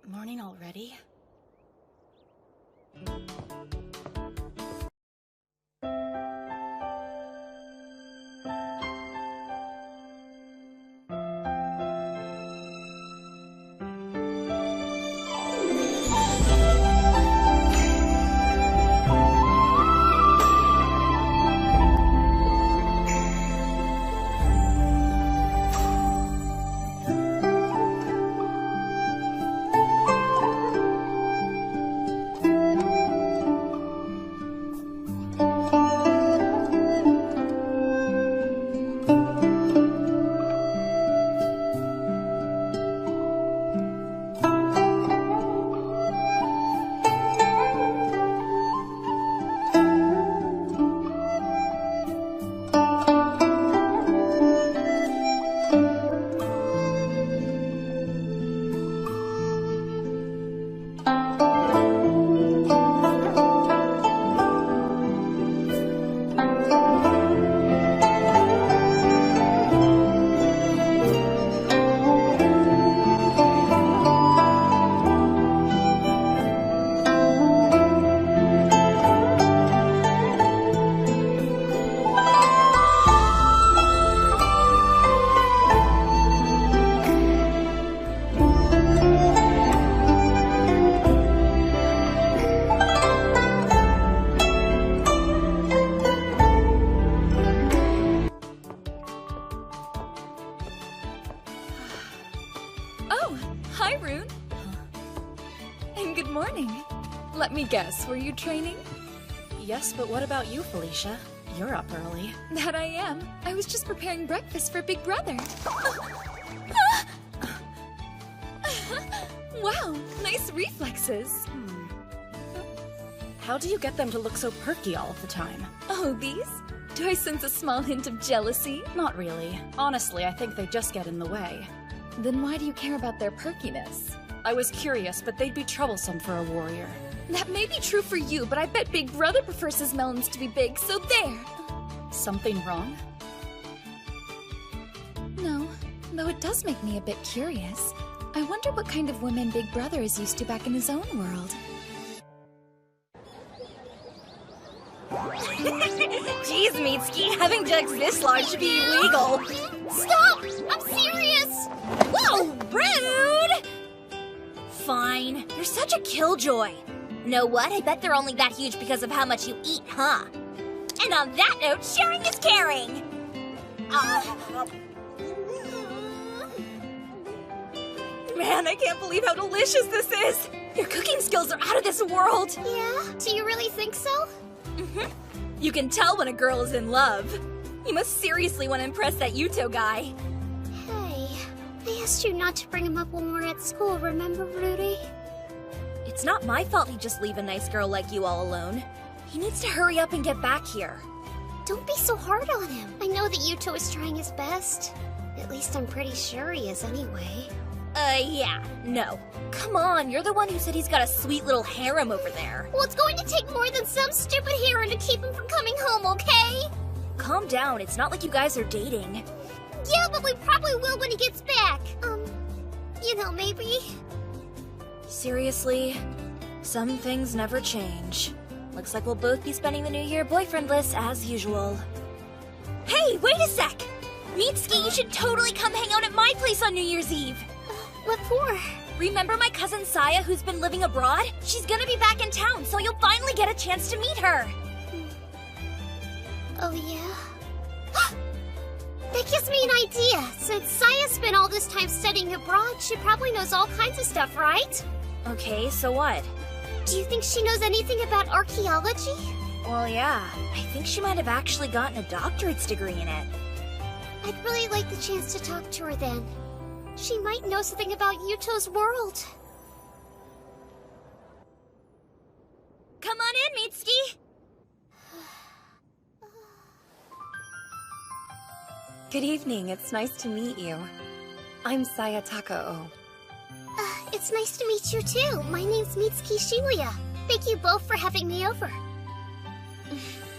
Morning already? guess, were you training? Yes, but what about you, Felicia? You're up early. That I am. I was just preparing breakfast for Big Brother. Wow, nice reflexes. How do you get them to look so perky all of the time? Oh, these? Do I sense a small hint of jealousy? Not really. Honestly, I think they just get in the way. Then why do you care about their perkiness? I was curious, but they'd be troublesome for a warrior. That may be true for you, but I bet Big Brother prefers his melons to be big, so there! Something wrong? No, though it does make me a bit curious. I wonder what kind of women Big Brother is used to back in his own world. Jeez, Mitsuki, having jugs this large should be illegal. Stop! I'm serious! Whoa, rude! Fine, you're such a killjoy. Know what? I bet they're only that huge because of how much you eat, huh? And on that note, sharing is caring! Man, I can't believe how delicious this is! Your cooking skills are out of this world! Yeah? Do you really think so? Mm-hmm. You can tell when a girl is in love. You must seriously want to impress that Yuto guy. Hey, I asked you not to bring him up when we were at school, remember, Rudy? It's not my fault he'd just leave a nice girl like you all alone. He needs to hurry up and get back here. Don't be so hard on him. I know that Yuto is trying his best. At least I'm pretty sure he is anyway. Yeah, no. Come on, you're the one who said he's got a sweet little harem over there. Well, it's going to take more than some stupid harem to keep him from coming home, okay? Calm down, it's not like you guys are dating. Yeah, but we probably will when he gets back. You know, maybe. Seriously? Some things never change. Looks like we'll both be spending the new year boyfriendless as usual. Hey, wait a sec! Mitsuki, you should totally come hang out at my place on New Year's Eve! What for? Remember my cousin Saya who's been living abroad? She's gonna be back in town, so you'll finally get a chance to meet her! Oh, yeah? That gives me an idea! Since Saya's spent all this time studying abroad, she probably knows all kinds of stuff, right? Okay, so what? Do you think she knows anything about archaeology? Well, yeah. I think she might have actually gotten a doctorate's degree in it. I'd really like the chance to talk to her then. She might know something about Yuto's world. Come on in, Mitsuki! Good evening, it's nice to meet you. I'm Saya Takao. It's nice to meet you too. My name's Mitsuki Shibuya. Thank you both for having me over.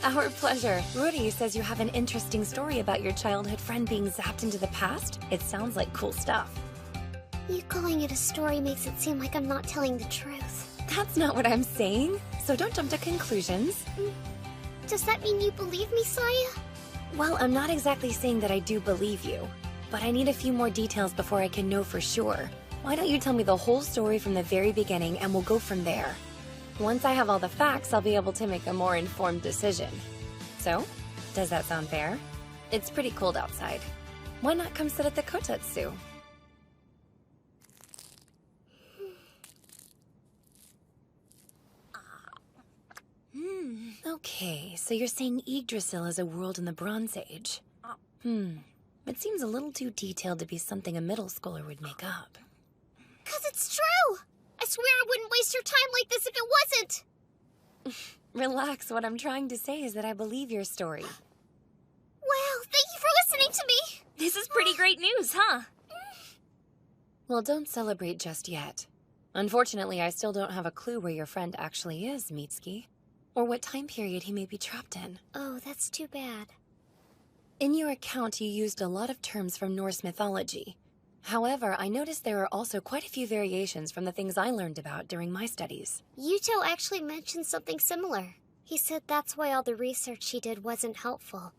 Our pleasure. Rudy says you have an interesting story about your childhood friend being zapped into the past. It sounds like cool stuff. You calling it a story makes it seem like I'm not telling the truth. That's not what I'm saying, so don't jump to conclusions. Does that mean you believe me, Saya? Well, I'm not exactly saying that I do believe you, but I need a few more details before I can know for sure. Why don't you tell me the whole story from the very beginning and we'll go from there. Once I have all the facts, I'll be able to make a more informed decision. So, does that sound fair? It's pretty cold outside. Why not come sit at the kotetsu? Okay, so you're saying Yggdrasil is a world in the Bronze Age. It seems a little too detailed to be something a middle schooler would make up. 'Cause it's true! I swear I wouldn't waste your time like this if it wasn't! Relax, what I'm trying to say is that I believe your story. Wow, thank you for listening to me! This is pretty great news, huh? Well, don't celebrate just yet. Unfortunately, I still don't have a clue where your friend actually is, Mitsuki. Or what time period he may be trapped in. Oh, that's too bad. In your account, you used a lot of terms from Norse mythology. However, I noticed there are also quite a few variations from the things I learned about during my studies. Yuto actually mentioned something similar. He said that's why all the research he did wasn't helpful.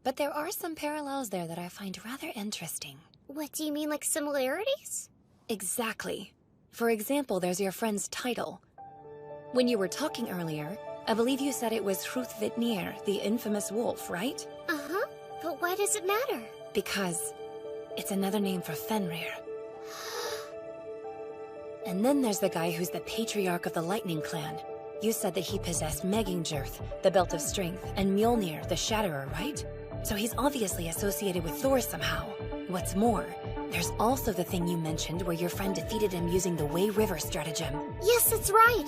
But there are some parallels there that I find rather interesting. What do you mean, like similarities? Exactly. For example, there's your friend's title. When you were talking earlier, I believe you said it was Hrúthvitnir, the infamous wolf, right? Uh-huh. But why does it matter? Because it's another name for Fenrir. And then there's the guy who's the patriarch of the Lightning Clan. You said that he possessed Megingjurth, the Belt of Strength, and Mjolnir, the Shatterer, right? So he's obviously associated with Thor somehow. What's more, there's also the thing you mentioned where your friend defeated him using the Way River stratagem. Yes, that's right.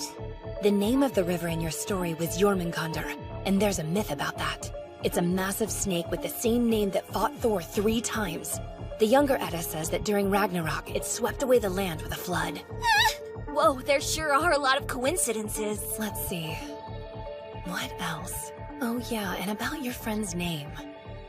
The name of the river in your story was Jormungandr, and there's a myth about that. It's a massive snake with the same name that fought Thor 3 times. The younger Edda says that during Ragnarok, it swept away the land with a flood. Whoa, there sure are a lot of coincidences. Let's see. What else? Oh yeah, and about your friend's name.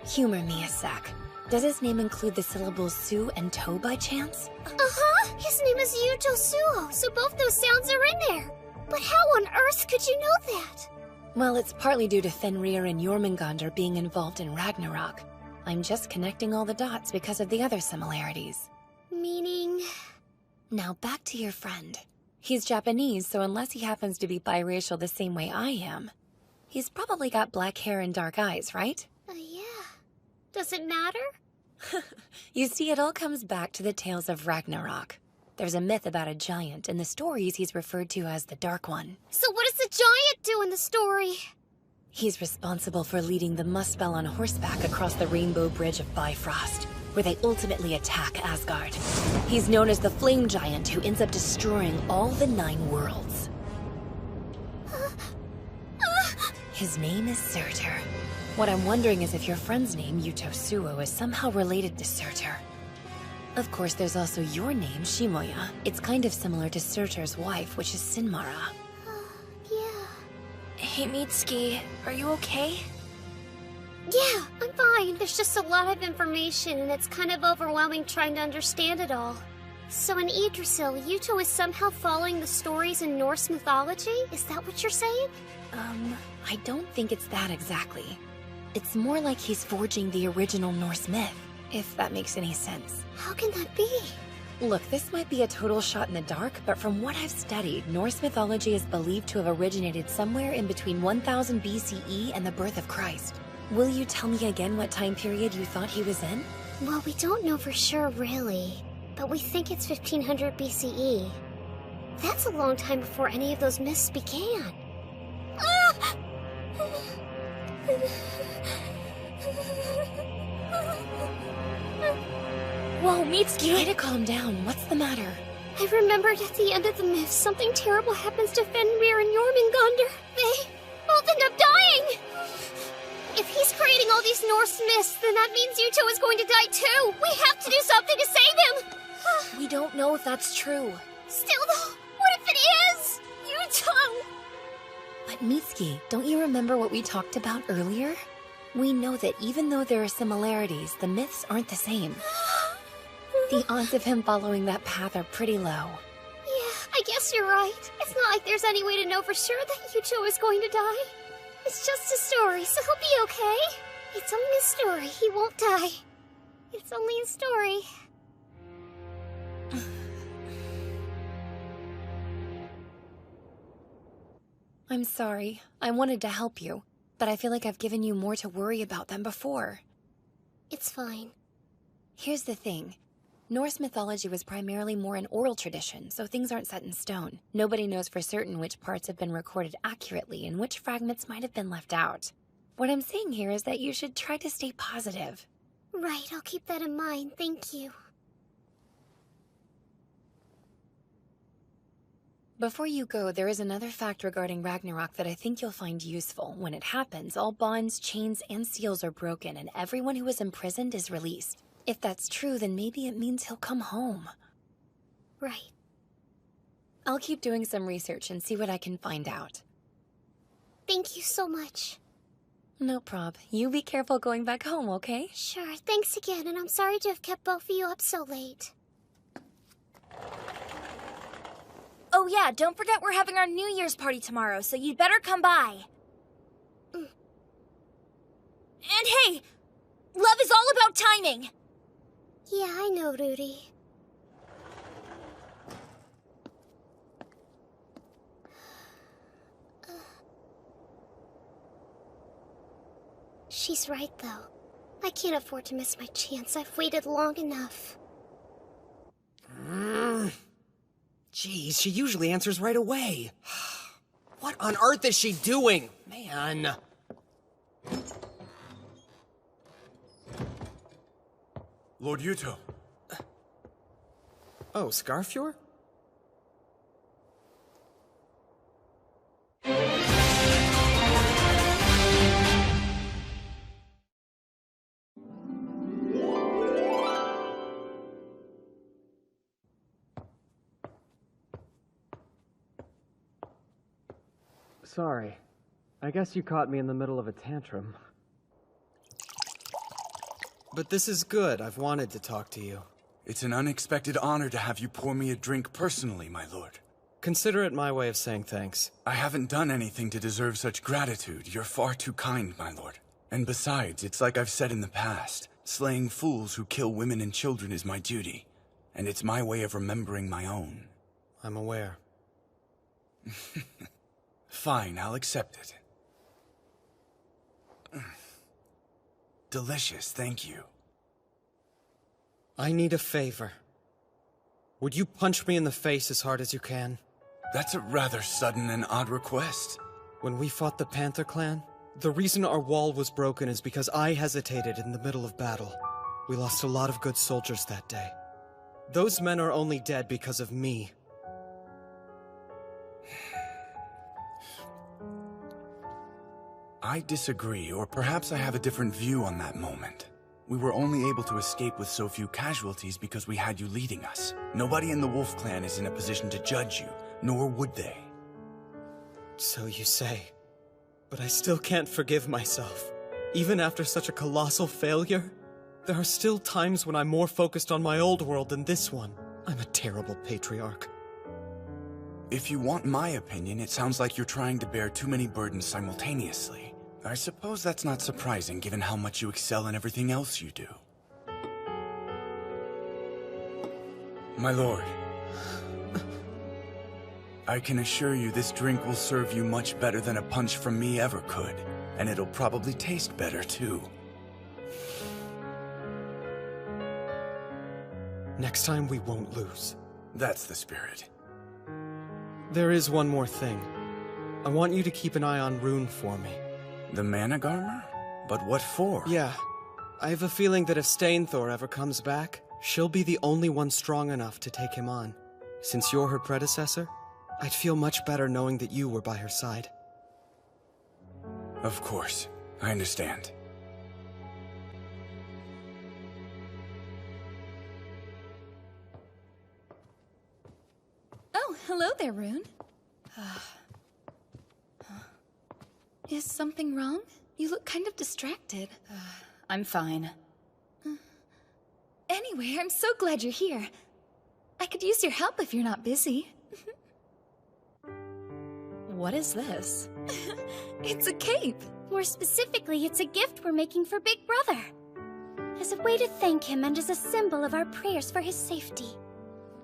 Humor me a sec. Does his name include the syllables Su and To by chance? Uh-huh! His name is Yuto Suo, so both those sounds are in there. But how on earth could you know that? Well, it's partly due to Fenrir and Jormungandr being involved in Ragnarok. I'm just connecting all the dots because of the other similarities. Meaning? Now back to your friend. He's Japanese, so unless he happens to be biracial the same way I am, he's probably got black hair and dark eyes, right? Yeah. Does it matter? You see, it all comes back to the tales of Ragnarok. There's a myth about a giant. In the stories, he's referred to as the Dark One. So what does the giant do in the story? He's responsible for leading the Muspel on horseback across the Rainbow Bridge of Bifrost, where they ultimately attack Asgard. He's known as the Flame Giant, who ends up destroying all the 9 worlds. His name is Surtur. What I'm wondering is if your friend's name, Yuto Suo, is somehow related to Surtur. Of course, there's also your name, Shimoya. It's kind of similar to Surtur's wife, which is Sinmara. Hey, Mitsuki, are you okay? Yeah, I'm fine. There's just a lot of information, and it's kind of overwhelming trying to understand it all. So in Yggdrasil, Yuto is somehow following the stories in Norse mythology? Is that what you're saying? I don't think it's that exactly. It's more like he's forging the original Norse myth, if that makes any sense. How can that be? Look, this might be a total shot in the dark, but from what I've studied, Norse mythology is believed to have originated somewhere in between 1000 BCE and the birth of Christ. Will you tell me again what time period you thought he was in? Well, we don't know for sure, really. But we think it's 1500 BCE. That's a long time before any of those myths began. Ah! Whoa, Mitsuki! Try to calm down. What's the matter? I remembered at the end of the myth, something terrible happens to Fenrir and Jormungandr. They both end up dying! If he's creating all these Norse myths, then that means Yuto is going to die too! We have to do something to save him! We don't know if that's true. Still though, what if it is? Yuto! But Mitsuki, don't you remember what we talked about earlier? We know that even though there are similarities, the myths aren't the same. The odds of him following that path are pretty low. Yeah, I guess you're right. It's not like there's any way to know for sure that Yuto is going to die. It's just a story, so he'll be okay. It's only a story. He won't die. It's only a story. I'm sorry. I wanted to help you, but I feel like I've given you more to worry about than before. It's fine. Here's the thing. Norse mythology was primarily more an oral tradition, so things aren't set in stone. Nobody knows for certain which parts have been recorded accurately and which fragments might have been left out. What I'm saying here is that you should try to stay positive. Right, I'll keep that in mind. Thank you. Before you go, there is another fact regarding Ragnarok that I think you'll find useful. When it happens, all bonds, chains, and seals are broken, and everyone who is imprisoned is released. If that's true, then maybe it means he'll come home. Right. I'll keep doing some research and see what I can find out. Thank you so much. No prob. You be careful going back home, okay? Sure, thanks again, and I'm sorry to have kept both of you up so late. Oh yeah, don't forget we're having our New Year's party tomorrow, so you'd better come by. And hey, love is all about timing. Yeah, I know, Rudy. She's right, though. I can't afford to miss my chance. I've waited long enough. Jeez, she usually answers right away. What on earth is she doing? Man. Lord Yuto. Oh, Scarfjord? Sorry. I guess you caught me in the middle of a tantrum. But this is good. I've wanted to talk to you. It's an unexpected honor to have you pour me a drink personally, my lord. Consider it my way of saying thanks. I haven't done anything to deserve such gratitude. You're far too kind, my lord. And besides, it's like I've said in the past. Slaying fools who kill women and children is my duty. And it's my way of remembering my own. I'm aware. Fine, I'll accept it. Delicious, thank you. I need a favor. Would you punch me in the face as hard as you can? That's a rather sudden and odd request. When we fought the Panther Clan, the reason our wall was broken is because I hesitated in the middle of battle. We lost a lot of good soldiers that day. Those men are only dead because of me. I disagree, or perhaps I have a different view on that moment. We were only able to escape with so few casualties because we had you leading us. Nobody in the Wolf Clan is in a position to judge you, nor would they. So you say. But I still can't forgive myself. Even after such a colossal failure, there are still times when I'm more focused on my old world than this one. I'm a terrible patriarch. If you want my opinion, it sounds like you're trying to bear too many burdens simultaneously. I suppose that's not surprising, given how much you excel in everything else you do. My lord, I can assure you this drink will serve you much better than a punch from me ever could, and it'll probably taste better, too. Next time we won't lose. That's the spirit. There is one more thing. I want you to keep an eye on Rune for me. The Managarmer? But what for? Yeah. I have a feeling that if Stainthor ever comes back, she'll be the only one strong enough to take him on. Since you're her predecessor, I'd feel much better knowing that you were by her side. Of course. I understand. Oh, hello there, Rune. Is something wrong? You look kind of distracted. I'm fine. Anyway, I'm so glad you're here. I could use your help if you're not busy. What is this? It's a cape. More specifically, it's a gift we're making for Big Brother. As a way to thank him and as a symbol of our prayers for his safety.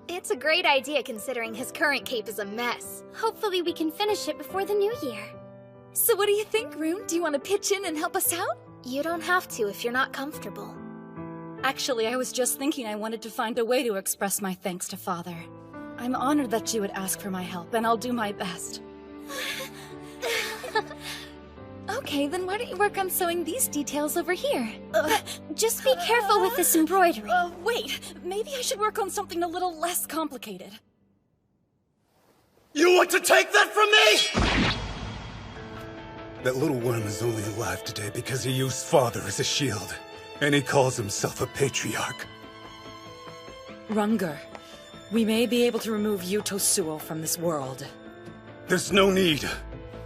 It's a great idea considering his current cape is a mess. Hopefully we can finish it before the new year. So what do you think, Rune? Do you want to pitch in and help us out? You don't have to if you're not comfortable. Actually, I was just thinking I wanted to find a way to express my thanks to Father. I'm honored that you would ask for my help, and I'll do my best. Okay, then why don't you work on sewing these details over here? Just be careful with this embroidery. Wait, maybe I should work on something a little less complicated. You want to take that from me?! That little worm is only alive today because he used Father as a shield. And he calls himself a patriarch. Runger, we may be able to remove Yuto Suo from this world. There's no need.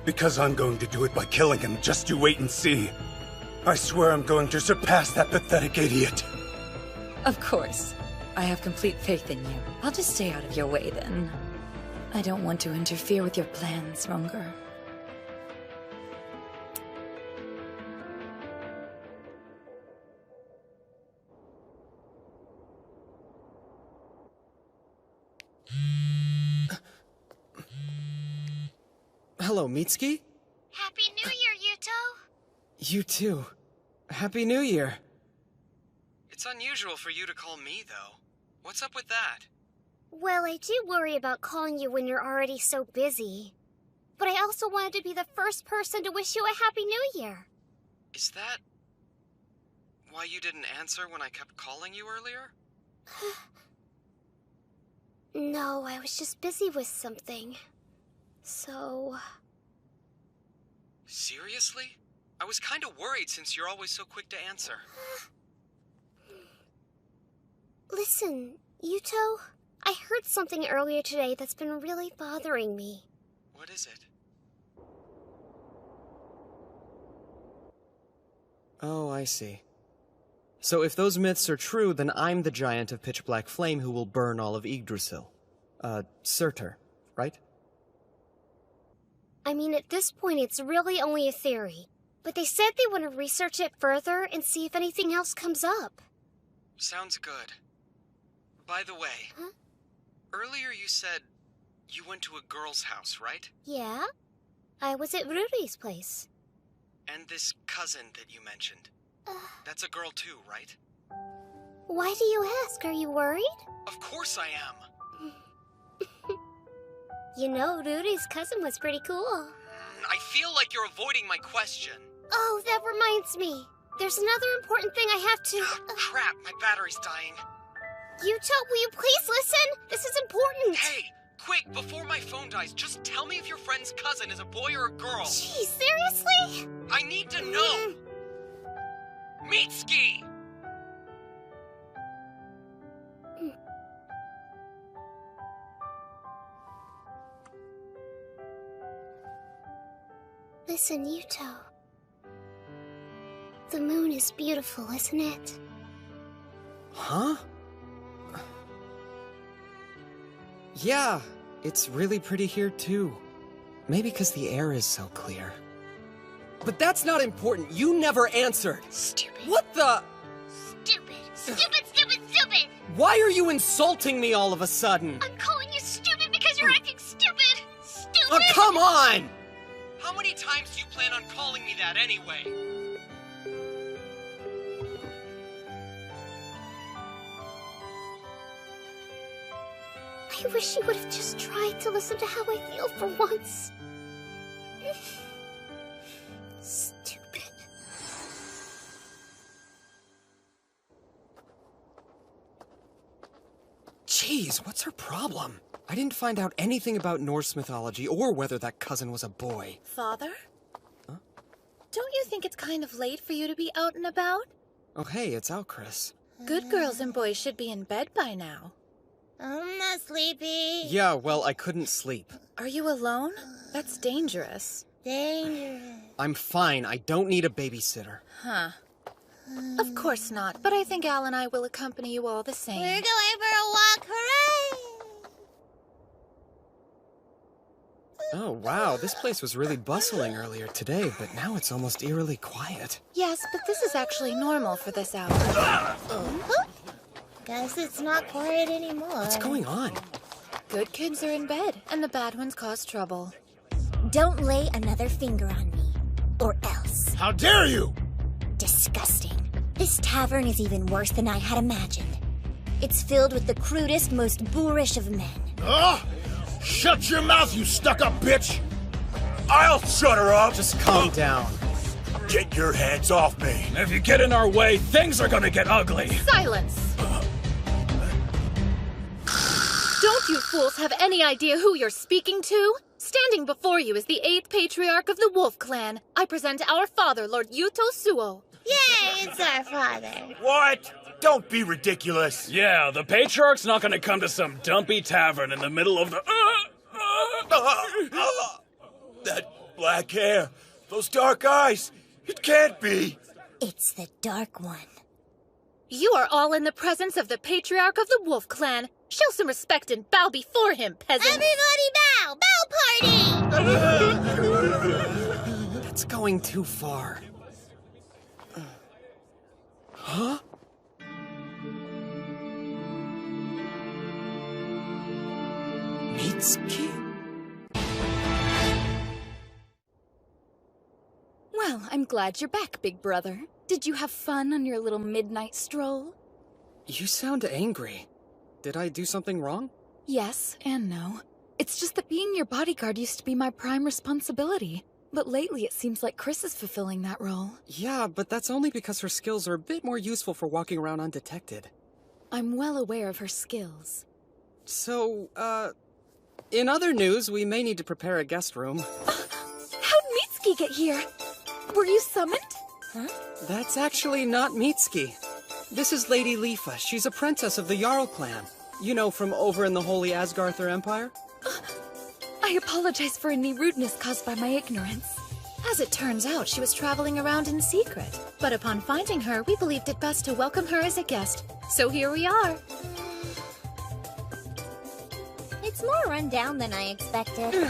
Because I'm going to do it by killing him. Just you wait and see. I swear I'm going to surpass that pathetic idiot. Of course. I have complete faith in you. I'll just stay out of your way then. I don't want to interfere with your plans, Runger. Hello, Mitsuki? Happy New Year, Yuto! You too. Happy New Year. It's unusual for you to call me, though. What's up with that? Well, I do worry about calling you when you're already so busy. But I also wanted to be the first person to wish you a Happy New Year. Is that why you didn't answer when I kept calling you earlier? No, I was just busy with something. So... Seriously? I was kinda worried since you're always so quick to answer. Listen, Yuto, I heard something earlier today that's been really bothering me. What is it? Oh, I see. So if those myths are true, then I'm the giant of pitch black flame who will burn all of Yggdrasil. Surtur, right? I mean, at this point, it's really only a theory. But they said they want to research it further and see if anything else comes up. Sounds good. By the way, earlier you said you went to a girl's house, right? Yeah? I was at Rudy's place. And this cousin that you mentioned. That's a girl too, right? Why do you ask? Are you worried? Of course I am. You know, Rudy's cousin was pretty cool. I feel like you're avoiding my question. Oh, that reminds me. There's another important thing I have to... Crap, my battery's dying. Yuto, will you please listen? This is important. Hey, quick, before my phone dies, just tell me if your friend's cousin is a boy or a girl. Gee, seriously? I need to know. Mitsuki! Listen, Yuto. The moon is beautiful, isn't it? Huh? Yeah, it's really pretty here too. Maybe because the air is so clear. But that's not important. You never answered. Stupid. What the? Stupid. Stupid. Why are you insulting me all of a sudden? I'm calling you stupid because you're acting stupid. Stupid. Oh, come on! How many times do you plan on calling me that anyway? I wish you would have just tried to listen to how I feel for once. Stupid. Jeez, what's her problem? I didn't find out anything about Norse mythology or whether that cousin was a boy. Father? Huh? Don't you think it's kind of late for you to be out and about? Oh, hey, it's Alcris. Good girls and boys should be in bed by now. I'm not sleepy. Yeah, well, I couldn't sleep. Are you alone? That's dangerous. Dangerous. I'm fine. I don't need a babysitter. Huh. Of course not, but I think Al and I will accompany you all the same. We're going for a walk, hooray! Oh, wow, this place was really bustling earlier today, but now it's almost eerily quiet. Yes, but this is actually normal for this hour. Guess it's not quiet anymore. What's going on? Good kids are in bed, and the bad ones cause trouble. Don't lay another finger on me, or else. How dare you! Disgusting. This tavern is even worse than I had imagined. It's filled with the crudest, most boorish of men. Shut your mouth, you stuck-up bitch! I'll shut her up! Just calm down. Get your hands off me! If you get in our way, things are gonna get ugly! Silence! Don't you fools have any idea who you're speaking to? Standing before you is the 8th patriarch of the Wolf Clan. I present our father, Lord Yuto Suo. Yay, it's our father. What? Don't be ridiculous. Yeah, the patriarch's not gonna come to some dumpy tavern in the middle of the... That black hair, those dark eyes, it can't be. It's the Dark One. You are all in the presence of the patriarch of the Wolf Clan. Show some respect and bow before him, peasants. Everybody bow! Bow party! That's going too far. Huh? Mitsuki? Well, I'm glad you're back, big brother. Did you have fun on your little midnight stroll? You sound angry. Did I do something wrong? Yes and no. It's just that being your bodyguard used to be my prime responsibility. But lately it seems like Chris is fulfilling that role. Yeah, but that's only because her skills are a bit more useful for walking around undetected. I'm well aware of her skills. So, in other news, we may need to prepare a guest room. How'd Mitsuki get here? Were you summoned? Huh? That's actually not Mitsuki. This is Lady Lifa. She's a princess of the Jarl clan. You know, from over in the Holy Asgarther Empire? I apologize for any rudeness caused by my ignorance. As it turns out, she was traveling around in secret. But upon finding her, we believed it best to welcome her as a guest. So here we are. It's more run down than I expected.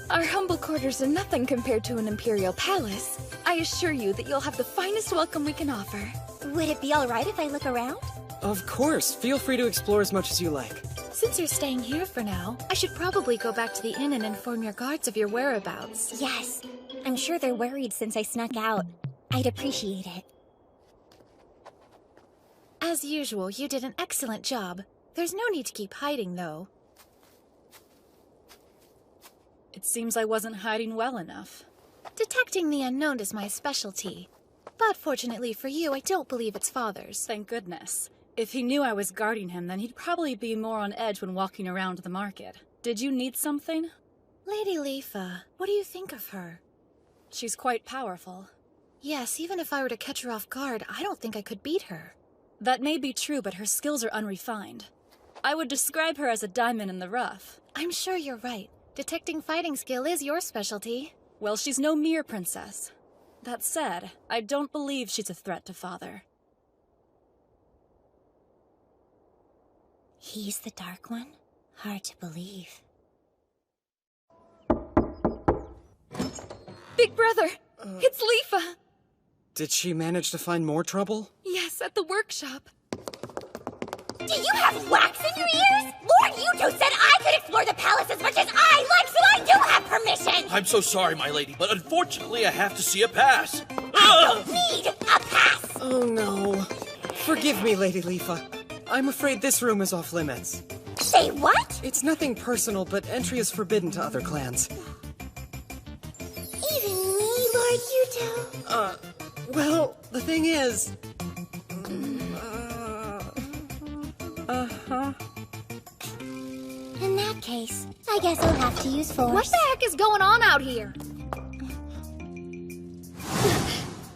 Our humble quarters are nothing compared to an imperial palace. I assure you that you'll have the finest welcome we can offer. Would it be alright if I look around? Of course. Feel free to explore as much as you like. Since you're staying here for now, I should probably go back to the inn and inform your guards of your whereabouts. Yes. I'm sure they're worried since I snuck out. I'd appreciate it. As usual, you did an excellent job. There's no need to keep hiding, though. It seems I wasn't hiding well enough. Detecting the unknown is my specialty. But fortunately for you, I don't believe it's Father's. Thank goodness. If he knew I was guarding him, then he'd probably be more on edge when walking around the market. Did you need something? Lady Lifa, what do you think of her? She's quite powerful. Yes, even if I were to catch her off guard, I don't think I could beat her. That may be true, but her skills are unrefined. I would describe her as a diamond in the rough. I'm sure you're right. Detecting fighting skill is your specialty. Well, she's no mere princess. That said, I don't believe she's a threat to Father. He's the Dark One? Hard to believe. Big brother! It's Lifa! Did she manage to find more trouble? Yes, at the workshop. Do you have wax in your ears? Lord Yuto said I could explore the palace as much as I like, so I do have permission! I'm so sorry, my lady, but unfortunately I have to see a pass. I don't need a pass! Oh no. Forgive me, Lady Lifa. I'm afraid this room is off limits. Say what? It's nothing personal, but entry is forbidden to other clans. Even me, Lord Yuto? Well, the thing is... In that case, I guess I'll have to use force. What the heck is going on out here?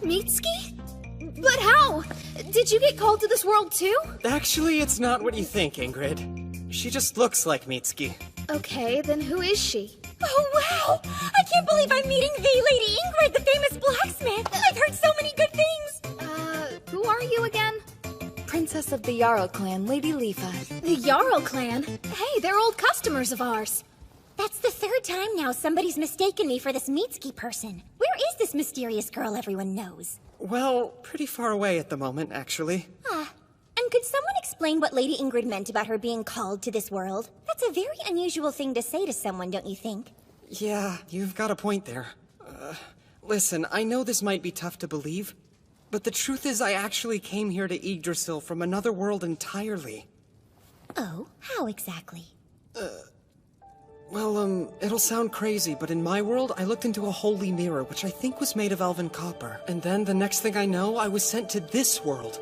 Mitsuki? But how? Did you get called to this world too? Actually, it's not what you think, Ingrid. She just looks like Mitsuki. Okay, then who is she? Oh, wow! I can't believe I'm meeting the Lady Ingrid, the famous blacksmith! I've heard so many good things! Who are you again? Princess of the Jarl clan, Lady Lifa. The Jarl clan? Hey, they're old customers of ours. That's the third time now somebody's mistaken me for this Mitsuki person. Where is this mysterious girl everyone knows? Well, pretty far away at the moment, actually. And could someone explain what Lady Ingrid meant about her being called to this world? That's a very unusual thing to say to someone, don't you think? Yeah, you've got a point there. Listen, I know this might be tough to believe, but the truth is I actually came here to Yggdrasil from another world entirely. Oh, how exactly? Well, it'll sound crazy, but in my world, I looked into a holy mirror, which I think was made of elven copper. And then, the next thing I know, I was sent to this world,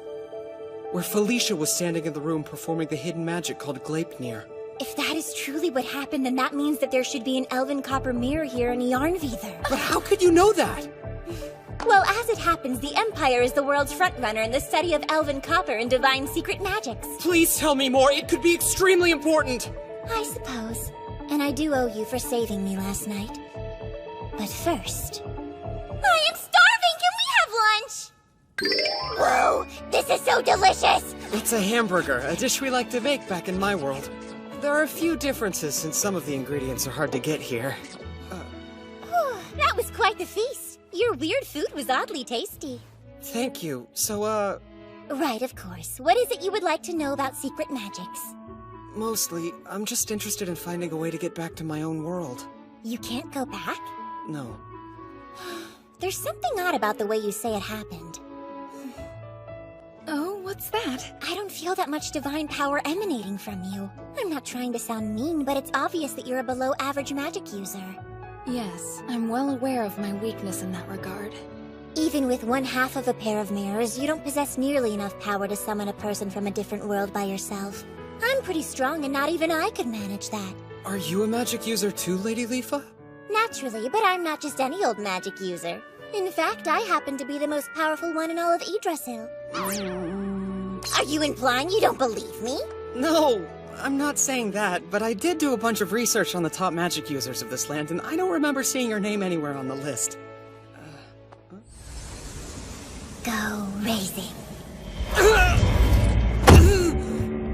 where Felicia was standing in the room performing the hidden magic called Gleipnir. If that is truly what happened, then that means that there should be an elven copper mirror here in Yarnvidar. But how could you know that? Well, as it happens, the Empire is the world's frontrunner in the study of elven copper and divine secret magics. Please tell me more. It could be extremely important. I suppose. And I do owe you for saving me last night. But first... I am starving! Can we have lunch? Whoa! This is so delicious! It's a hamburger, a dish we like to make back in my world. There are a few differences since some of the ingredients are hard to get here. That was quite the feast. Your weird food was oddly tasty. Thank you. So, Right, of course. What is it you would like to know about secret magics? Mostly, I'm just interested in finding a way to get back to my own world. You can't go back? No. There's something odd about the way you say it happened. Oh, What's that? I don't feel that much divine power emanating from you. I'm not trying to sound mean, but it's obvious that you're a below-average magic user. Yes, I'm well aware of my weakness in that regard. Even with one half of a pair of mirrors, you don't possess nearly enough power to summon a person from a different world by yourself. I'm pretty strong and not even I could manage that. Are you a magic user too, Lady Leafa? Naturally, but I'm not just any old magic user. In fact, I happen to be the most powerful one in all of Yggdrasil. Are you implying you don't believe me? No, I'm not saying that, but I did do a bunch of research on the top magic users of this land, and I don't remember seeing your name anywhere on the list. Go raising.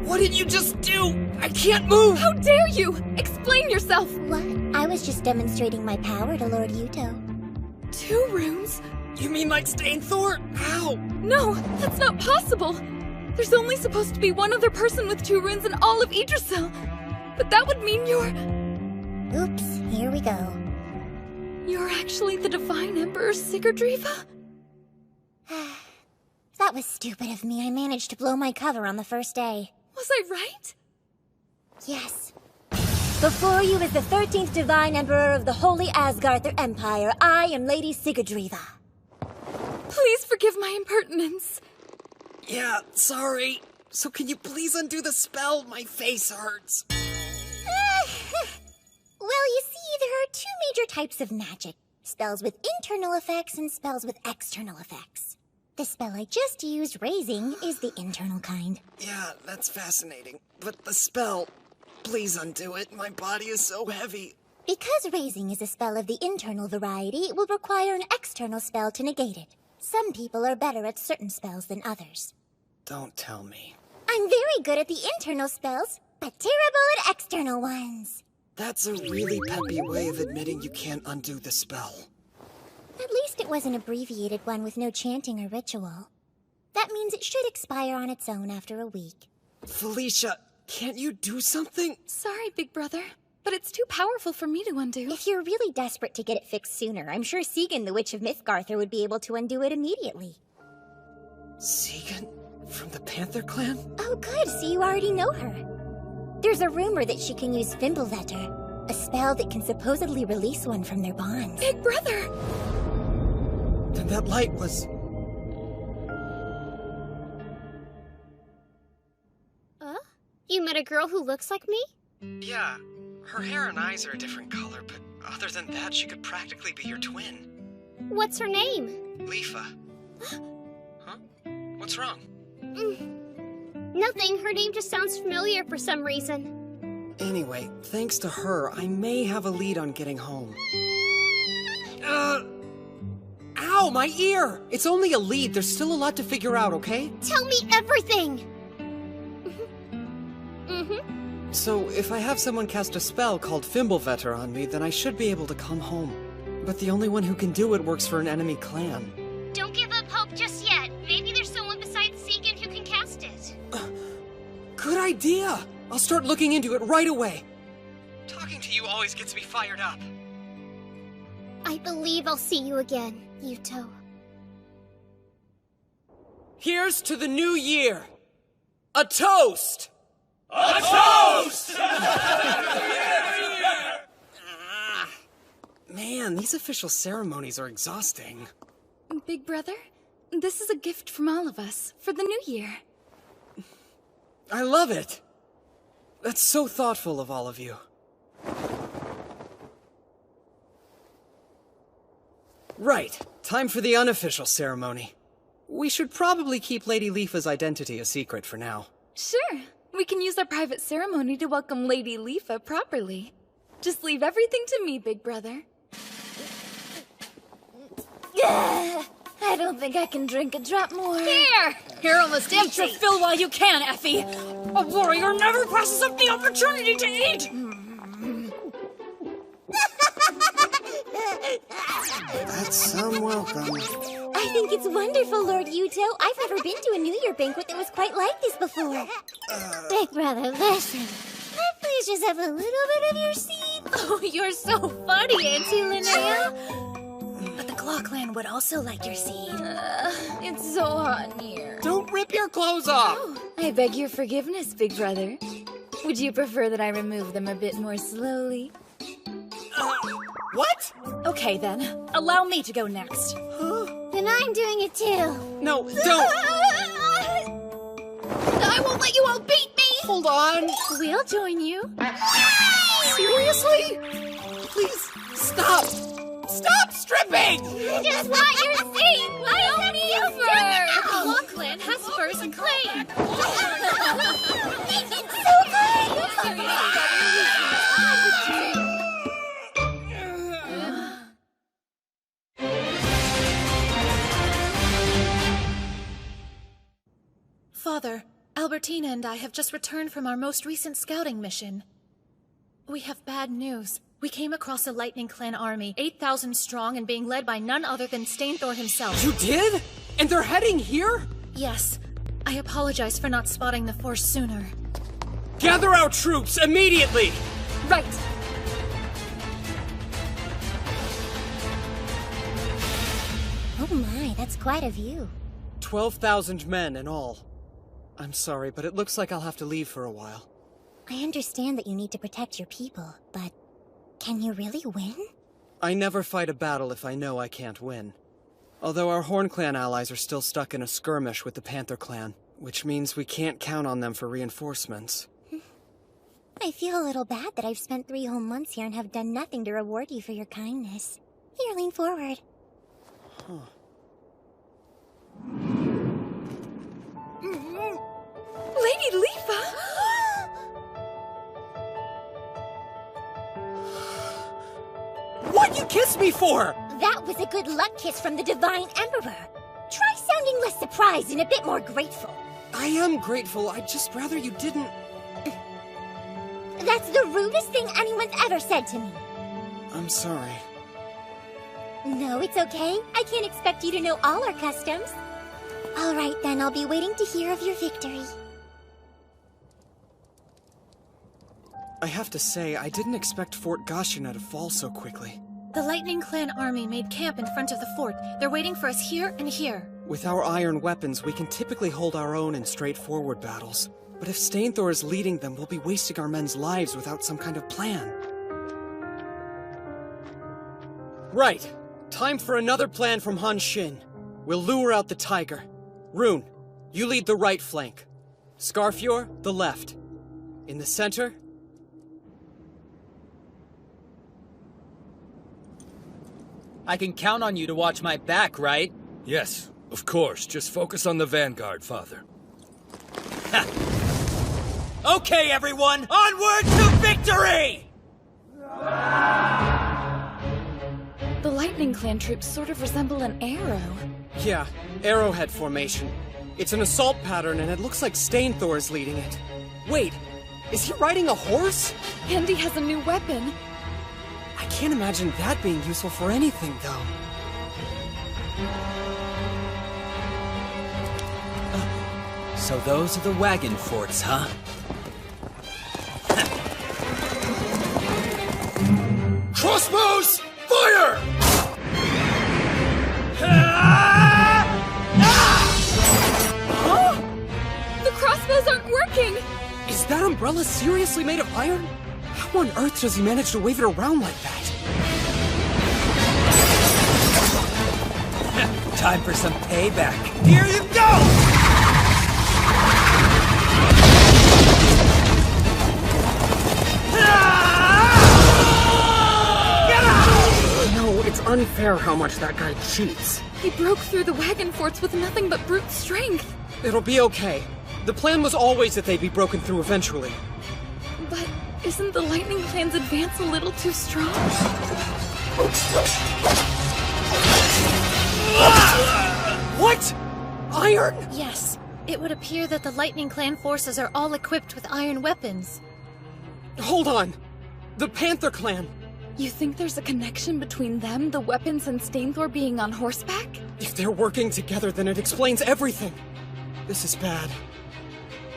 What did you just do? I can't move! How dare you! Explain yourself! What? I was just demonstrating my power to Lord Yuto. 2 runes? You mean like Stainthor? How? No, that's not possible! There's only supposed to be one other person with 2 runes in all of Yggdrasil. But that would mean you're... Oops, here we go. You're actually the Divine Emperor Sigurdriva? That was stupid of me. I managed to blow my cover on the first day. Was I right? Yes. Before you is the 13th Divine Emperor of the Holy Asgarther Empire. I am Lady Sigurdriva. Please forgive my impertinence. Yeah, sorry. So can you please undo the spell? My face hurts. Well, you see, there are 2 major types of magic. Spells with internal effects and spells with external effects. The spell I just used, Raising, is the internal kind. Yeah, that's fascinating. But the spell, please undo it. My body is so heavy. Because Raising is a spell of the internal variety, it will require an external spell to negate it. Some people are better at certain spells than others. Don't tell me. I'm very good at the internal spells, but terrible at external ones. That's a really peppy way of admitting you can't undo the spell. At least it was an abbreviated one with no chanting or ritual. That means it should expire on its own after a week. Felicia, can't you do something? Sorry, big brother, but it's too powerful for me to undo. If you're really desperate to get it fixed sooner, I'm sure Segan, the Witch of Mythgarther, would be able to undo it immediately. Segan? From the Panther Clan? Oh good, so you already know her. There's a rumor that she can use Fimbulvetter, a spell that can supposedly release one from their bonds. Big brother! Then that light was... You met a girl who looks like me? Yeah, her hair and eyes are a different color, but other than that, she could practically be your twin. What's her name? Leafa. Huh? What's wrong? Nothing. Her name just sounds familiar for some reason. Anyway, thanks to her, I may have a lead on getting home. Ow, my ear! It's only a lead. There's still a lot to figure out, okay? Tell me everything! So, if I have someone cast a spell called Fimbulvetter on me, then I should be able to come home. But the only one who can do it works for an enemy clan. Don't give up hope just yet. Maybe there's someone besides Segan who can cast it. Good idea! I'll start looking into it right away. Talking to you always gets me fired up. I believe I'll see you again, Yuto. Here's to the new year. A toast! A toast! Man, these official ceremonies are exhausting. Big brother, this is a gift from all of us for the new year. I love it. That's so thoughtful of all of you. Right, time for the unofficial ceremony. We should probably keep Lady Leafa's identity a secret for now. Sure, we can use our private ceremony to welcome Lady Leafa properly. Just leave everything to me, big brother. I don't think I can drink a drop more. Here! You're almost empty. Eat your fill while you can, Effie. A warrior never passes up the opportunity to eat. That's some welcome. I think it's wonderful, Lord Yuto. I've never been to a New Year banquet that was quite like this before. Big brother, listen. Can I please just have a little bit of your seed? Oh, you're so funny, Auntie Linnea. But the clock. Claw Clan would also like your seed. It's so hot in here. Don't rip your clothes off! I beg your forgiveness, big brother. Would you prefer that I remove them a bit more slowly? What? Okay then, allow me to go next. Then I'm doing it too. No, don't! I won't let you all beat me! Hold on! We'll join you. Seriously? Please, stop! Stop stripping! I just want your seed! Why is it The Claw Clan has furs and clay. Father, Albertina and I have just returned from our most recent scouting mission. We have bad news. We came across a Lightning Clan army, 8,000 strong and being led by none other than Stainthor himself. You did? And they're heading here? Yes. I apologize for not spotting the force sooner. Gather our troops immediately! Right. Oh my, that's quite a view. 12,000 men in all. I'm sorry, but it looks like I'll have to leave for a while. I understand that you need to protect your people, but can you really win? I never fight a battle if I know I can't win. Although our Horn Clan allies are still stuck in a skirmish with the Panther Clan, which means we can't count on them for reinforcements. I feel a little bad that I've spent 3 whole months here and have done nothing to reward you for your kindness. Here, lean forward. Huh. Lady Leafa! What'd you kiss me for? That was a good luck kiss from the Divine Emperor. Try sounding less surprised and a bit more grateful. I am grateful. I'd just rather you didn't... That's the rudest thing anyone's ever said to me. I'm sorry. No, it's okay. I can't expect you to know all our customs. All right, then. I'll be waiting to hear of your victory. I have to say, I didn't expect Fort Gashina to fall so quickly. The Lightning Clan army made camp in front of the fort. They're waiting for us here and here. With our iron weapons, we can typically hold our own in straightforward battles. But if Stainthor is leading them, we'll be wasting our men's lives without some kind of plan. Right. Time for another plan from Han Shin. We'll lure out the tiger. Rune, you lead the right flank. Scarfjord, the left. In the center... I can count on you to watch my back, right? Yes, of course. Just focus on the vanguard, Father. Okay, everyone! Onward to victory! The Lightning Clan troops sort of resemble an arrow. Yeah, arrowhead formation. It's an assault pattern, and it looks like Stainthor is leading it. Wait, is he riding a horse? And he has a new weapon. I can't imagine that being useful for anything, though. So those are the wagon forts, huh? Crossbows, fire! Oh! The crossbows aren't working! Is that umbrella seriously made of iron? How on earth does he manage to wave it around like that? Time for some payback. Here you go! No, it's unfair how much that guy cheats. He broke through the wagon forts with nothing but brute strength. It'll be okay. The plan was always that they'd be broken through eventually. But isn't the Lightning Clan's advance a little too strong? What? Iron? Yes. It would appear that the Lightning Clan forces are all equipped with iron weapons. Hold on. The Panther Clan. You think there's a connection between them, the weapons, and Stainthor being on horseback? If they're working together, then it explains everything. This is bad.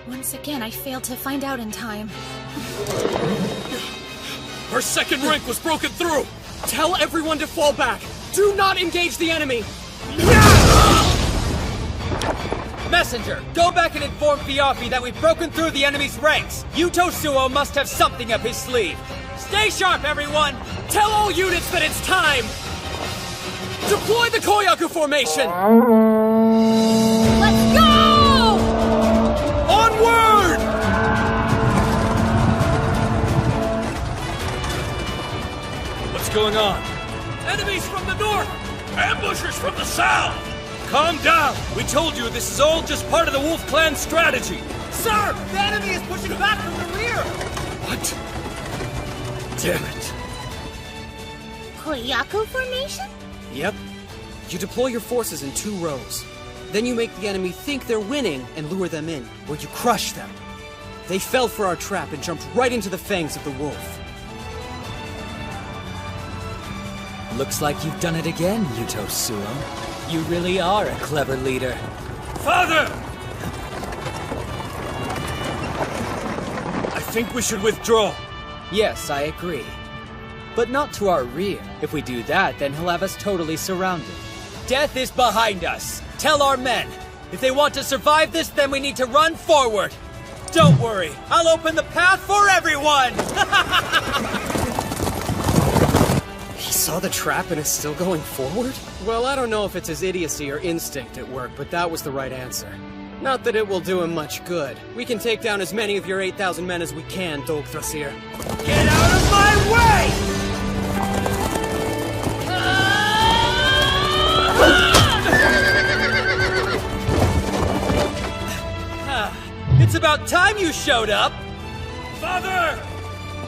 Once again, I failed to find out in time. Our second rank was broken through! Tell everyone to fall back! Do not engage the enemy! Messenger, go back and inform Fiafi that we've broken through the enemy's ranks. Yuto Suo must have something up his sleeve. Stay sharp, everyone! Tell all units that it's time! Deploy the Koyaku formation! Let's go! Onward! What's going on? Enemies from the north! Ambushers from the south! Calm down! We told you this is all just part of the Wolf Clan strategy! Sir! The enemy is pushing back from the rear! What? Damn it. Koyaku formation? Yep. You deploy your forces in 2 rows. Then you make the enemy think they're winning and lure them in, where you crush them. They fell for our trap and jumped right into the fangs of the wolf. Looks like you've done it again, Yuto Suo. You really are a clever leader. Father! I think we should withdraw. Yes, I agree. But not to our rear. If we do that, then he'll have us totally surrounded. Death is behind us. Tell our men. If they want to survive this, then we need to run forward. Don't worry. I'll open the path for everyone! He saw the trap and is still going forward? Well, I don't know if it's his idiocy or instinct at work, but that was the right answer. Not that it will do him much good. We can take down as many of your 8,000 men as we can, Dolgthrasir. Get out of my way! It's about time you showed up! Father!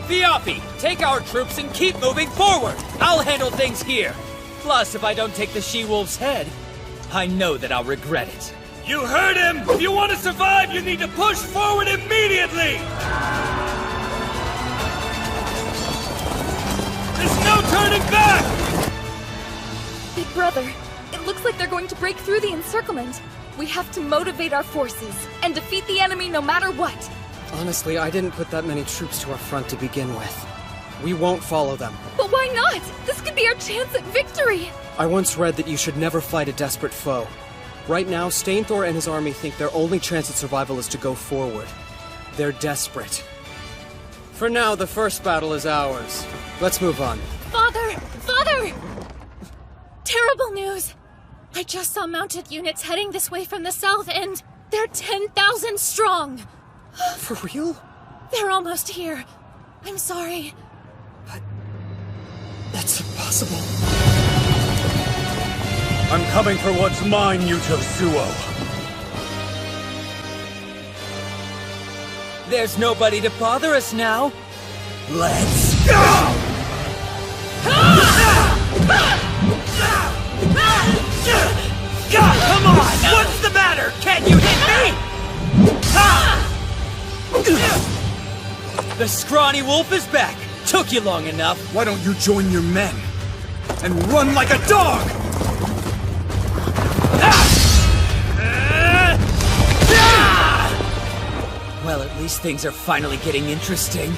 Fiafi, take our troops and keep moving forward! I'll handle things here! Plus, if I don't take the she-wolf's head, I know that I'll regret it. You heard him! If you want to survive, you need to push forward immediately! There's no turning back! Big brother, it looks like they're going to break through the encirclement. We have to motivate our forces and defeat the enemy no matter what. Honestly, I didn't put that many troops to our front to begin with. We won't follow them. But why not? This could be our chance at victory! I once read that you should never fight a desperate foe. Right now, Stainthor and his army think their only chance at survival is to go forward. They're desperate. For now, the first battle is ours. Let's move on. Father! Father! Terrible news! I just saw mounted units heading this way from the south, and they're 10,000 strong! For real? They're almost here. I'm sorry. That's impossible. I'm coming for what's mine, Yuto Suo. There's nobody to bother us now. Let's go! Come on! What's the matter? Can't you hit me? The scrawny wolf is back. Took you long enough. Why don't you join your men and run like a dog? Well, at least things are finally getting interesting.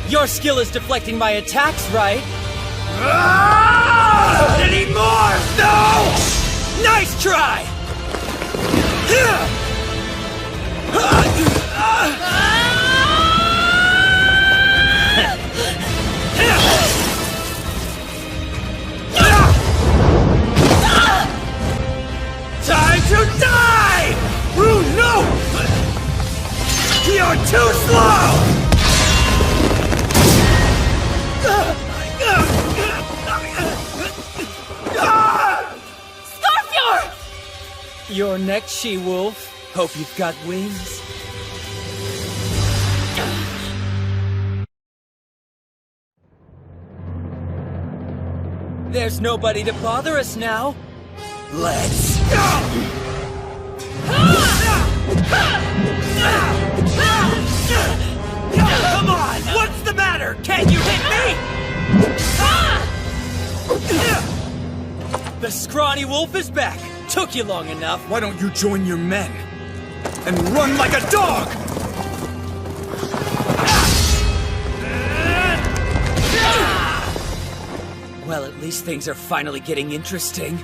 Your skill is deflecting my attacks, right? Any more? No! Nice try! Time to die! Oh no! You're too slow! Scorpior! Your next she-wolf. Hope you've got wings. There's nobody to bother us now. Let's go! Come on! What's the matter? Can't you hit me? The scrawny wolf is back. Took you long enough. Why don't you join your men and run like a dog? Well, at least things are finally getting interesting.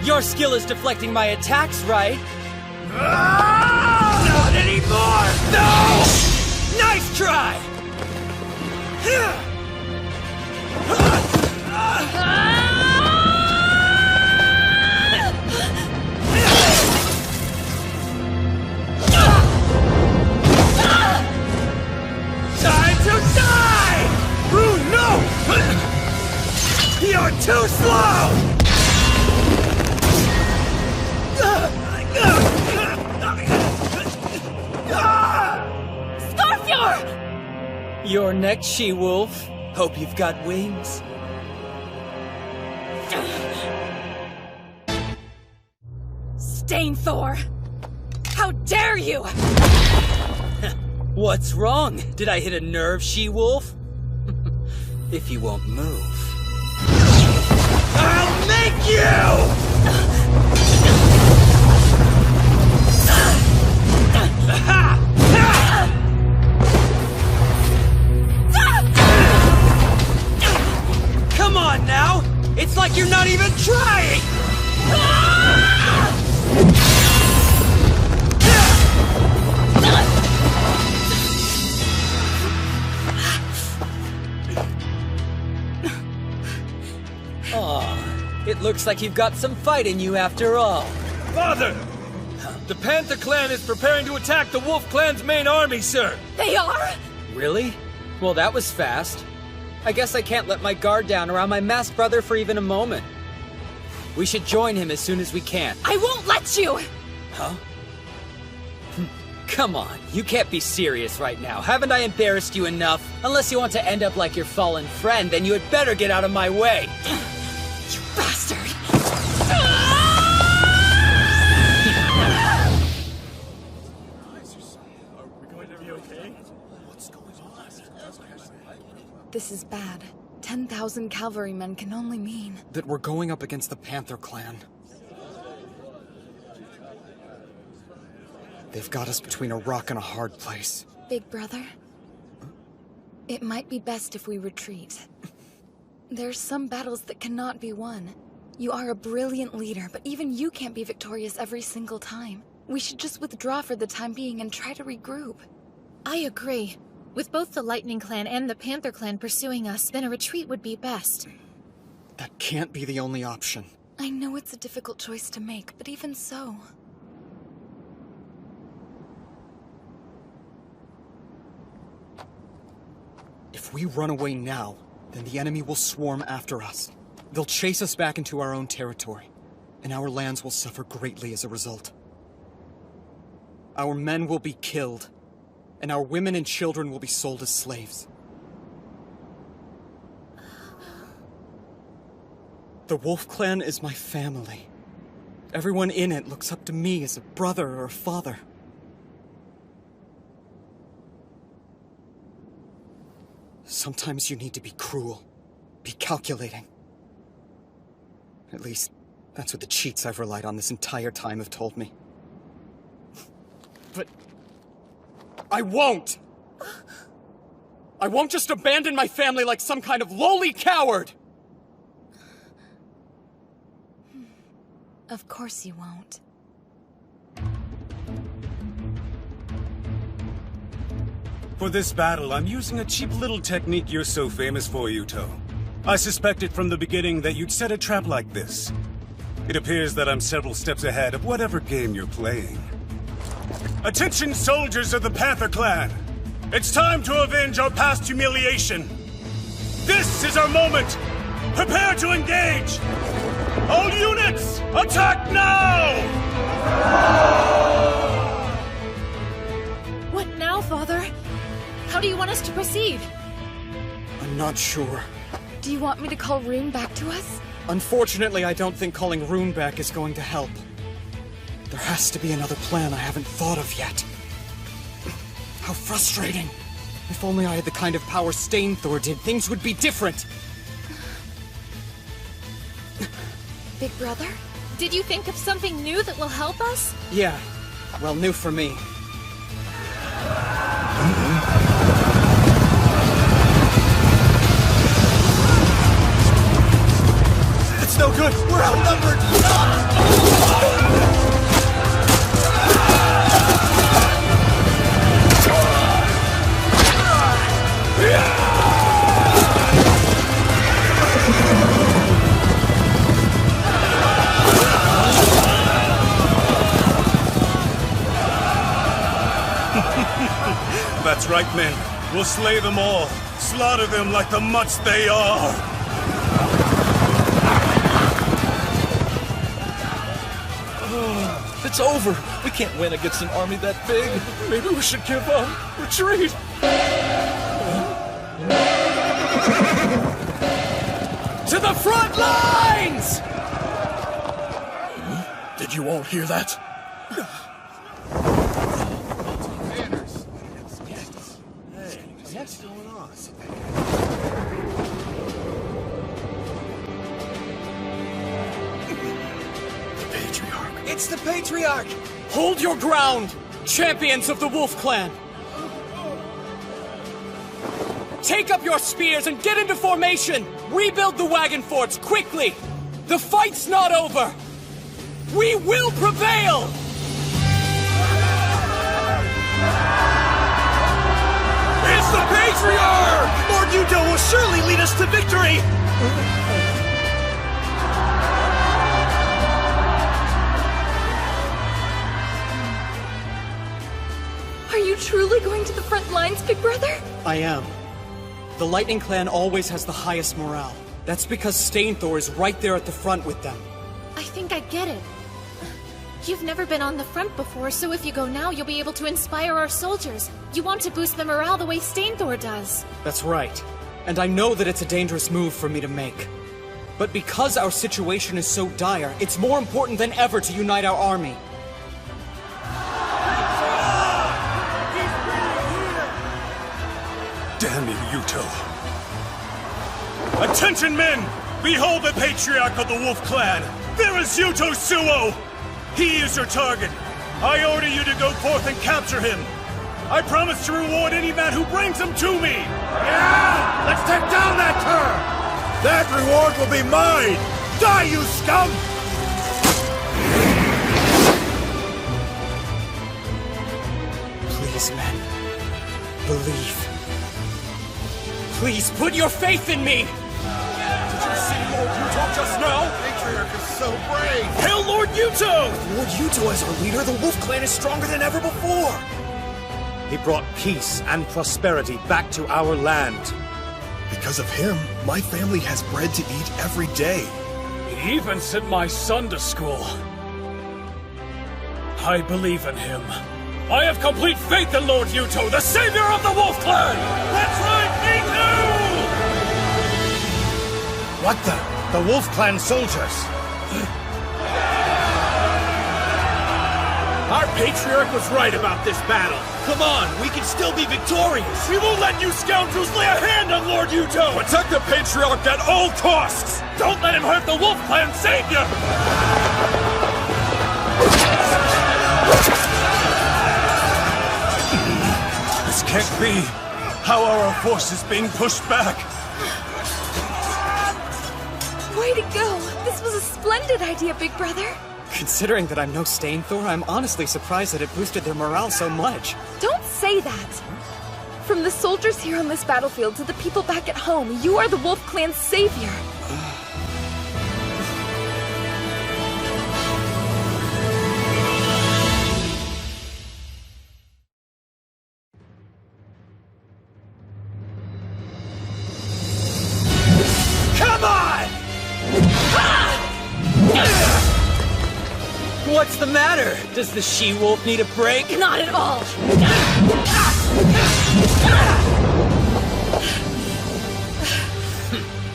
Your skill is deflecting my attacks, right? Not anymore! No! Nice try! Time to die! Rune, no! You're too slow! Scarfjord! You're next, she-wolf. Hope you've got wings. Stainthor! How dare you! What's wrong? Did I hit a nerve, she-wolf? If you won't move, I'll make you! Come on now! It's like you're not even trying! Aw, it looks like you've got some fight in you after all. Father! The Panther Clan is preparing to attack the Wolf Clan's main army, sir! They are? Really? Well, that was fast. I guess I can't let my guard down around my masked brother for even a moment. We should join him as soon as we can. I won't let you! Huh? Come on, you can't be serious right now. Haven't I embarrassed you enough? Unless you want to end up like your fallen friend, then you had better get out of my way. You bastard! This is bad. 10,000 cavalrymen can only mean that we're going up against the Panther Clan. They've got us between a rock and a hard place. Big brother, it might be best if we retreat. There's some battles that cannot be won. You are a brilliant leader, but even you can't be victorious every single time. We should just withdraw for the time being and try to regroup. I agree. With both the Lightning Clan and the Panther Clan pursuing us, then a retreat would be best. That can't be the only option. I know it's a difficult choice to make, but even so... If we run away now, then the enemy will swarm after us. They'll chase us back into our own territory, and our lands will suffer greatly as a result. Our men will be killed, and our women and children will be sold as slaves. The Wolf Clan is my family. Everyone in it looks up to me as a brother or a father. Sometimes you need to be cruel, be calculating. At least, that's what the cheats I've relied on this entire time have told me. But... I won't! I won't just abandon my family like some kind of lowly coward! Of course you won't. For this battle, I'm using a cheap little technique you're so famous for, Yuto. I suspected from the beginning that you'd set a trap like this. It appears that I'm several steps ahead of whatever game you're playing. Attention, soldiers of the Panther Clan! It's time to avenge our past humiliation! This is our moment! Prepare to engage! All units, attack now! What now, Father? How do you want us to proceed? I'm not sure. Do you want me to call Rune back to us? Unfortunately, I don't think calling Rune back is going to help. There has to be another plan I haven't thought of yet. How frustrating. If only I had the kind of power Stainthor did, things would be different. Big brother? Did you think of something new that will help us? Yeah. Well, new for me. good! We're outnumbered! That's right, men. We'll slay them all. Slaughter them like the mutts they are. It's over. We can't win against an army that big. Maybe we should give up. Retreat. To the front lines! Did you all hear that? What's going on? The Patriarch. It's the Patriarch! Hold your ground, champions of the Wolf Clan! Take up your spears and get into formation! Rebuild the wagon forts, quickly! The fight's not over! We will prevail! It's the Patriarch! Lord Yuto will surely lead us to victory! Are you truly going to the front lines, big brother? I am. The Lightning Clan always has the highest morale. That's because Stainthor is right there at the front with them. I think I get it. You've never been on the front before, so if you go now, you'll be able to inspire our soldiers. You want to boost the morale the way Stainthor does. That's right. And I know that it's a dangerous move for me to make. But because our situation is so dire, it's more important than ever to unite our army. Damn you, Yuto. Attention, men! Behold the Patriarch of the Wolf Clan! There is Yuto Suo! He is your target. I order you to go forth and capture him. I promise to reward any man who brings him to me. Yeah! Let's take down that cur! That reward will be mine! Die, you scum! Please, men. Believe. Please, put your faith in me! Did you see Lord Yuto just now? Patriarch is so brave! Hail Lord Yuto! With Lord Yuto as our leader, the Wolf Clan is stronger than ever before! He brought peace and prosperity back to our land. Because of him, my family has bread to eat every day. He even sent my son to school. I believe in him. I have complete faith in Lord Yuto, the savior of the Wolf Clan! That's right, me too! What the? The Wolf Clan soldiers! Our Patriarch was right about this battle. Come on, we can still be victorious. We won't let you scoundrels lay a hand on Lord Yuto! Protect the Patriarch at all costs! Don't let him hurt the Wolf Clan savior! This can't be. How are our forces being pushed back? Way to go! This was a splendid idea, big brother. Considering that I'm no Stainthor, I'm honestly surprised that it boosted their morale so much. Don't say that! From the soldiers here on this battlefield to the people back at home, you are the Wolf Clan's savior. Come on! What's the matter? Does the she-wolf need a break? Not at all!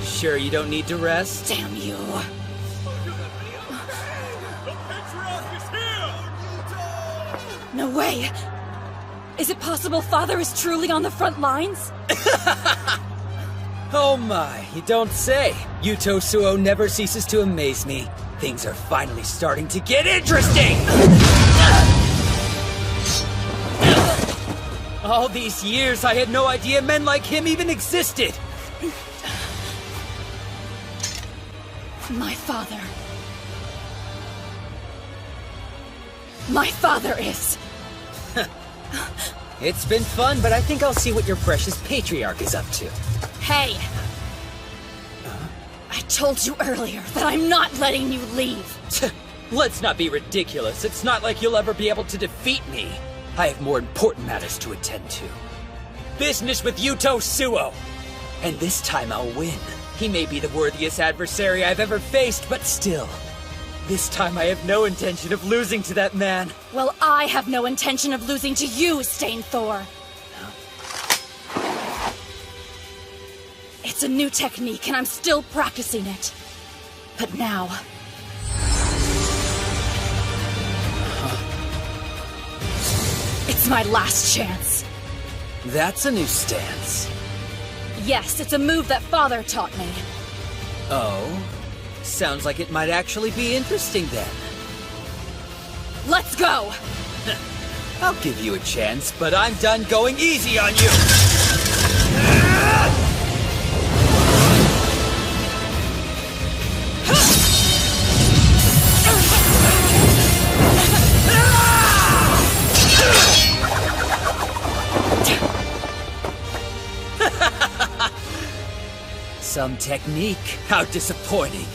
Sure you don't need to rest? Damn you! No way! Is it possible Father is truly on the front lines? Oh my, you don't say. Yuto Suo never ceases to amaze me. Things are finally starting to get interesting! All these years, I had no idea men like him even existed. My father. My father is... It's been fun, but I think I'll see what your precious patriarch is up to. Hey! I told you earlier that I'm not letting you leave. Let's not be ridiculous. It's not like you'll ever be able to defeat me. I have more important matters to attend to. Business with Yuto Suo. And this time I'll win. He may be the worthiest adversary I've ever faced, but still. This time I have no intention of losing to that man. Well, I have no intention of losing to you, Stainthor. It's a new technique, and I'm still practicing it. But now... It's my last chance. That's a new stance. Yes, it's a move that Father taught me. Oh? Sounds like it might actually be interesting then. Let's go! I'll give you a chance, but I'm done going easy on you! Some technique. How disappointing.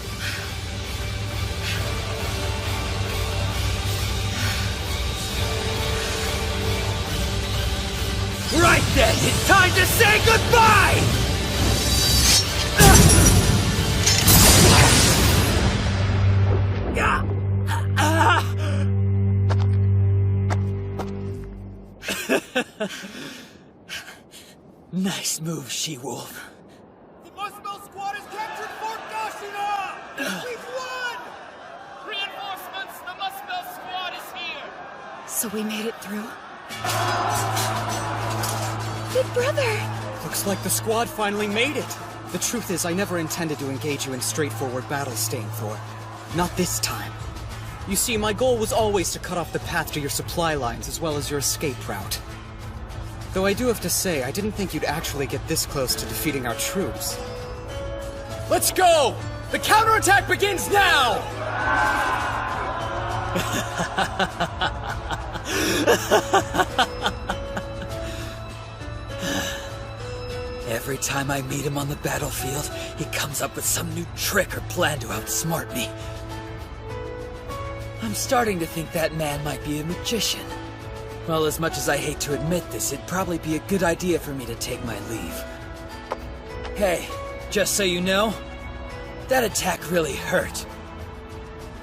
Right then, it's time to say goodbye! Nice move, She-Wolf. The Muspel Squad has captured Fort Gashina! We've won! Reinforcements! The Muspel Squad is here! So we made it through? Big brother! Looks like the squad finally made it. The truth is, I never intended to engage you in straightforward battle, Stainthor. Not this time. You see, my goal was always to cut off the path to your supply lines as well as your escape route. Though I do have to say, I didn't think you'd actually get this close to defeating our troops. Let's go! The counterattack begins now! Every time I meet him on the battlefield, he comes up with some new trick or plan to outsmart me. I'm starting to think that man might be a magician. Well, as much as I hate to admit this, it'd probably be a good idea for me to take my leave. Hey, just so you know, that attack really hurt.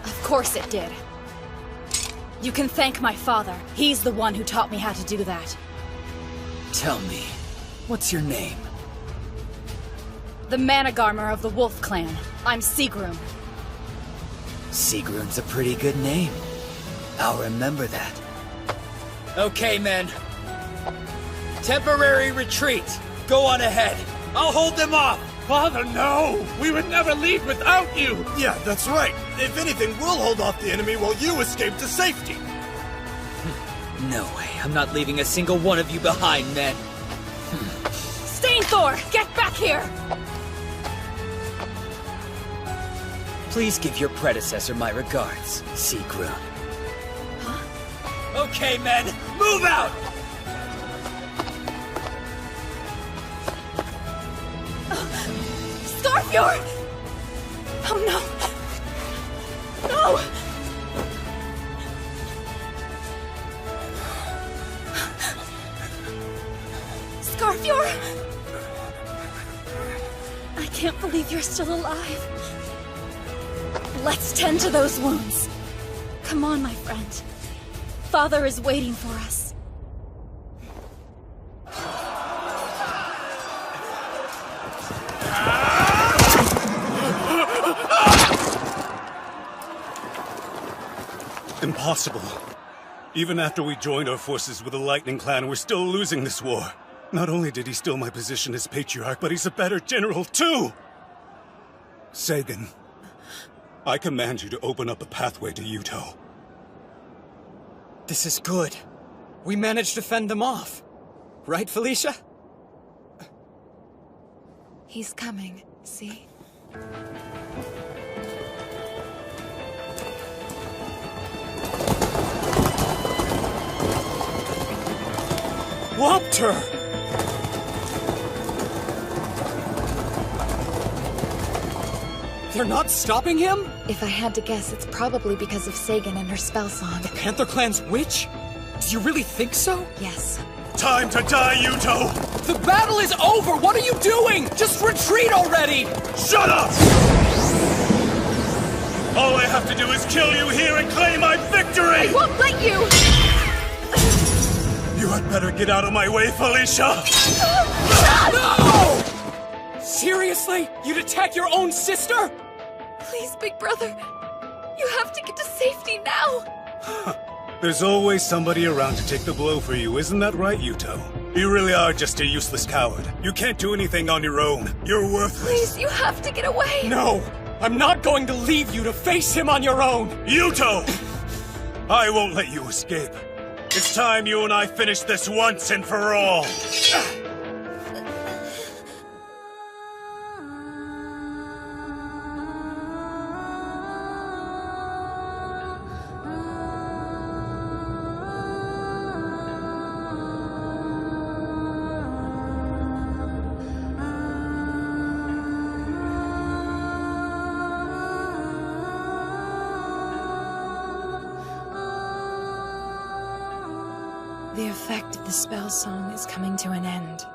Of course it did. You can thank my father. He's the one who taught me how to do that. Tell me, what's your name? The Managarmer of the Wolf Clan. I'm Sigrun. Sigrun's a pretty good name. I'll remember that. Okay, men. Temporary retreat. Go on ahead. I'll hold them off. Father, no! We would never leave without you! Yeah, that's right. If anything, we'll hold off the enemy while you escape to safety. No way. I'm not leaving a single one of you behind, men. Stainthor, get back here! Please give your predecessor my regards, Sigrun. Huh? Okay, men, move out! Scarfjord! Oh no! No! Scarfjord! I can't believe you're still alive. Let's tend to those wounds. Come on, my friend. Father is waiting for us. Impossible. Even after we joined our forces with the Lightning Clan, we're still losing this war. Not only did he steal my position as Patriarch, but he's a better general, too! Sagan, I command you to open up a pathway to Yuto. This is good. We managed to fend them off. Right, Felicia? He's coming, see? Lupter! They're not stopping him? If I had to guess, it's probably because of Sagan and her spell song. The Panther Clan's witch? Do you really think so? Yes. Time to die, Yuto! The battle is over! What are you doing? Just retreat already! Shut up! All I have to do is kill you here and claim my victory! I won't let you! You had better get out of my way, Felicia! No! Seriously? You'd attack your own sister? Please, big brother. You have to get to safety now. There's always somebody around to take the blow for you, isn't that right, Yuto? You really are just a useless coward. You can't do anything on your own. You're worthless. Please, you have to get away. No! I'm not going to leave you to face him on your own! Yuto! I won't let you escape. It's time you and I finish this once and for all. The effect of the spell song is coming to an end.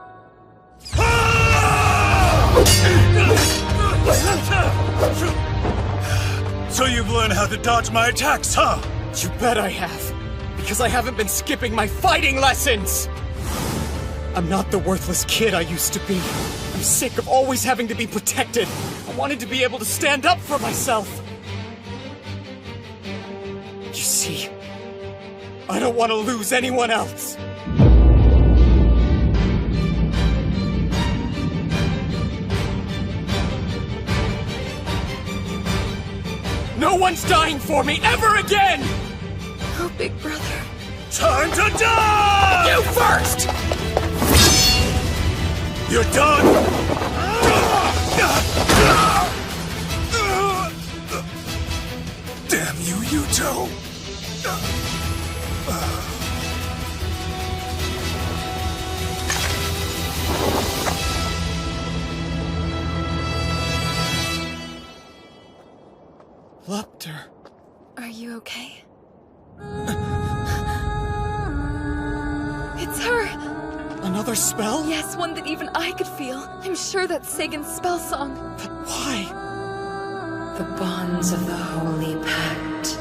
So you've learned how to dodge my attacks, huh? You bet I have. Because I haven't been skipping my fighting lessons! I'm not the worthless kid I used to be. I'm sick of always having to be protected. I wanted to be able to stand up for myself. You see, I don't want to lose anyone else. No one's dying for me ever again! Oh, big brother. Time to die! You first! You're done! Damn you, Yuto! Lupter. Are you okay? It's her! Another spell? Yes, one that even I could feel. I'm sure that's Sagan's spell song. But why? The bonds of the Holy Pact,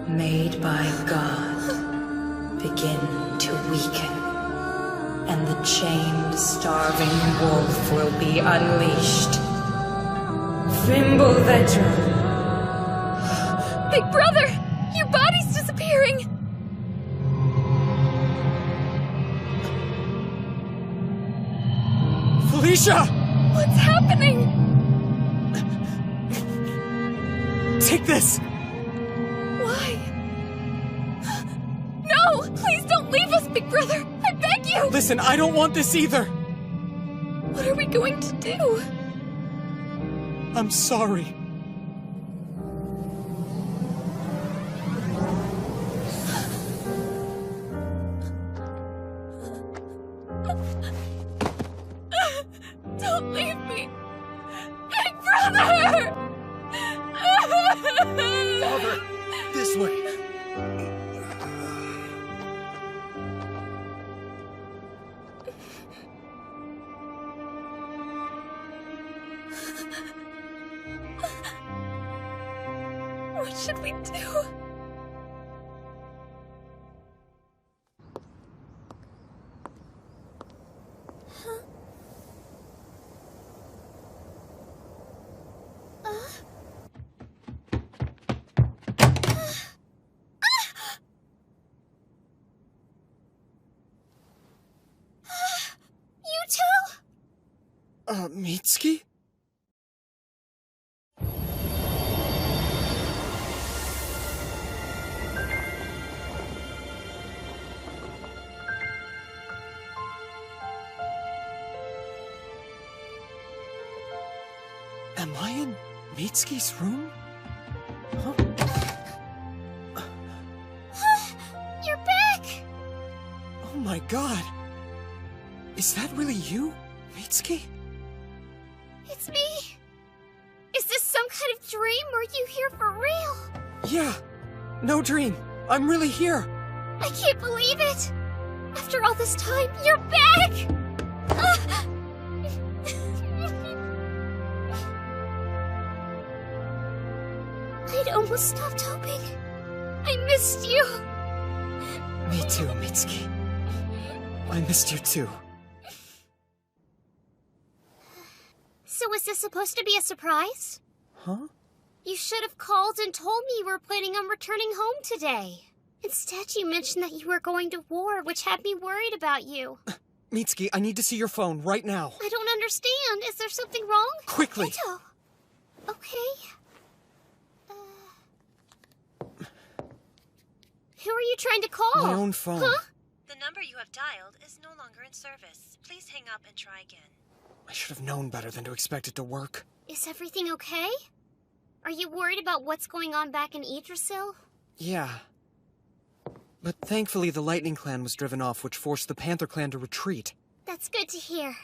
made by God, begin to weaken, and the chained, starving wolf will be unleashed. Fimbulvetra! Big brother! Your body's disappearing! Felicia! What's happening? Take this! Why? No! Please don't leave us, big brother! I beg you! Listen, I don't want this either! What are we going to do? I'm sorry. Don't leave me! Big brother! Father, this way. What should we do? Mitsuki? Am I in Mitsuki's room? Huh? You're back! Oh my my god! Is that really you, Mitsuki? It's me! Is this some kind of dream, or are you here for real? Yeah, no dream. I'm really here. I can't believe it! After all this time, you're back! I'd almost stopped hoping. I missed you. Me too, Mitsuki. I missed you too. So was this supposed to be a surprise? Huh? You should have called and told me you were planning on returning home today. Instead, you mentioned that you were going to war, which had me worried about you. Mitsuki, I need to see your phone right now. I don't understand. Is there something wrong? Quickly! Yuto. Okay. Who are you trying to call? My own phone. Huh? The number you have dialed is no longer in service. Please hang up and try again. I should have known better than to expect it to work. Is everything okay? Are you worried about what's going on back in Yggdrasil? Yeah. But thankfully the Lightning Clan was driven off, which forced the Panther Clan to retreat. That's good to hear.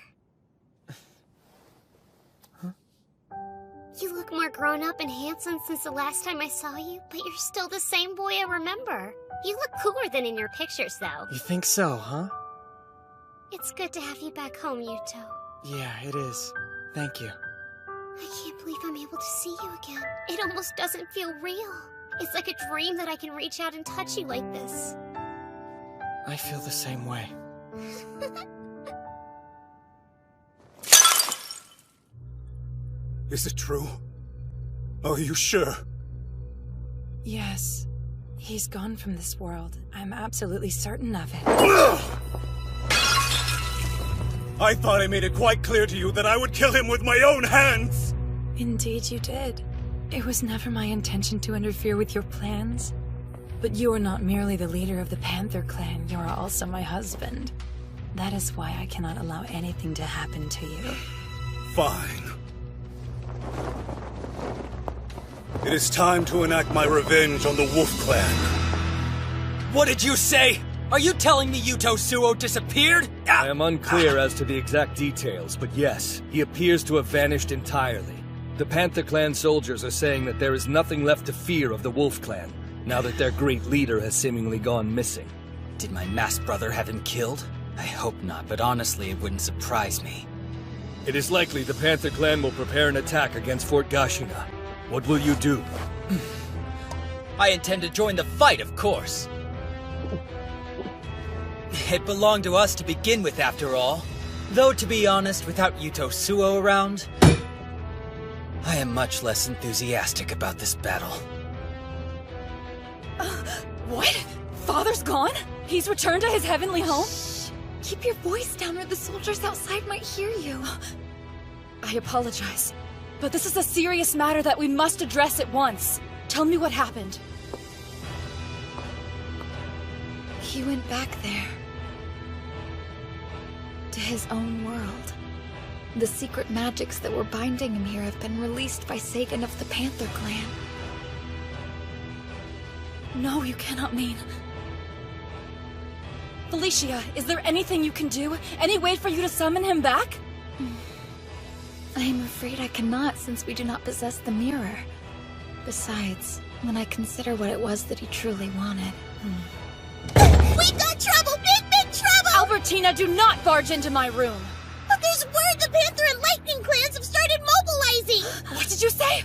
You look more grown up and handsome since the last time I saw you, but you're still the same boy I remember. You look cooler than in your pictures, though. You think so, huh? It's good to have you back home, Yuto. Yeah, it is. Thank you. I can't believe I'm able to see you again. It almost doesn't feel real. It's like a dream that I can reach out and touch you like this. I feel the same way. Is it true? Are you sure? Yes. He's gone from this world. I'm absolutely certain of it. I thought I made it quite clear to you that I would kill him with my own hands! Indeed you did. It was never my intention to interfere with your plans. But you are not merely the leader of the Panther Clan, you are also my husband. That is why I cannot allow anything to happen to you. Fine. It is time to enact my revenge on the Wolf Clan. What did you say? Are you telling me Yuto Suo disappeared? I am unclear as to the exact details, but yes, he appears to have vanished entirely. The Panther Clan soldiers are saying that there is nothing left to fear of the Wolf Clan, now that their great leader has seemingly gone missing. Did my masked brother have him killed? I hope not, but honestly, it wouldn't surprise me. It is likely the Panther Clan will prepare an attack against Fort Gashina. What will you do? I intend to join the fight, of course. It belonged to us to begin with, after all. Though, to be honest, without Yuto Suo around, I am much less enthusiastic about this battle. What? Father's gone? He's returned to his heavenly home? Keep your voice down or the soldiers outside might hear you. I apologize, but this is a serious matter that we must address at once. Tell me what happened. He went back there. To his own world. The secret magics that were binding him here have been released by Sagan of the Panther Clan. No, you cannot mean... Felicia, is there anything you can do? Any way for you to summon him back? I am afraid I cannot, since we do not possess the mirror. Besides, when I consider what it was that he truly wanted... We've got trouble! Big trouble! Albertina, do not barge into my room! But there's word the Panther and Lightning clans have started mobilizing! What did you say?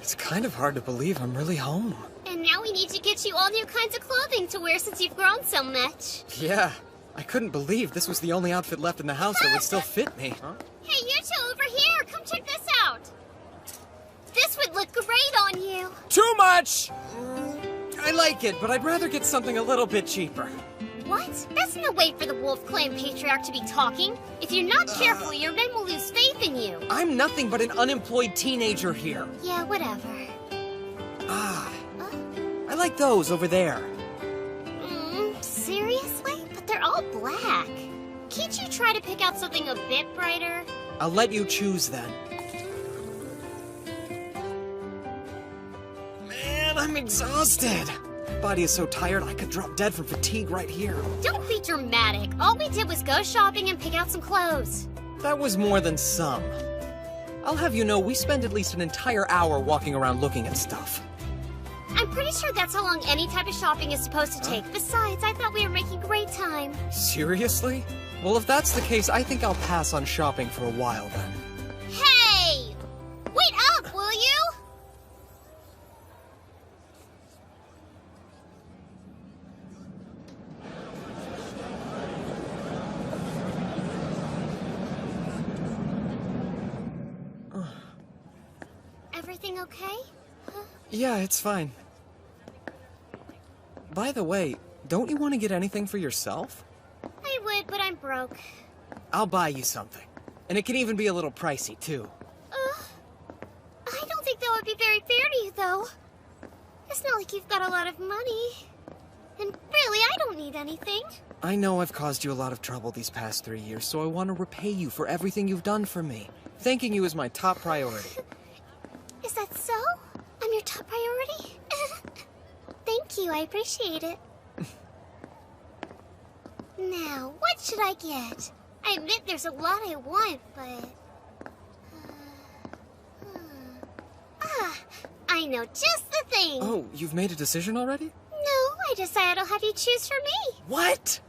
It's kind of hard to believe I'm really home. And now we need to get you all new kinds of clothing to wear since you've grown so much. Yeah, I couldn't believe this was the only outfit left in the house that would still fit me. Huh? Hey, you two over here! Come check this out! This would look great on you! Too much! I like it, but I'd rather get something a little bit cheaper. What? That's no way for the Wolf Clan Patriarch to be talking. If you're not careful, your men will lose faith in you. I'm nothing but an unemployed teenager here. Yeah, whatever. I like those over there. Seriously? But they're all black. Can't you try to pick out something a bit brighter? I'll let you choose then. Man, man, I'm exhausted. My body is so tired I could drop dead from fatigue right here. Don't be dramatic. All we did was go shopping and pick out some clothes. That was more than some. I'll have you know, we spend at least an entire hour walking around looking at stuff. I'm pretty sure that's how long any type of shopping is supposed to take. Besides, I thought we were making great time. Seriously? Well, if that's the case, I think I'll pass on shopping for a while then. Hey! Wait up, will you? Everything okay? Yeah, it's fine. By the way, don't you want to get anything for yourself? I would, but I'm broke. I'll buy you something. And it can even be a little pricey, too. I don't think that would be very fair to you, though. It's not like you've got a lot of money. And really, I don't need anything. I know I've caused you a lot of trouble these past 3 years, so I want to repay you for everything you've done for me. Thanking you is my top priority. Is that so? I'm your top priority? Thank you, I appreciate it. Now, what should I get? I admit there's a lot I want, but... I know just the thing! Oh, you've made a decision already? No, I decided I'll have you choose for me. What?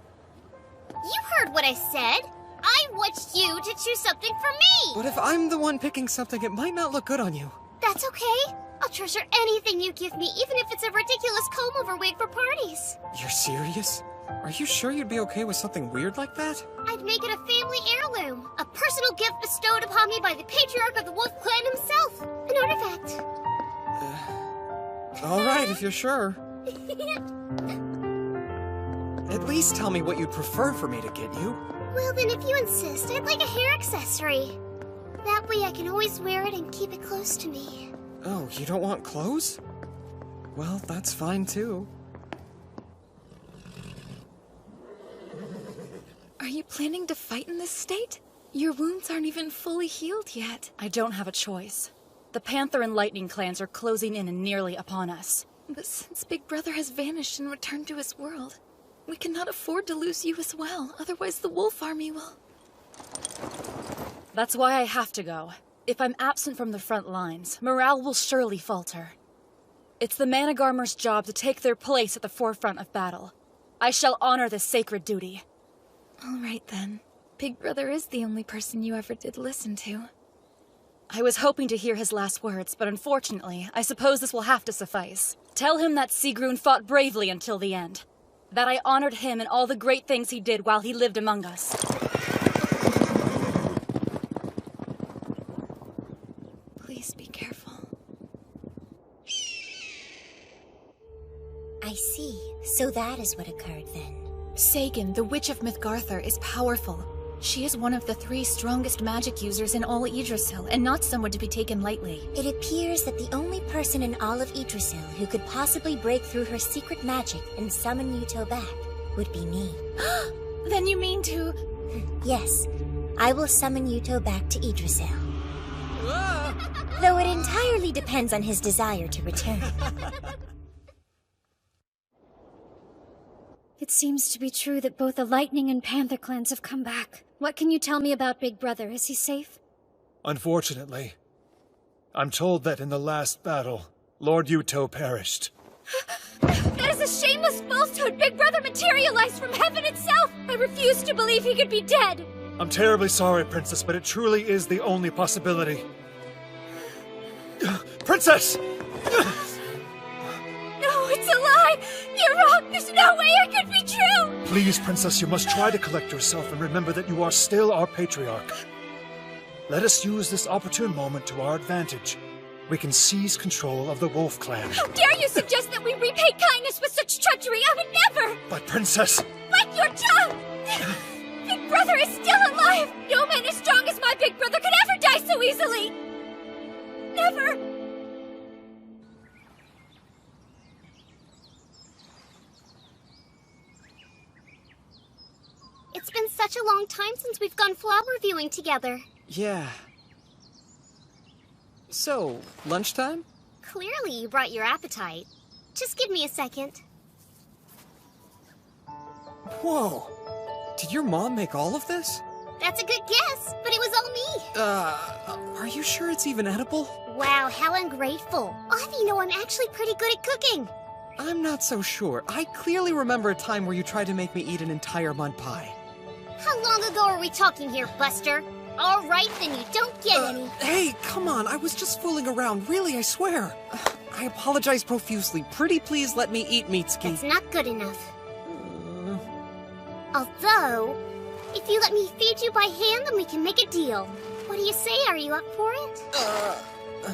You heard what I said. I want you to choose something for me! But if I'm the one picking something, it might not look good on you. That's okay. I'll treasure anything you give me, even if it's a ridiculous comb-over wig for parties. You're serious? Are you sure you'd be okay with something weird like that? I'd make it a family heirloom. A personal gift bestowed upon me by the patriarch of the Wolf Clan himself. An artifact. All right, if you're sure. At least tell me what you'd prefer for me to get you. Well, then if you insist, I'd like a hair accessory. That way I can always wear it and keep it close to me. Oh, you don't want clothes? Well, that's fine too. Are you planning to fight in this state? Your wounds aren't even fully healed yet. I don't have a choice. The Panther and Lightning clans are closing in and nearly upon us. But since Big Brother has vanished and returned to his world, we cannot afford to lose you as well, otherwise the Wolf Army will... That's why I have to go. If I'm absent from the front lines, morale will surely falter. It's the Managarmer's job to take their place at the forefront of battle. I shall honor this sacred duty. All right then. Big Brother is the only person you ever did listen to. I was hoping to hear his last words, but unfortunately, I suppose this will have to suffice. Tell him that Sigrun fought bravely until the end. That I honored him and all the great things he did while he lived among us. Please be careful. I see. So that is what occurred then. Sagan, the Witch of Mythgarthur, is powerful. She is one of the 3 strongest magic users in all Yggdrasil, and not someone to be taken lightly. It appears that the only person in all of Yggdrasil who could possibly break through her secret magic and summon Yuto back would be me. Then you mean to... Yes, I will summon Yuto back to Yggdrasil. Though it entirely depends on his desire to return. It seems to be true that both the Lightning and Panther clans have come back. What can you tell me about Big Brother? Is he safe? Unfortunately, I'm told that in the last battle, Lord Yuto perished. That is a shameless falsehood! Big Brother materialized from heaven itself! I refuse to believe he could be dead! I'm terribly sorry, Princess, but it truly is the only possibility. Princess! No, it's a lie! You're wrong! There's no way it could be true! Please, Princess, you must try to collect yourself and remember that you are still our patriarch. Let us use this opportune moment to our advantage. We can seize control of the Wolf Clan. How dare you suggest that we repay kindness with such treachery? I would never! But, Princess... Bite your tongue! Big Brother is still alive! No man as strong as my Big Brother could ever die so easily! Never! It's been such a long time since we've gone flower viewing together. Yeah. So, lunchtime? Clearly you brought your appetite. Just give me a second. Whoa! Did your mom make all of this? That's a good guess, but it was all me. Are you sure it's even edible? Wow, how ungrateful. Off, you know I'm actually pretty good at cooking. I'm not so sure. I clearly remember a time where you tried to make me eat an entire mud pie. How long ago are we talking here, Buster? All right, then you don't get any. Hey, come on. I was just fooling around. Really, I swear. I apologize profusely. Pretty please let me eat, Mitsuki. That's not good enough. Although, if you let me feed you by hand, then we can make a deal. What do you say? Are you up for it?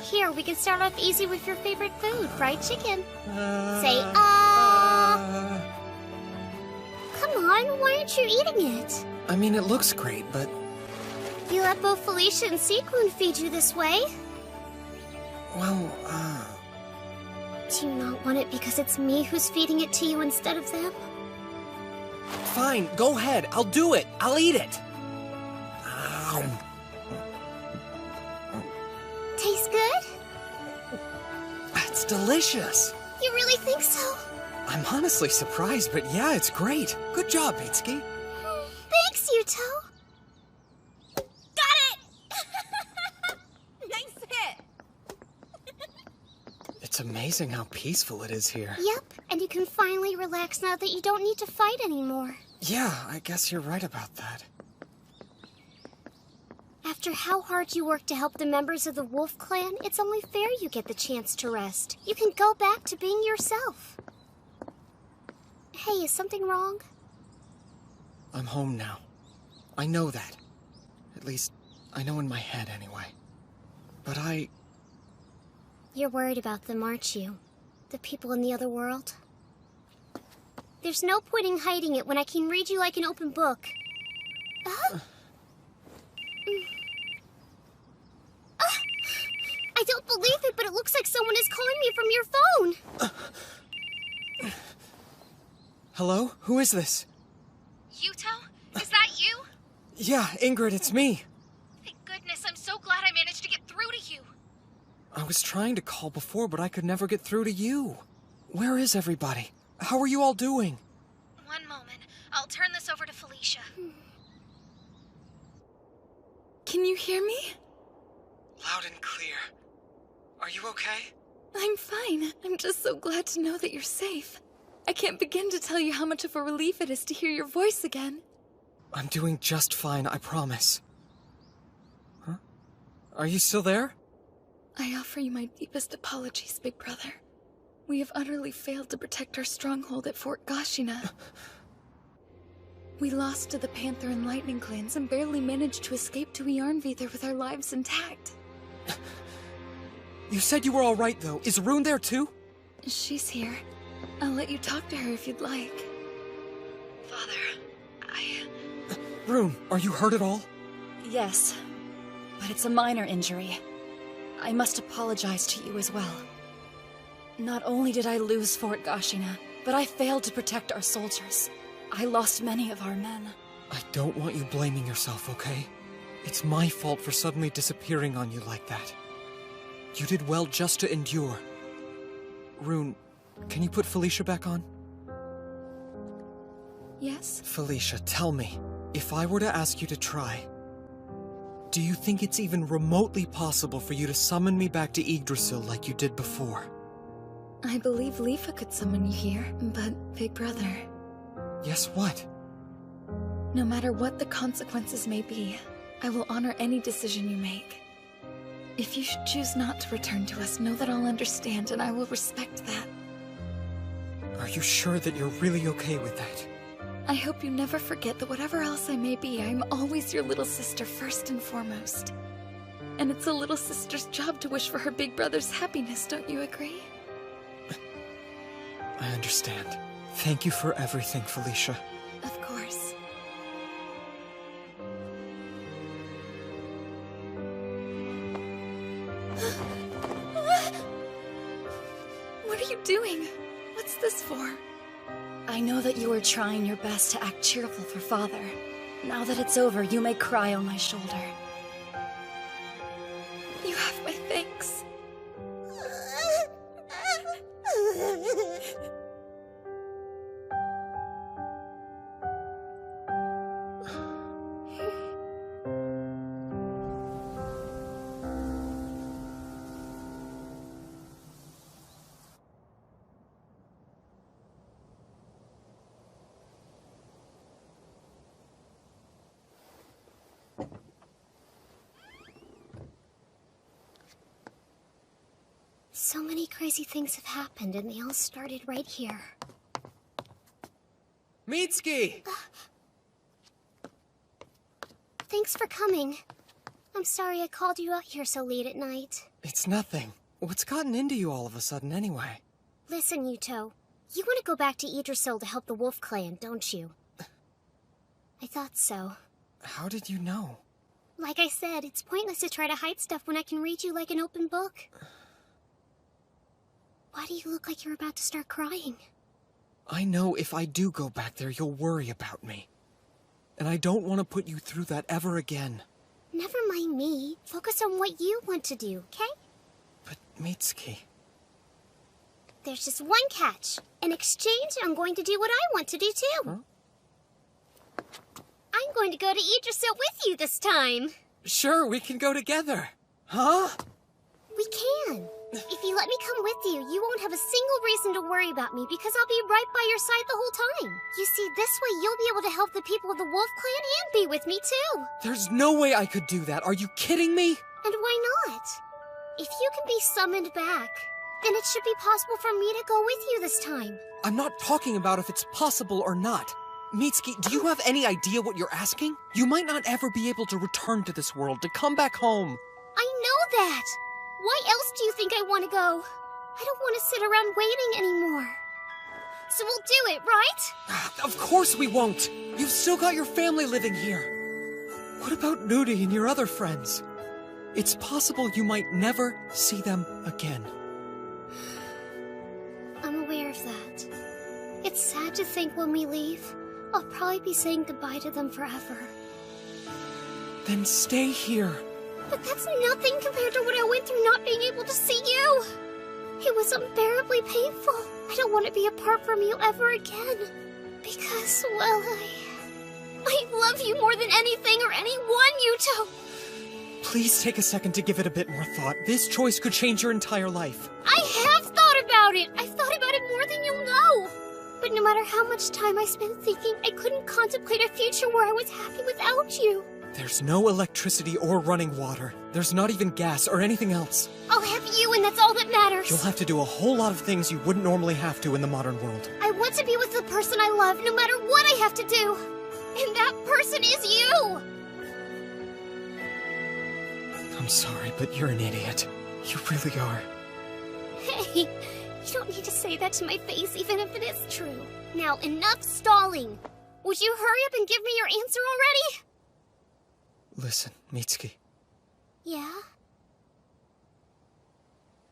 Here, we can start off easy with your favorite food, fried chicken. Say, Come on, why aren't you eating it? I mean, it looks great, but... You let both Felicia and Sequin feed you this way? Well, Do you not want it because it's me who's feeding it to you instead of them? Fine, go ahead. I'll do it. I'll eat it. Tastes good? It's delicious. You really think so? I'm honestly surprised, but yeah, it's great. Good job, Mitsuki. Thanks, Yuto. It's amazing how peaceful it is here. Yep, and you can finally relax now that you don't need to fight anymore. Yeah, I guess you're right about that. After how hard you worked to help the members of the Wolf Clan, it's only fair you get the chance to rest. You can go back to being yourself. Hey, is something wrong? I'm home now. I know that. At least, I know in my head anyway. But You're worried about them, aren't you? The people in the other world? There's no point in hiding it when I can read you like an open book. I don't believe it, but it looks like someone is calling me from your phone. Hello? Who is this? Yuto? Is that you? Yeah, Ingrid, it's me. Thank goodness, I'm so glad I managed to get through to you. I was trying to call before, but I could never get through to you. Where is everybody? How are you all doing? One moment. I'll turn this over to Felicia. Can you hear me? Loud and clear. Are you okay? I'm fine. I'm just so glad to know that you're safe. I can't begin to tell you how much of a relief it is to hear your voice again. I'm doing just fine, I promise. Huh? Are you still there? I offer you my deepest apologies, Big Brother. We have utterly failed to protect our stronghold at Fort Gashina. We lost to the Panther and Lightning clans and barely managed to escape to Yarnvidar with our lives intact. You said you were all right, though. Is Rune there, too? She's here. I'll let you talk to her if you'd like. Father, Rune, are you hurt at all? Yes, but it's a minor injury. I must apologize to you as well. Not only did I lose Fort Gashina, but I failed to protect our soldiers. I lost many of our men. I don't want you blaming yourself, okay? It's my fault for suddenly disappearing on you like that. You did well just to endure. Rune, can you put Felicia back on? Yes? Felicia, tell me, if I were to ask you to try, do you think it's even remotely possible for you to summon me back to Yggdrasil like you did before? I believe Leafa could summon you here, but Big Brother... Yes, what? No matter what the consequences may be, I will honor any decision you make. If you should choose not to return to us, know that I'll understand and I will respect that. Are you sure that you're really okay with that? I hope you never forget that whatever else I may be, I'm always your little sister first and foremost. And it's a little sister's job to wish for her big brother's happiness, don't you agree? I understand. Thank you for everything, Felicia. Of course. What are you doing? What's this for? I know that you are trying your best to act cheerful for Father. Now that it's over, you may cry on my shoulder. You have my thanks. So many crazy things have happened, and they all started right here. Mitsuki! Thanks for coming. I'm sorry I called you out here so late at night. It's nothing. What's gotten into you all of a sudden, anyway? Listen, Yuto. You want to go back to Idrisil to help the Wolf Clan, don't you? I thought so. How did you know? Like I said, it's pointless to try to hide stuff when I can read you like an open book. Why do you look like you're about to start crying? I know if I do go back there, you'll worry about me. And I don't want to put you through that ever again. Never mind me. Focus on what you want to do, okay? But, Mitsuki... There's just one catch. In exchange, I'm going to do what I want to do too. Huh? I'm going to go to Idrisil with you this time. Sure, we can go together. Huh? We can. If you let me come with you, you won't have a single reason to worry about me because I'll be right by your side the whole time. You see, this way you'll be able to help the people of the Wolf Clan and be with me too. There's no way I could do that. Are you kidding me? And why not? If you can be summoned back, then it should be possible for me to go with you this time. I'm not talking about if it's possible or not. Mitsuki, do you have any idea what you're asking? You might not ever be able to return to this world, to come back home. I know that. Why else do you think I want to go? I don't want to sit around waiting anymore. So we'll do it, right? Of course we won't. You've still got your family living here. What about Nudi and your other friends? It's possible you might never see them again. I'm aware of that. It's sad to think when we leave, I'll probably be saying goodbye to them forever. Then stay here. But that's nothing compared to what I went through not being able to see you. It was unbearably painful. I don't want to be apart from you ever again. Because, well, I love you more than anything or anyone, Yuto. Please take a second to give it a bit more thought. This choice could change your entire life. I have thought about it. I've thought about it more than you'll know. But no matter how much time I spent thinking, I couldn't contemplate a future where I was happy without you. There's no electricity or running water. There's not even gas or anything else. I'll have you, and that's all that matters. You'll have to do a whole lot of things you wouldn't normally have to in the modern world. I want to be with the person I love, no matter what I have to do. And that person is you! I'm sorry, but you're an idiot. You really are. Hey, you don't need to say that to my face, even if it is true. Now, enough stalling. Would you hurry up and give me your answer already? Listen, Mitsuki. Yeah?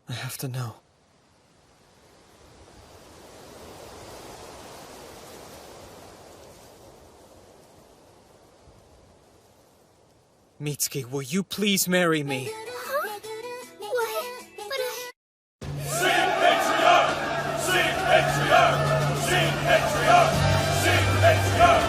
I have to know. Mitsuki, will you please marry me? Huh? What? But I... Sing patriarch! Sing patriarch! Sing patriarch! Sing patriarch!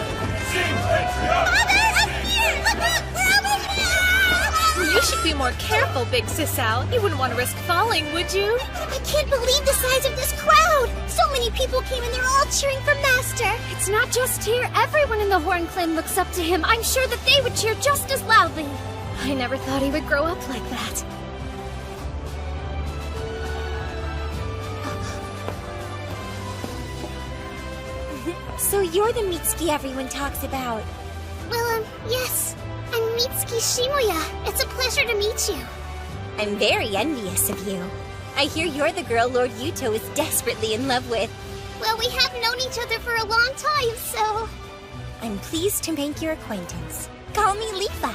Sing patriarch! Mother, up here! Look out! We're almost here! You should be more careful, Big Sisal. You wouldn't want to risk falling, would you? I can't believe the size of this crowd! So many people came and they're all cheering for Master! It's not just here. Everyone in the Horn Clan looks up to him. I'm sure that they would cheer just as loudly. I never thought he would grow up like that. So you're the Mitsuki everyone talks about. Well, yes. I'm Mitsuki Shimuya. It's a pleasure to meet you. I'm very envious of you. I hear you're the girl Lord Yuto is desperately in love with. Well, we have known each other for a long time, so... I'm pleased to make your acquaintance. Call me Lifa.